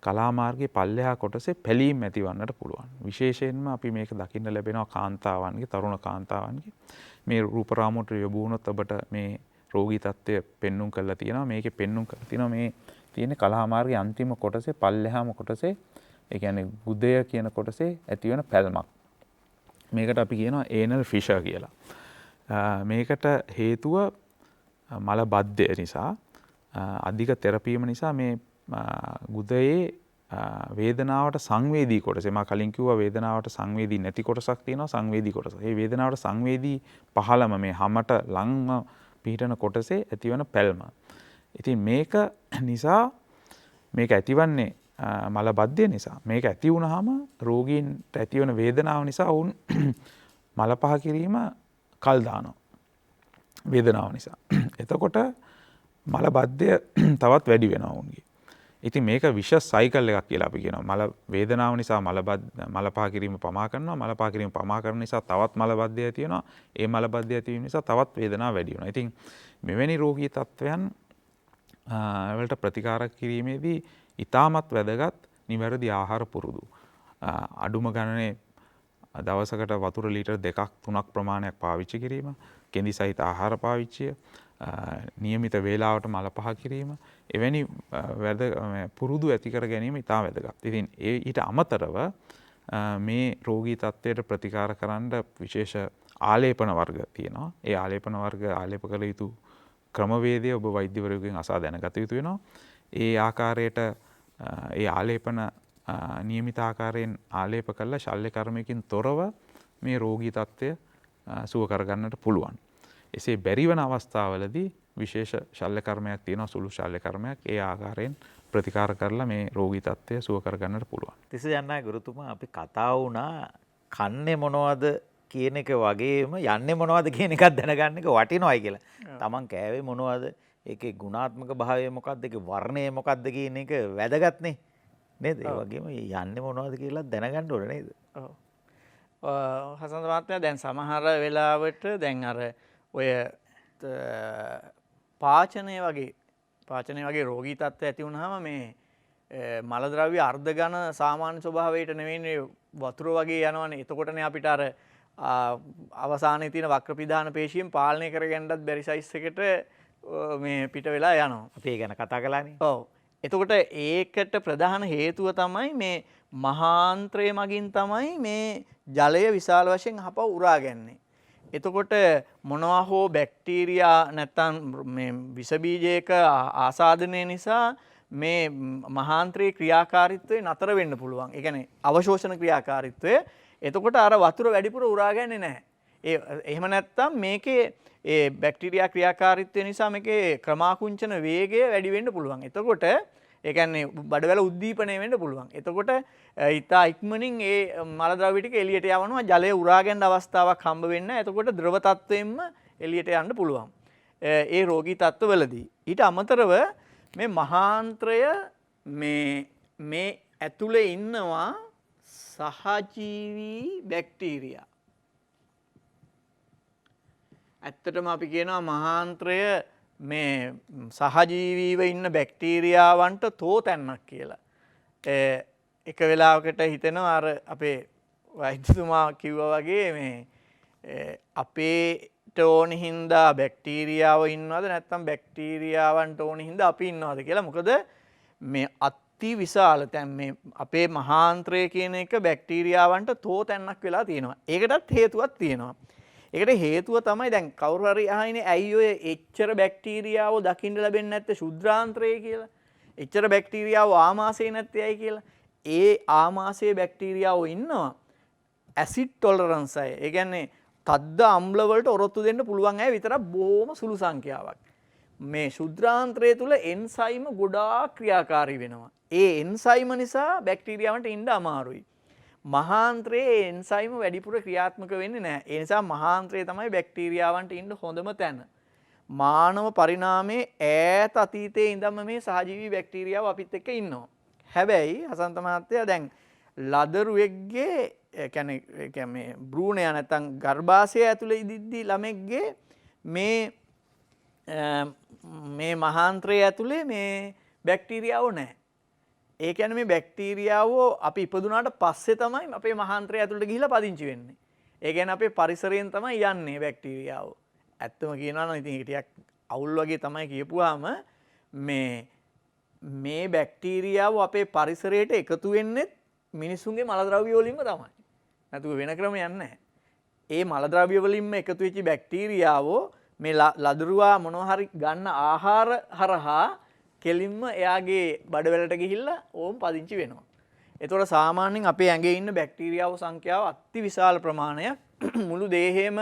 කලාමාර්ගයේ පල්ලෙහා කොටසේ පැලීම් ඇතිවන්නට පුළුවන්. විශේෂයෙන්ම අපි මේක දකින්න ලැබෙනවා කාන්තාවන්ගේ, තරුණ කාන්තාවන්ගේ. මේ රූප රාමුවට යොමු වුණොත් ඔබට මේ රෝගී තත්ත්වය පෙන්눔 කරලා තියෙනවා. මේකේ පෙන්눔 කරලා තියෙනවා මේ තියෙන කලාමාර්ගයේ අන්තිම කොටසේ පල්ලෙහාම කොටසේ ඒ කියන්නේ ගුදය කියන කොටසේ ඇතිවන පැල්මක්. මේකට අපි කියනවා ඒනල් ෆිෂර් කියලා. මේකට හේතුව මල බද්ධය නිසා අධික තෙරපීම නිසා මේ ගුදයේ වේදනාවට සංවේදී කොටස. මම කලින් කිව්වා වේදනාවට සංවේදී නැති කොටසක් තියෙනවා සංවේදී කොටස. මේ වේදනාවට සංවේදී පහළම මේ හැමට ලංම පිහිටන කොටසේ ඇතිවන පැල්ම. ඉතින් මේක නිසා මේක ඇතිවන්නේ මල බද්ධය නිසා. මේක ඇති වුනහම රෝගීන්ට ඇතිවන වේදනාව නිසා වුන් මල පහ කිරීම කල් දානවා. වේදනාව නිසා. එතකොට මල බද්ධය තවත් වැඩි වෙනවා වුන්ගේ. ඉතින් මේක විශේෂ සයිකල් එකක් කියලා අපි කියනවා. මල වේදනාව නිසා මල පහ කිරීම පමා කරනවා. මල පහ කිරීම පමා කරන නිසා තවත් මල බද්ධය ඇති වෙනවා. ඒ මල බද්ධය ඇති වීම නිසා තවත් වේදනාව වැඩි වෙනවා. ඉතින් මෙවැනි රෝගී තත්ත්වයන් වලට ප්‍රතිකාර කිරීමේදී ඉතාමත් වැදගත් නිවැරදි ආහාර පුරුදු. අඩුම ගණනේ දවසකට වතුර ලීටර් 2ක් 3ක් ප්‍රමාණයක් පාවිච්චි කිරීම, කෙඳි සහිත ආහාර පාවිච්චිය, නියමිත වේලාවට මල පහ කිරීම, එවැනි පුරුදු ඇති කර ගැනීම ඉතා වැදගත්. ඉතින් ඊට අමතරව මේ රෝගී තත්ත්වයට ප්‍රතිකාර කරන්න විශේෂ ආලේපන වර්ග තියෙනවා. ඒ ආලේපන වර්ග ආලේප කළ යුතු ක්‍රමවේදය ඔබ වෛද්‍යවරයෙකුගෙන් අසා දැනගත යුතු වෙනවා. ඒ ආකාරයට ඒ ආලේපන නියමිත ආකාරයෙන් ආලේප කළා ශල්‍ය කර්මයකින් තොරව මේ රෝගී තත්ත්වය සුව කරගන්නට පුළුවන්. එසේ බැරිවන අවස්ථාවලදී විශේෂ ශල්‍ය කර්මයක් තියෙනවා සුළු ශල්‍ය කර්මයක් ඒ ආකාරයෙන් ප්‍රතිකාර කරලා මේ රෝගී තත්ත්වය සුව කරගන්නට පුළුවන්. තිස්ස යන්නයි ගුරුතුමා අපි කතා වුණා කන්නේ මොනවද කියන එක වගේම යන්නේ මොනවද කියන එකක් දැනගන්න එක වටිනවයි කියලා. Taman කෑවේ මොනවද? ඒකේ ගුණාත්මක භාවය මොකක්ද? ඒකේ වර්ණය මොකක්ද කියන එක වැදගත්නේ. නේද? ඒ වගේම යන්නේ මොනවද කියලා දැනගන්න ඕනේ නේද? ඔව්. හසන්ත මහත්මයා දැන් සමහර වෙලාවට දැන් අර ඔය පාචනය වගේ රෝගී තත්ත්ව ඇති වුනහම මේ මල ද්‍රව්‍ය අර්ධ ඝන සාමාන්‍ය ස්වභාවයට නෙවෙයි වතුර වගේ යනවනේ. එතකොටනේ අපිට අර අවසානයේ තියෙන වක්‍ර පිධාන පේශියෙන් පාලනය කරගන්නත් බැරි සයිස් එකට මේ පිට වෙලා යනවා. අපි ඒ ගැන කතා කළානේ. ඔව්. එතකොට ඒකට ප්‍රධාන හේතුව තමයි මේ මහාන්ත්‍රය මගින් තමයි මේ ජලය විශාල වශයෙන් හපව උරාගන්නේ. එතකොට මොනවා හෝ බැක්ටීරියා නැත්තම් මේ විස බීජයක ආසාදනය නිසා මේ මහාන්ත්‍රයේ ක්‍රියාකාරීත්වය නතර වෙන්න පුළුවන්. ඒ කියන්නේ අවශෝෂණ ක්‍රියාකාරීත්වය. එතකොට අර වතුර වැඩිපුර උරාගන්නේ නැහැ. එහෙම නැත්තම් මේකේ ඒ බැක්ටීරියා ක්‍රියාකාරීත්වය නිසා මේකේ ක්‍රමාකුංචන වේගය වැඩි වෙන්න පුළුවන්. එතකොට ඒ කියන්නේ බඩවැල උද්දීපනය වෙන්න පුළුවන්. එතකොට ඊතා ඉක්මනින් ඒ මල ද්‍රව්‍ය ටික එළියට යවනවා ජලය උරා ගන්න අවස්ථාවක් හම්බ වෙන්නේ නැහැ. එතකොට ද්‍රව තත්වයෙන්ම එළියට යන්න පුළුවන්. ඒ රෝගී තත්ත්වවලදී ඊට අමතරව මේ මහාන්ත්‍රය මේ ඇතුලේ ඉන්නවා සහජීවී බැක්ටීරියා. ඇත්තටම අපි කියනවා මහාන්ත්‍රය මේ සහජීවීව ඉන්න බැක්ටීරියාවන්ට තෝතැන්නක් කියලා. එක වෙලාවකට හිතෙනවා අර අපේ වෛද්‍යතුමා කිව්වා වගේ මේ අපේට ඕනි හින්දා බැක්ටීරියාව ඉන්නවද නැත්නම් බැක්ටීරියාවන්ට ඕනි හින්දා අපි ඉන්නවද කියලා. මොකද මේ අති විශාල දැන් මේ අපේ මහාන්ත්‍රය කියන එක බැක්ටීරියාවන්ට තෝතැන්නක් වෙලා තියෙනවා. ඒකටත් හේතුවක් තියෙනවා. ඒකට හේතුව තමයි දැන් කවුරු හරි අහන්නේ ඇයි ඔය එච්චර බැක්ටීරියාව දකින්න ලැබෙන්නේ නැත්තේ ශුද්ධාන්ත්‍රයේ කියලා. එච්චර බැක්ටීරියාව ආමාශයේ නැත්තේ ඇයි කියලා. ඒ ආමාශයේ බැක්ටීරියාව ඉන්නවා ඇසිඩ් ටොලරන්ස් අය. ඒ කියන්නේ තද්ද අම්ල වලට ඔරොත්තු දෙන්න පුළුවන් අය විතරක් බොහොම සුළු සංඛ්‍යාවක්. මේ ශුද්ධාන්ත්‍රය තුල එන්සයිම ගොඩාක් ක්‍රියාකාරී වෙනවා. ඒ එන්සයිම නිසා බැක්ටීරියාවන්ට ඉන්න අමාරුයි. මහාන්ත්‍රයේ එන්සයිම වැඩිපුර ක්‍රියාත්මක වෙන්නේ නැහැ. ඒ නිසා මහාන්ත්‍රය තමයි බැක්ටීරියාවන්ට ඉන්න හොඳම තැන. මානව පරිණාමයේ ඈත අතීතයේ ඉඳන්ම මේ සහජීවී බැක්ටීරියාව අපිත් එක්ක ඉන්නවා. හැබැයි හසන්ත මහත්තයා දැන් ලදරුවෙක්ගේ කියන්නේ බ්‍රූණය නැත්තම් ගර්භාෂය ඇතුලේ ඉදිද්දී ළමෙක්ගේ මේ මහාන්ත්‍රය ඇතුලේ මේ බැක්ටීරියාව නැහැ. ඒ කියන්නේ මේ බැක්ටීරියාව අපි ඉපදුනාට පස්සේ තමයි අපේ මහාන්ත්‍රය ඇතුළට ගිහිලා පදිංචි වෙන්නේ. ඒ කියන්නේ අපේ පරිසරයෙන් තමයි යන්නේ බැක්ටීරියාව. ඇත්තම කියනවා නම් ඉතින් ටිකක් අවුල් වගේ තමයි කියපුවාම මේ බැක්ටීරියාව අපේ පරිසරයට එකතු වෙන්නේ මිනිසුන්ගේ මල ද්‍රව්‍ය වලින්ම තමයි. නැතුව වෙන ක්‍රමයක් නැහැ. ඒ මල ද්‍රව්‍ය වලින්ම එකතු වෙච්ච බැක්ටීරියාව මේ ලදරුවා මොනවා හරි ගන්න ආහාර හරහා කෙලින්ම එයාගේ බඩවැලට ගිහිල්ලා ඕම් පදිංචි වෙනවා. එතකොට සාමාන්‍යයෙන් අපේ ඇඟේ ඉන්න බැක්ටීරියාව සංඛ්‍යාව අති විශාල ප්‍රමාණයක්. මුළු දේහයේම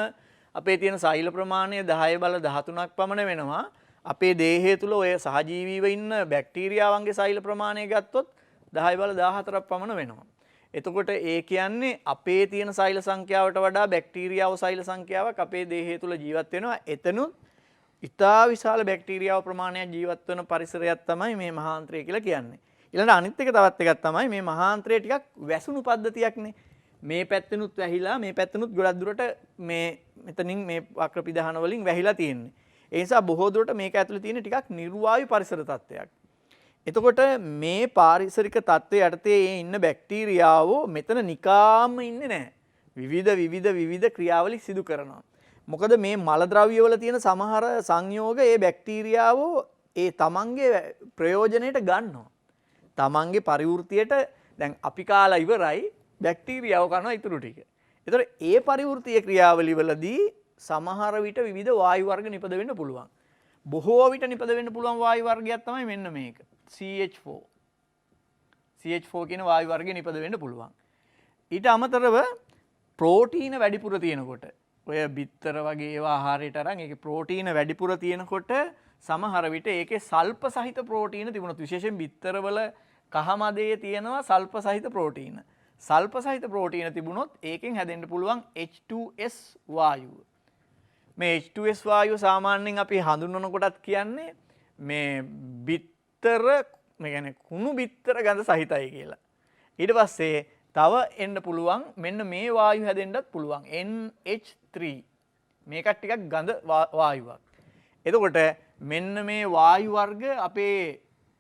අපේ තියෙන සෛල ප්‍රමාණය 10/13ක් පමණ වෙනවා. අපේ දේහය තුල ඔය සහජීවීව ඉන්න බැක්ටීරියාවන්ගේ සෛල ප්‍රමාණය ගත්තොත් 10/14ක් පමණ වෙනවා. එතකොට ඒ කියන්නේ අපේ තියෙන සෛල සංඛ්‍යාවට වඩා බැක්ටීරියාව සෛල සංඛ්‍යාවක් අපේ දේහය තුල ජීවත් වෙනවා. එතනුත් ඉතා විශාල බැක්ටීරියාව ප්‍රමාණයක් ජීවත් වෙන පරිසරයක් තමයි මේ මහාන්ත්‍රය කියලා කියන්නේ. ඊළඟට අනිත් එක තවත් එකක් තමයි මේ මහාන්ත්‍රය ටිකක් වැසුණු පද්ධතියක්නේ. මේ පැත්තෙනුත් වැහිලා මේ පැත්තෙනුත් ගොඩක් දුරට මේ මෙතනින් මේ වක්‍ර පිධාන වලින් වැහිලා තියෙන්නේ. ඒ නිසා බොහෝ දුරට මේක ඇතුලේ තියෙන ටිකක් නිර්වායු පරිසර තත්ත්වයක්. එතකොට මේ පාරිසරික තත්ත්වයේ යටතේ ඉන්න බැක්ටීරියාව මෙතන නිකාම්ම ඉන්නේ නැහැ. විවිධ ක්‍රියාවලි සිදු කරනවා. මොකද මේ මල ද්‍රව්‍ය වල තියෙන සමහර සංයෝග ඒ බැක්ටීරියාව ඒ තමන්ගේ ප්‍රයෝජනයට ගන්නවා. තමන්ගේ පරිවෘතියට දැන් අපි කාලා ඉවරයි බැක්ටීරියාව කරනවා ඊටු ටික. ඒතර ඒ පරිවෘත්තීය ක්‍රියාවලිය වලදී සමහර විට විවිධ වායු වර්ග නිපද වෙන්න පුළුවන්. බොහෝ විට නිපද වෙන්න පුළුවන් වායු වර්ගයක් තමයි මෙන්න මේක. CH4. CH4 කියන වායු වර්ගය නිපද වෙන්න පුළුවන්. ඊට අමතරව ප්‍රෝටීන වැඩිපුර තියෙනකොට ඔය බිත්තර වගේ ඒවා ආහාරයට අරන් ඒකේ ප්‍රෝටීන වැඩිපුර තියෙනකොට සමහර විට ඒකේ සල්ප සහිත ප්‍රෝටීන තිබුණොත් විශේෂයෙන් බිත්තරවල කහමදේ තියෙනවා සල්ප සහිත ප්‍රෝටීන. සල්ප සහිත ප්‍රෝටීන තිබුණොත් ඒකෙන් හැදෙන්න පුළුවන් H2S වායුව. මේ H2S වායුව සාමාන්‍යයෙන් අපි හඳුන්වන කොටත් කියන්නේ මේ බිත්තර මේ කියන්නේ කුණු බිත්තර ගඳ සහිතයි කියලා. ඊට පස්සේ තව එන්න පුළුවන් මෙන්න මේ වායු හැදෙන්නත් පුළුවන් NH3 මේකත් ටිකක් ගඳ වායුවක්. එතකොට මෙන්න මේ වායු වර්ග අපේ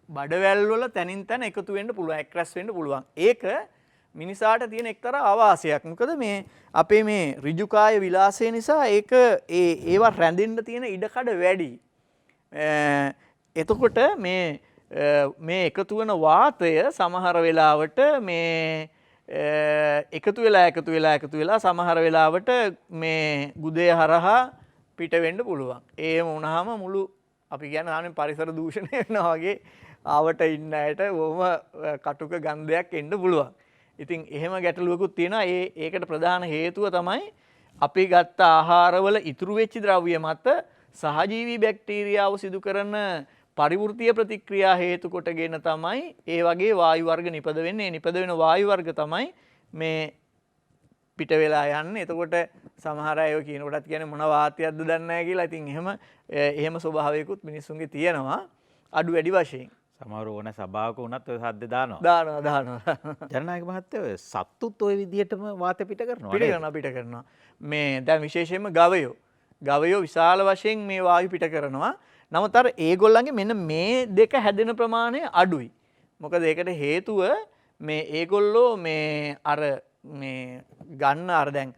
බඩවැල් වල තනින් තන එකතු වෙන්න පුළුවන් එක්රැස් වෙන්න පුළුවන්. ඒක මිනිසාට තියෙන එක්තරා ආවාසයක්. මොකද මේ අපේ මේ ඍජුකාය විලාසය නිසා ඒක ඒවා රැඳෙන්න තියෙන ඉඩකඩ වැඩි. එතකොට මේ එකතු වෙන වාතය සමහර වෙලාවට මේ එකතු වෙලා සමහර වෙලාවට මේ ගුදේ හරහා පිට වෙන්න පුළුවන්. එහෙම වුණාම මුළු අපි කියන්නේ ආනේ පරිසර දූෂණය වෙනවා වගේ ආවට ඉන්න අයට බොහොම කටුක ගන්ධයක් එන්න පුළුවන්. ඉතින් එහෙම ගැටලුවකුත් තියෙනවා. ඒකට ප්‍රධාන හේතුව තමයි අපි ගත්ත ආහාරවල ඉතුරු වෙච්ච ද්‍රව්‍ය මත සහජීවී බැක්ටීරියාව සිදු කරන පරිවෘත්තීය ප්‍රතික්‍රියා හේතු කොටගෙන තමයි ඒ වගේ වායු වර්ග නිපද වෙන්නේ. ඒ නිපද වෙන වායු වර්ග තමයි මේ පිට වෙලා යන්නේ. එතකොට සමහර අය කියනකොටත් කියන්නේ මොන වාතයක්ද දන්නේ නැහැ කියලා. ඉතින් එහෙම ස්වභාවයකුත් මිනිස්සුන්ගේ තියෙනවා අඩු වැඩි වශයෙන්. සමහර ඕන සභාවක වුණත් ඔය සද්ද දානවා. දානවා. ජනනායක මහත්තයා ඔය සත්තුත් ඔය විදිහටම වාතය පිට කරනවා. පිට කරනවා. මේ දැන් විශේෂයෙන්ම ගවයෝ විශාල වශයෙන් මේ වායු පිට කරනවා. නමුත් අර ඒගොල්ලන්ගේ මෙන්න මේ දෙක හැදෙන ප්‍රමාණය අඩුයි. මොකද ඒකට හේතුව මේ ඒගොල්ලෝ මේ අර මේ ගන්න අර දැන්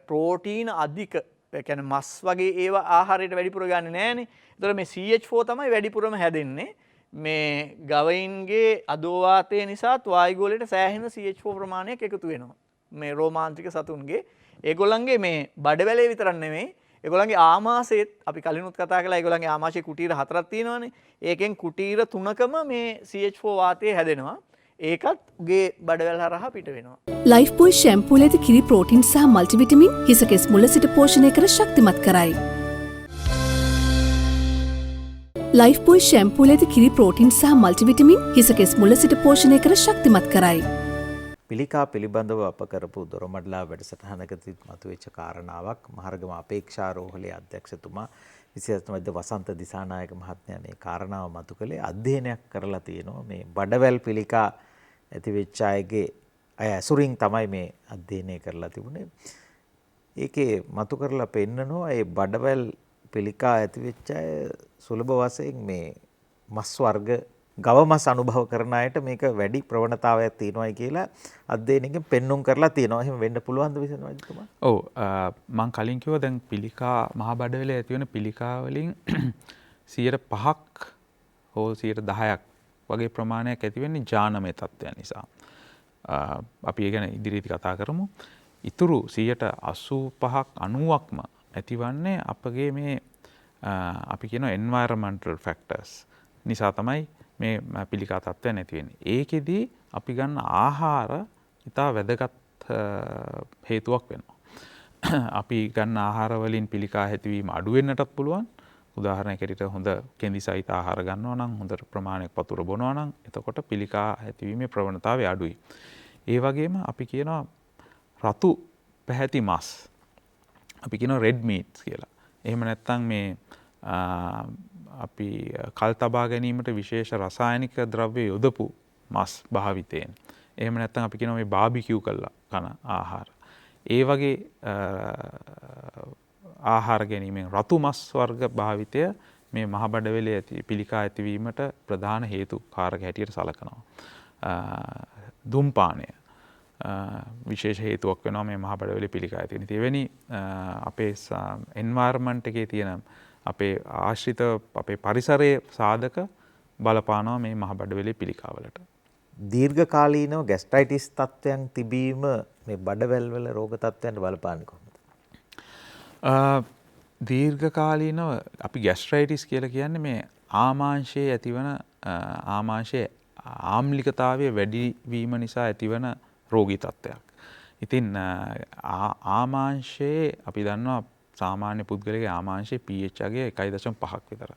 ප්‍රෝටීන අධික ඒ කියන්නේ මස් වගේ ඒවා ආහාරයට වැඩිපුර ගන්නේ නැහනේ. ඒතර මේ CH4 තමයි වැඩිපුරම හැදෙන්නේ. මේ ගවයින්ගේ අදෝවාතය නිසා වායුගෝලයට සෑහෙන CH4 ප්‍රමාණයක් එකතු වෙනවා. මේ රෝමාන්ත්‍රික සතුන්ගේ ඒගොල්ලන්ගේ මේ බඩවැලේ විතරක් නෙමෙයි ඒගොල්ලන්ගේ ආමාශයේත් අපි කලිනුත් කතා කළා ඒගොල්ලන්ගේ ආමාශයේ කුටීර 4ක් තියෙනවානේ. ඒකෙන් කුටීර 3කම මේ CH4 වාතය හැදෙනවා. ඒකත් උගේ බඩවැල් හරහා පිට වෙනවා. ලයිෆ් බොයි ෂැම්පූල ඇති කිරි ප්‍රෝටීන් සහ මල්ටිවිටමින් හිසකෙස් මුල සිට පෝෂණය කර ශක්තිමත් කරයි. ලයිෆ් බොයි ෂැම්පූල ඇති කිරි ප්‍රෝටීන් සහ මල්ටිවිටමින් හිසකෙස් මුල සිට පෝෂණය කර ශක්තිමත් කරයි. පිළිකා පිළිබඳව අප කරපු දොරමඩලා වැඩසටහනකදී මතුවෙච්ච කාරණාවක් මහර්ගම අපේක්ෂාරෝහලේ අධ්‍යක්ෂතුමා විශේෂයෙන්ම වසන්ත දිසානායක මහත්මයා මේ කාරණාව මතු කළේ අධ්‍යයනයක් කරලා තියෙනවා මේ බඩවැල් පිළිකා ඇති වෙච්ච අයගේ අය ඇසුරින් තමයි මේ අධ්‍යයනය කරලා තිබුණේ. ඒකේ මතු කරලා පෙන්නනවා මේ බඩවැල් පිළිකා ඇති වෙච්ච අය සුලභ වශයෙන් මේ මස් වර්ග ගව මස් අනුභව කරන අයට මේක වැඩි ප්‍රවණතාවයක් තියෙනවායි කියලා අධ්‍යයනයකින් පෙන්눔 කරලා තියෙනවා. එහෙම වෙන්න පුළුවන්ද විසඳුමතුමා? ඔව් මම කලින් කිව්වා දැන් පිළිකා මහ බඩවැලේ ඇති වෙන පිළිකා වලින් 5% හෝ 10% වගේ ප්‍රමාණයක් ඇති වෙන්නේ ජානමය තත්ත්වයන් නිසා. අපි ඒ ගැන ඉදිරියේදී කතා කරමු. ඉතුරු 85%ක් 90%ක්ම ඇතිවන්නේ අපගේ මේ අපි කියන environmental factors නිසා තමයි මේ පිළිකා තත්ත්වය නැති වෙන්නේ. ඒකෙදී අපි ගන්න ආහාර ඉතා වැදගත් හේතුවක් වෙනවා. අපි ගන්න ආහාර වලින් පිළිකා ඇතිවීම අඩු වෙන්නටත් පුළුවන්. උදාහරණයකට හොඳ කෙඳි සහිත ආහාර ගන්නවා නම් හොඳ ප්‍රමාණයක් වතුර බොනවා නම් එතකොට පිළිකා ඇතිවීමේ ප්‍රවණතාවය අඩුයි. ඒ වගේම අපි කියනවා රතු පැහැති මස්. අපි කියනවා red meats කියලා. එහෙම නැත්නම් මේ අපි කල් තබා ගැනීමට විශේෂ රසායනික ද්‍රව්‍ය යොදපු මස් භාවිතයෙන්. එහෙම නැත්නම් අපි කියනවා මේ බාබිකියු කරලා කන ආහාර. ඒ වගේ ආහාර ගැනීමෙන් රතු මස් වර්ග භාවිතය මේ මහ බඩවැලේ ඇති පිළිකා ඇතිවීමට ප්‍රධාන හේතු කාරක හැටියට සලකනවා. දුම්පානය විශේෂ හේතුවක් වෙනවා මේ මහ බඩවැලේ පිළිකා ඇති වෙන. එවැනි අපේ එන්වයරන්මන්ට් එකේ තියෙන අපේ ආශ්‍රිත අපේ පරිසරයේ සාධක බලපානවා මේ මහ බඩවැලේ පිළිකාවලට. දීර්ඝකාලීනව ગેස්ට්‍රයිටිස් තත්ත්වයන් තිබීම මේ බඩවැල් වල රෝග තත්ත්වයන්ට බලපාන්නේ කොහොමද? දීර්ඝකාලීනව අපි ગેස්ට්‍රයිටිස් කියලා කියන්නේ මේ ආමාශයේ ඇතිවන ආමාශයේ ආම්ලිකතාවය වැඩිවීම නිසා ඇතිවන රෝගී තත්ත්වයක්. ඉතින් ආමාංශයේ අපි දන්නවා සාමාන්‍ය පුද්ගලගේ ආමාංශයේ pH අගය 1.5ක් විතර.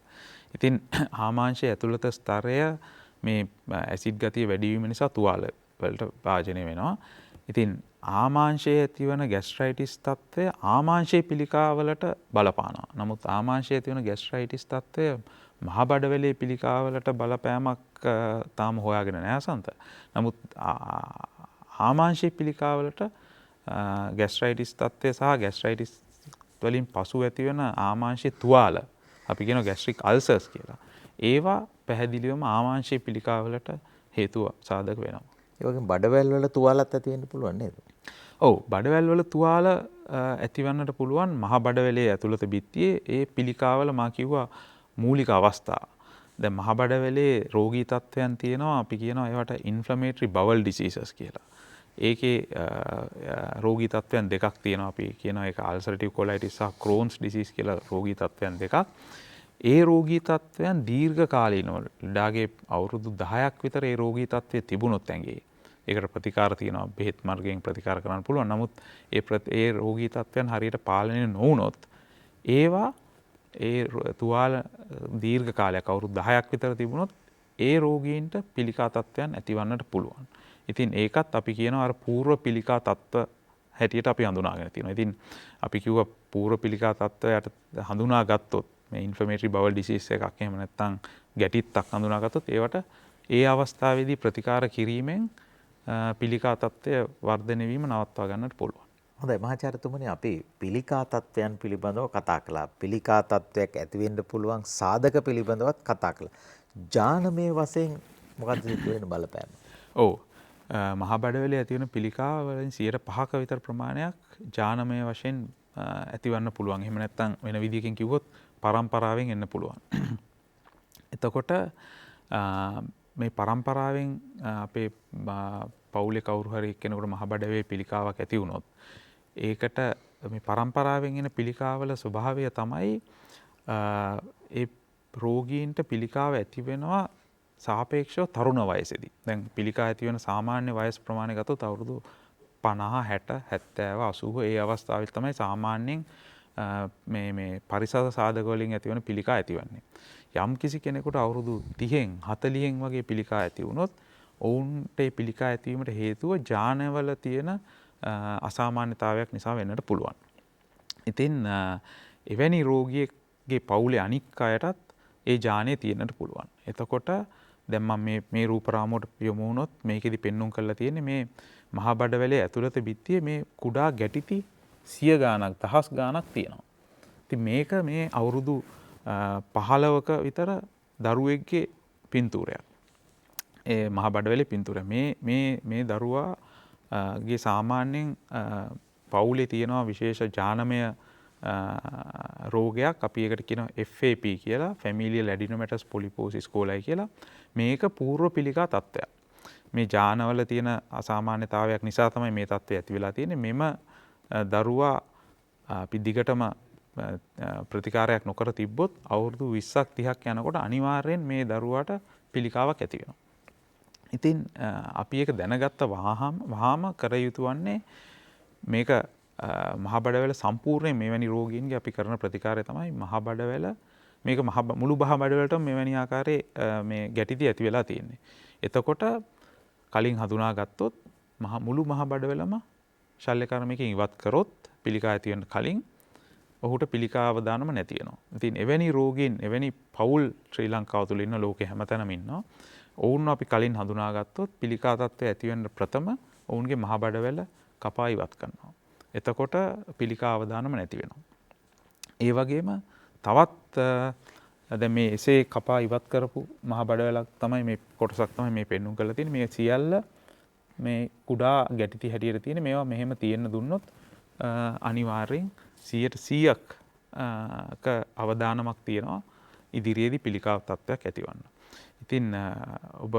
ඉතින් ආමාංශයේ ඇතුළත ස්තරය මේ ඇසිඩ් ගතිය වැඩිවීම නිසා තුවාල වලට භාජනය වෙනවා. ඉතින් ආමාංශයේ ඇතිවන ගැස්ට්‍රයිටිස් තත්ත්වය ආමාංශයේ පිළිකාවලට බලපානවා. නමුත් ආමාංශයේ ඇතිවන ගැස්ට්‍රයිටිස් තත්ත්වය මහ බඩවැලේ පිළිකාවලට බලපෑමක් තාම හොයාගෙන නැහැ සන්ත. නමුත් ආමාංශයේ පිළිකාවලට ගැස්ට්‍රයිටිස් තත්ත්වය සහ ගැස්ට්‍රයිටිස් වලින් පසු ඇතිවන ආමාංශයේ තුවාල අපි කියනවා ගැස්ට්‍රික් අල්සර්ස් කියලා. ඒවා පැහැදිලිවම ආමාංශයේ පිළිකාවලට හේතුව සාධක වෙනවා. ඒ වගේම බඩවැල් වල තුවාලත් ඇති වෙන්න පුළුවන් නේද? ඔව් බඩවැල් වල තුවාල ඇතිවන්නට පුළුවන් මහ බඩවැලේ ඇතුළත බිත්තියේ ඒ පිළිකාවල මා කිව්වා මූලික අවස්ථා. දැන් මහ බඩවැලේ රෝගී තත්ත්වයන් තියෙනවා අපි කියනවා ඒවට ඉන්ෆ්ලමේටරි බවල් ඩිසීසස් කියලා. ඒකේ රෝගී තත්ත්වයන් දෙකක් තියෙනවා අපි කියනවා ඒක අල්සරටිව් කොලයිටිස් සහ ක්‍රෝන්ස් ඩිසීස් කියලා රෝගී තත්ත්වයන් දෙකක්. ඒ රෝගී තත්ත්වයන් දීර්ඝ කාලීනව ලෙඩාගේ අවුරුදු 10ක් විතර ඒ රෝගී තත්ත්වය තිබුණොත් ඇඟේ ඒකට ප්‍රතිකාර තියෙනවා බෙහෙත් මාර්ගයෙන් ප්‍රතිකාර කරන්න පුළුවන්. නමුත් ඒ රෝගී තත්ත්වයන් හරියට පාලනය නොවුනොත් ඒවා ඒ තුවාල දීර්ඝ කාලයක් අවුරුදු 10ක් විතර තිබුණොත් ඒ රෝගීන්ට පිළිකා තත්ත්වයන් ඇතිවන්නට පුළුවන්. ඉතින් ඒකත් අපි කියනවා අර පූර්ව පිළිකා තත්ත්ව හැටියට අපි හඳුනාගෙන තියෙනවා. ඉතින් අපි කිව්වා පූර්ව පිළිකා තත්ත්වයට හඳුනා ගත්තොත් මේ ඉන්ෆ්ලමේටරි බවල් ඩිසීස් එකක් එහෙම නැත්නම් ගැටිත්තක් හඳුනාගත්තොත් ඒවට ඒ අවස්ථාවේදී ප්‍රතිකාර කිරීමෙන් පිළිකා තත්ත්වය වර්ධනය වීම නවත්වා ගන්නට පුළුවන්. හොඳයි මහාචාර්යතුමනි අපි පිළිකා තත්ත්වයන් පිළිබඳව කතා කළා. පිළිකා තත්ත්වයක් ඇති වෙන්න පුළුවන් සාධක පිළිබඳවත් කතා කළා. ජානමය වශයෙන් මොකක්ද සිදු වෙන බලපෑම? ඔව්. මහා බඩවැලේ ඇතිවන පිළිකා වලින් 5% විතර ප්‍රමාණයක් ජානමය වශයෙන් ඇතිවන්න පුළුවන්. එහෙම නැත්නම් වෙන විදිහකින් කිව්වොත් පරම්පරාවෙන් එන්න පුළුවන්. එතකොට මේ පරම්පරාවෙන් අපේ පවුලේ කවුරු හරි එක්කෙනෙකුට මහ බඩවැලේ පිළිකාවක් ඇති වුණොත් ඒකට මේ පරම්පරාවෙන් එන පිළිකාවල ස්වභාවය තමයි ඒ රෝගීන්ට පිළිකාව ඇති වෙනවා සාපේක්ෂව තරුණ වයසේදී. දැන් පිළිකා ඇති වෙන සාමාන්‍ය වයස් ප්‍රමාණය ගත්තොත් අවුරුදු 50, 60, 70, 80 ඒ අවස්ථාවේ තමයි සාමාන්‍යයෙන් මේ පරිසර සාධක වලින් ඇතිවන පිළිකා ඇතිවන්නේ. යම් කිසි කෙනෙකුට අවුරුදු 30න් 40න් වගේ පිළිකා ඇති වුණොත් ඔවුන්ට ඒ පිළිකා ඇතිවීමට හේතුව ජානවල තියෙන අසාමාන්‍යතාවයක් නිසා වෙන්නට පුළුවන්. ඉතින් එවැනි රෝගියෙක්ගේ පවුලේ අනික් අයටත් ඒ ජානය තියෙන්නට පුළුවන්. එතකොට දැන් මම මේ රූප රාමුවට යොමු වුණොත් මේකෙදි පෙන්눔 කරලා තියෙන්නේ මේ මහා බඩවැලේ ඇතුළත බිත්තියේ මේ කුඩා ගැටිති 100 ගාණක් 1000 ගාණක් තියෙනවා. ඉතින් මේක මේ අවුරුදු 15ක විතර දරුවෙක්ගේ පින්තූරයක්. ඒ මහා බඩවැලේ පින්තූරය. මේ දරුවාගේ සාමාන්‍යයෙන් පවුලේ තියෙනවා විශේෂ ජානමය රෝගයක් අපි ඒකට කියනවා FAP කියලා familial adenomatous polyposis coli කියලා. මේක පූර්ව පිළිකා තත්ත්වයක්. මේ ජානවල තියෙන අසාමාන්‍යතාවයක් නිසා තමයි මේ තත්ත්වය ඇති වෙලා තියෙන්නේ. මෙම දරුවා අපි දිගටම ප්‍රතිකාරයක් නොකර තිබ්බොත් අවුරුදු 20ක් 30ක් යනකොට අනිවාර්යෙන් මේ දරුවාට පිළිකාවක් ඇති වෙනවා. ඉතින් අපි ඒක දැනගත්ත වහාම කර යුතු වන්නේ මේක මහ බඩවැල සම්පූර්ණයෙන් මෙවැනි රෝගීන්ගේ අපි කරන ප්‍රතිකාරය තමයි මහ බඩවැල මේක මුළු මහ බඩවැලටම මෙවැනි ආකාරයේ මේ ගැටිති ඇති වෙලා තියෙන්නේ. එතකොට කලින් හඳුනාගත්තොත් මුළු මහ බඩවැලම ශල්‍ය කර්මයකින් ඉවත් කරොත් පිළිකා ඇති වෙන්න කලින් ඔහුට පිළිකා අවදානම නැති වෙනවා. ඉතින් එවැනි රෝගීන් එවැනි පවුල් ශ්‍රී ලංකාව තුළ ඉන්න ලෝකේ හැමතැනම ඉන්නවා. ඔවුන් අපි කලින් හඳුනාගත්තොත් පිළිකා තත්ත්වය ඇති වෙන්න ප්‍රථම ඔවුන්ගේ මහ බඩවැල කපා ඉවත් කරනවා. එතකොට පිළිකා අවදානම නැති වෙනවා. ඒ වගේම තවත් දැන් මේ එසේ කපා ඉවත් කරපු මහ බඩවැලක් තමයි මේ කොටසක් තමයි මේ පෙන්눔 කරලා තියෙන්නේ. මේ සියල්ල මේ කුඩා ගැටිති හැටියට තියෙන මේවා මෙහෙම තියෙන්න දුන්නොත් අනිවාර්යෙන් 100%ක අවදානමක් තියෙනවා ඉදිරියේදී පිළිකා තත්ත්වයක් ඇතිවන්න. ඉතින් ඔබ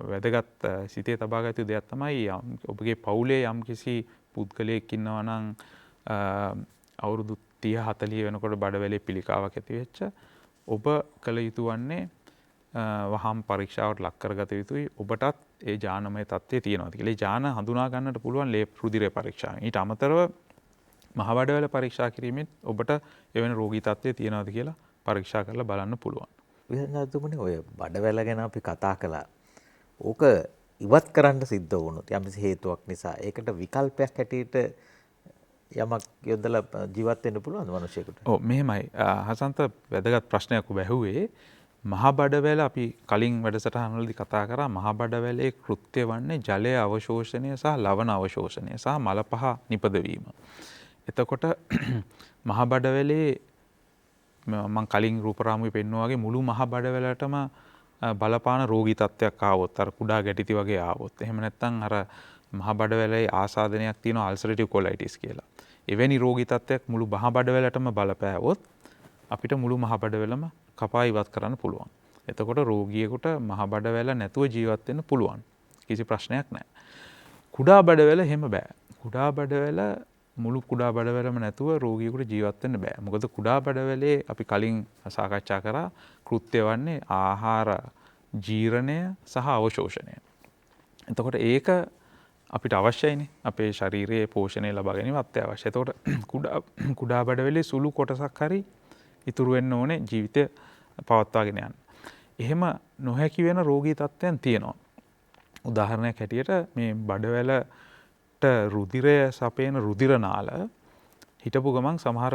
වැදගත් සිතේ තබා ගත යුතු දෙයක් තමයි ඔබගේ පවුලේ යම්කිසි පුද්ගලයෙක් ඉන්නවා නම් අවුරුදු 30 40 වෙනකොට බඩවැලේ පිළිකාවක් ඇති වෙච්ච ඔබ කළ යුතු වන්නේ වහම් පරීක්ෂාවට ලක් කරගත යුතුයි. ඔබටත් ඒ ජානමය තත්ත්වයේ තියෙනවා කියලා. ඒ ජාන හඳුනා ගන්නට පුළුවන් ලේ රුධිරය පරීක්ෂාවෙන්. ඊට අමතරව මහබඩවැල පරීක්ෂා කිරීමෙන් ඔබට එවැනි රෝගී තත්ත්වයේ තියෙනවද කියලා පරීක්ෂා කරලා බලන්න පුළුවන්. විසඳතුමනි ඔය බඩවැල ගැන අපි කතා කළා. ඕක ඉවත් කරන්න සිද්ධ වුණොත් යම්කිසි හේතුවක් නිසා ඒකට විකල්පයක් හැටියට යමක් යොදලා ජීවත් වෙන්න පුළුවන්ද මිනිසෙකුට? ඔව් මෙහෙමයි. හසන්ත වැදගත් ප්‍රශ්නයක් ඔබ ඇහුවේ. මහා බඩවැල අපි කලින් වැඩසටහනවලදී කතා කරා මහා බඩවැලේ කෘත්‍ය වන්නේ ජලය අවශෝෂණය සහ ලවණ අවශෝෂණය සහ මල පහ නිපදවීම. එතකොට මහා බඩවැලේ මම කලින් රූපරාමුවේ පෙන්වුවා වගේ මුළු මහා බඩවැලටම බලපාන රෝගී තත්ත්වයක් ආවොත් අර කුඩා ගැටිති වගේ ආවොත් එහෙම නැත්නම් අර මහා බඩවැලේ ආසාදනයක් තියෙනවා අල්සරටිව් කොලයිටිස් කියලා. එවැනි රෝගී තත්ත්වයක් මුළු මහා බඩවැලටම බලපෑවොත් අපිට මුළු මහා බඩවැලම කපා ඉවත් කරන්න පුළුවන්. එතකොට රෝගියෙකුට මහා බඩවැල නැතුව ජීවත් වෙන්න පුළුවන්. කිසි ප්‍රශ්නයක් නැහැ. කුඩා බඩවැල එහෙම බෑ. කුඩා බඩවැල මුළු කුඩා බඩවැලම නැතුව රෝගියෙකුට ජීවත් වෙන්න බෑ. මොකද කුඩා බඩවැලේ අපි කලින් සාකච්ඡා කරා කෘත්‍ය වන්නේ ආහාර ජීර්ණය සහ අවශෝෂණය. එතකොට ඒක අපිට අවශ්‍යයිනේ. අපේ ශරීරයේ පෝෂණය ලබා ගැනීම අත්‍යවශ්‍යයි. එතකොට කුඩා බඩවැලේ සුළු කොටසක් හරි ඉතුරු වෙන්න ඕනේ ජීවිතය පවත්වාගෙන යන්න. එහෙම නොහැකි වෙන රෝගී තත්ත්වයන් තියෙනවා. උදාහරණයක් හැටියට මේ බඩවැලට රුධිරය සපයන රුධිර නාල හිටපු ගමන් සමහර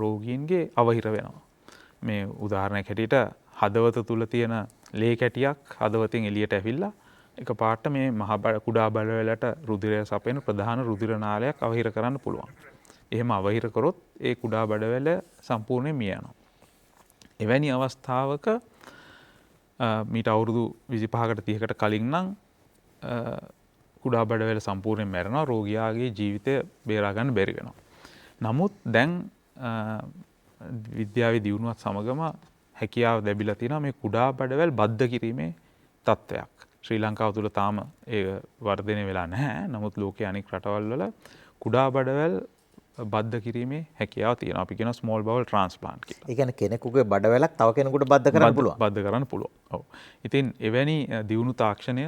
රෝගීන්ගේ අවහිර වෙනවා. මේ උදාහරණයක් හැටියට හදවත තුල තියෙන ලේ කැටියක් හදවතින් එළියට ඇවිල්ලා එකපාරට මේ කුඩා බඩවැලට රුධිරය සපයන ප්‍රධාන රුධිර නාලයක් අවහිර කරන්න පුළුවන්. එහෙම අවහිර කරොත් ඒ කුඩා බඩවැල සම්පූර්ණයෙන් මිය යනවා. එවැනි අවස්ථාවක මීට අවුරුදු 25කට 30කට කලින් නම් කුඩා බඩවැල සම්පූර්ණයෙන් මැරෙනවා. රෝගියාගේ ජීවිතය බේරා ගන්න බැරි වෙනවා. නමුත් දැන් විද්‍යාවේ දියුණුවත් සමගම හැකියාව ලැබිලා තියෙනවා මේ කුඩා බඩවැල් බද්ධ කිරීමේ තත්ත්වයක්. ශ්‍රී ලංකාව තුළ තාම ඒ වර්ධනය වෙලා නැහැ. නමුත් ලෝකයේ අනෙක් රටවල් වල කුඩා බඩවැල් බද්ධ කිරීමේ හැකියාව තියෙනවා. අපි කියනවා ස්මෝල් බවල් ට්‍රාන්ස්ප්ලාන්ට් කියලා. ඒ කියන්නේ කෙනෙකුගේ බඩවැලක් තව කෙනෙකුට බද්ධ කරන්න පුළුවන්. බද්ධ කරන්න පුළුවන්. ඔව්. ඉතින් එවැනි දියුණු තාක්ෂණය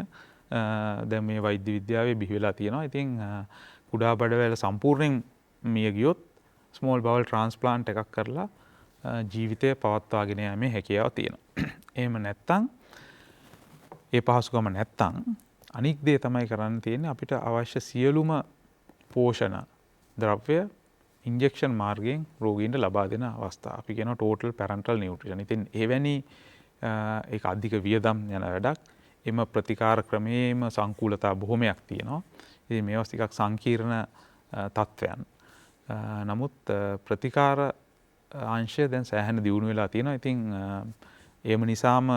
දැන් මේ වෛද්‍ය විද්‍යාවේ බිහි වෙලා තියෙනවා. ඉතින් කුඩා බඩවැල සම්පූර්ණයෙන් මිය ගියොත් ස්මෝල් බවල් ට්‍රාන්ස්ප්ලාන්ට් එකක් කරලා ජීවිතය පවත්වාගෙන යෑමේ හැකියාව තියෙනවා. එහෙම නැත්නම් ඒ පහසුකම නැත්තම් අනික් දේ තමයි කරන්න තියෙන්නේ අපිට අවශ්‍ය සියලුම පෝෂණ ද්‍රව්‍ය ඉන්ජෙක්ෂන් මාර්ගයෙන් රෝගීන්ට ලබා දෙන අවස්ථා. අපි කියනවා ටෝටල් පැරන්ටල් නියුට්‍රිෂන්. ඉතින් එවැනි ඒක අධික වියදම් යන වැඩක්. එම ප්‍රතිකාර ක්‍රමයේම සංකූලතා බොහොමයක් තියෙනවා. ඉතින් මේවා ටිකක් සංකීර්ණ තත්ත්වයන්. නමුත් ප්‍රතිකාර අංශය දැන් සෑහෙන දියුණු වෙලා තියෙනවා. ඉතින් ඒම නිසාම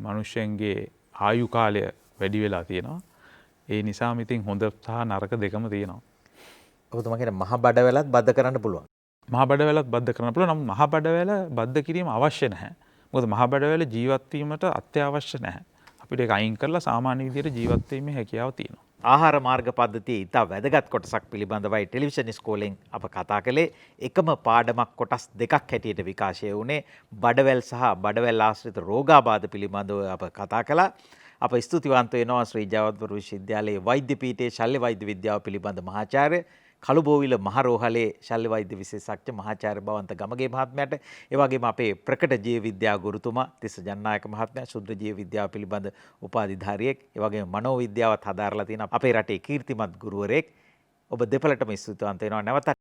මනුෂ්‍යයන්ගේ ආයු කාලය වැඩි වෙලා තියෙනවා. ඒ නිසාම ඉතින් හොඳ සහ නරක දෙකම තියෙනවා. ඔබතුමා කියන මහ බඩවැලත් බද්ධ කරන්න පුළුවන්. මහ බඩවැලත් බද්ධ කරන්න පුළුවන්. නමුත් මහ බඩවැල බද්ධ කිරීම අවශ්‍ය නැහැ. මොකද මහ බඩවැල ජීවත් වීමට අත්‍යවශ්‍ය නැහැ. අපිට ඒක අයින් කරලා සාමාන්‍ය විදිහට ජීවත් වීමේ හැකියාව තියෙනවා. ආහාර මාර්ග පද්ධතියේ ඉතා වැදගත් කොටසක් පිළිබඳවයි ටෙලිවිෂන් ඉස්කෝලෙන් අප කතා කළේ. එකම පාඩමක් කොටස් දෙකක් හැටියට විකාශය වුණේ බඩවැල් සහ බඩවැල් ආශ්‍රිත රෝගාබාධ පිළිබඳව අප කතා කළා. අප ස්තුතිවන්ත වෙනවා ශ්‍රී ජයවර්ධන විශ්වවිද්‍යාලයේ වෛද්‍ය පීඨයේ ශල්‍ය වෛද්‍ය විද්‍යාව පිළිබඳ මහාචාර්ය කළුබෝවිල මහරෝහලේ ශල්‍ය වෛද්‍ය විශේෂඥ මහාචාර්ය භවන්ත ගමගේ මහත්මයාට, ඒ වගේම අපේ ප්‍රකට ජීව විද්‍යා ගුරුතුමා තිස්ස ජනනායක මහත්මයා ශුද්ධ ජීව විද්‍යාව පිළිබඳ උපාධිධාරියෙක්, ඒ වගේම මනෝ විද්‍යාවත් හදාරලා තියෙන අපේ රටේ කීර්තිමත් ගුරුවරයෙක්. ඔබ දෙපළටම ස්තුතිවන්ත වෙනවා. නැවතත්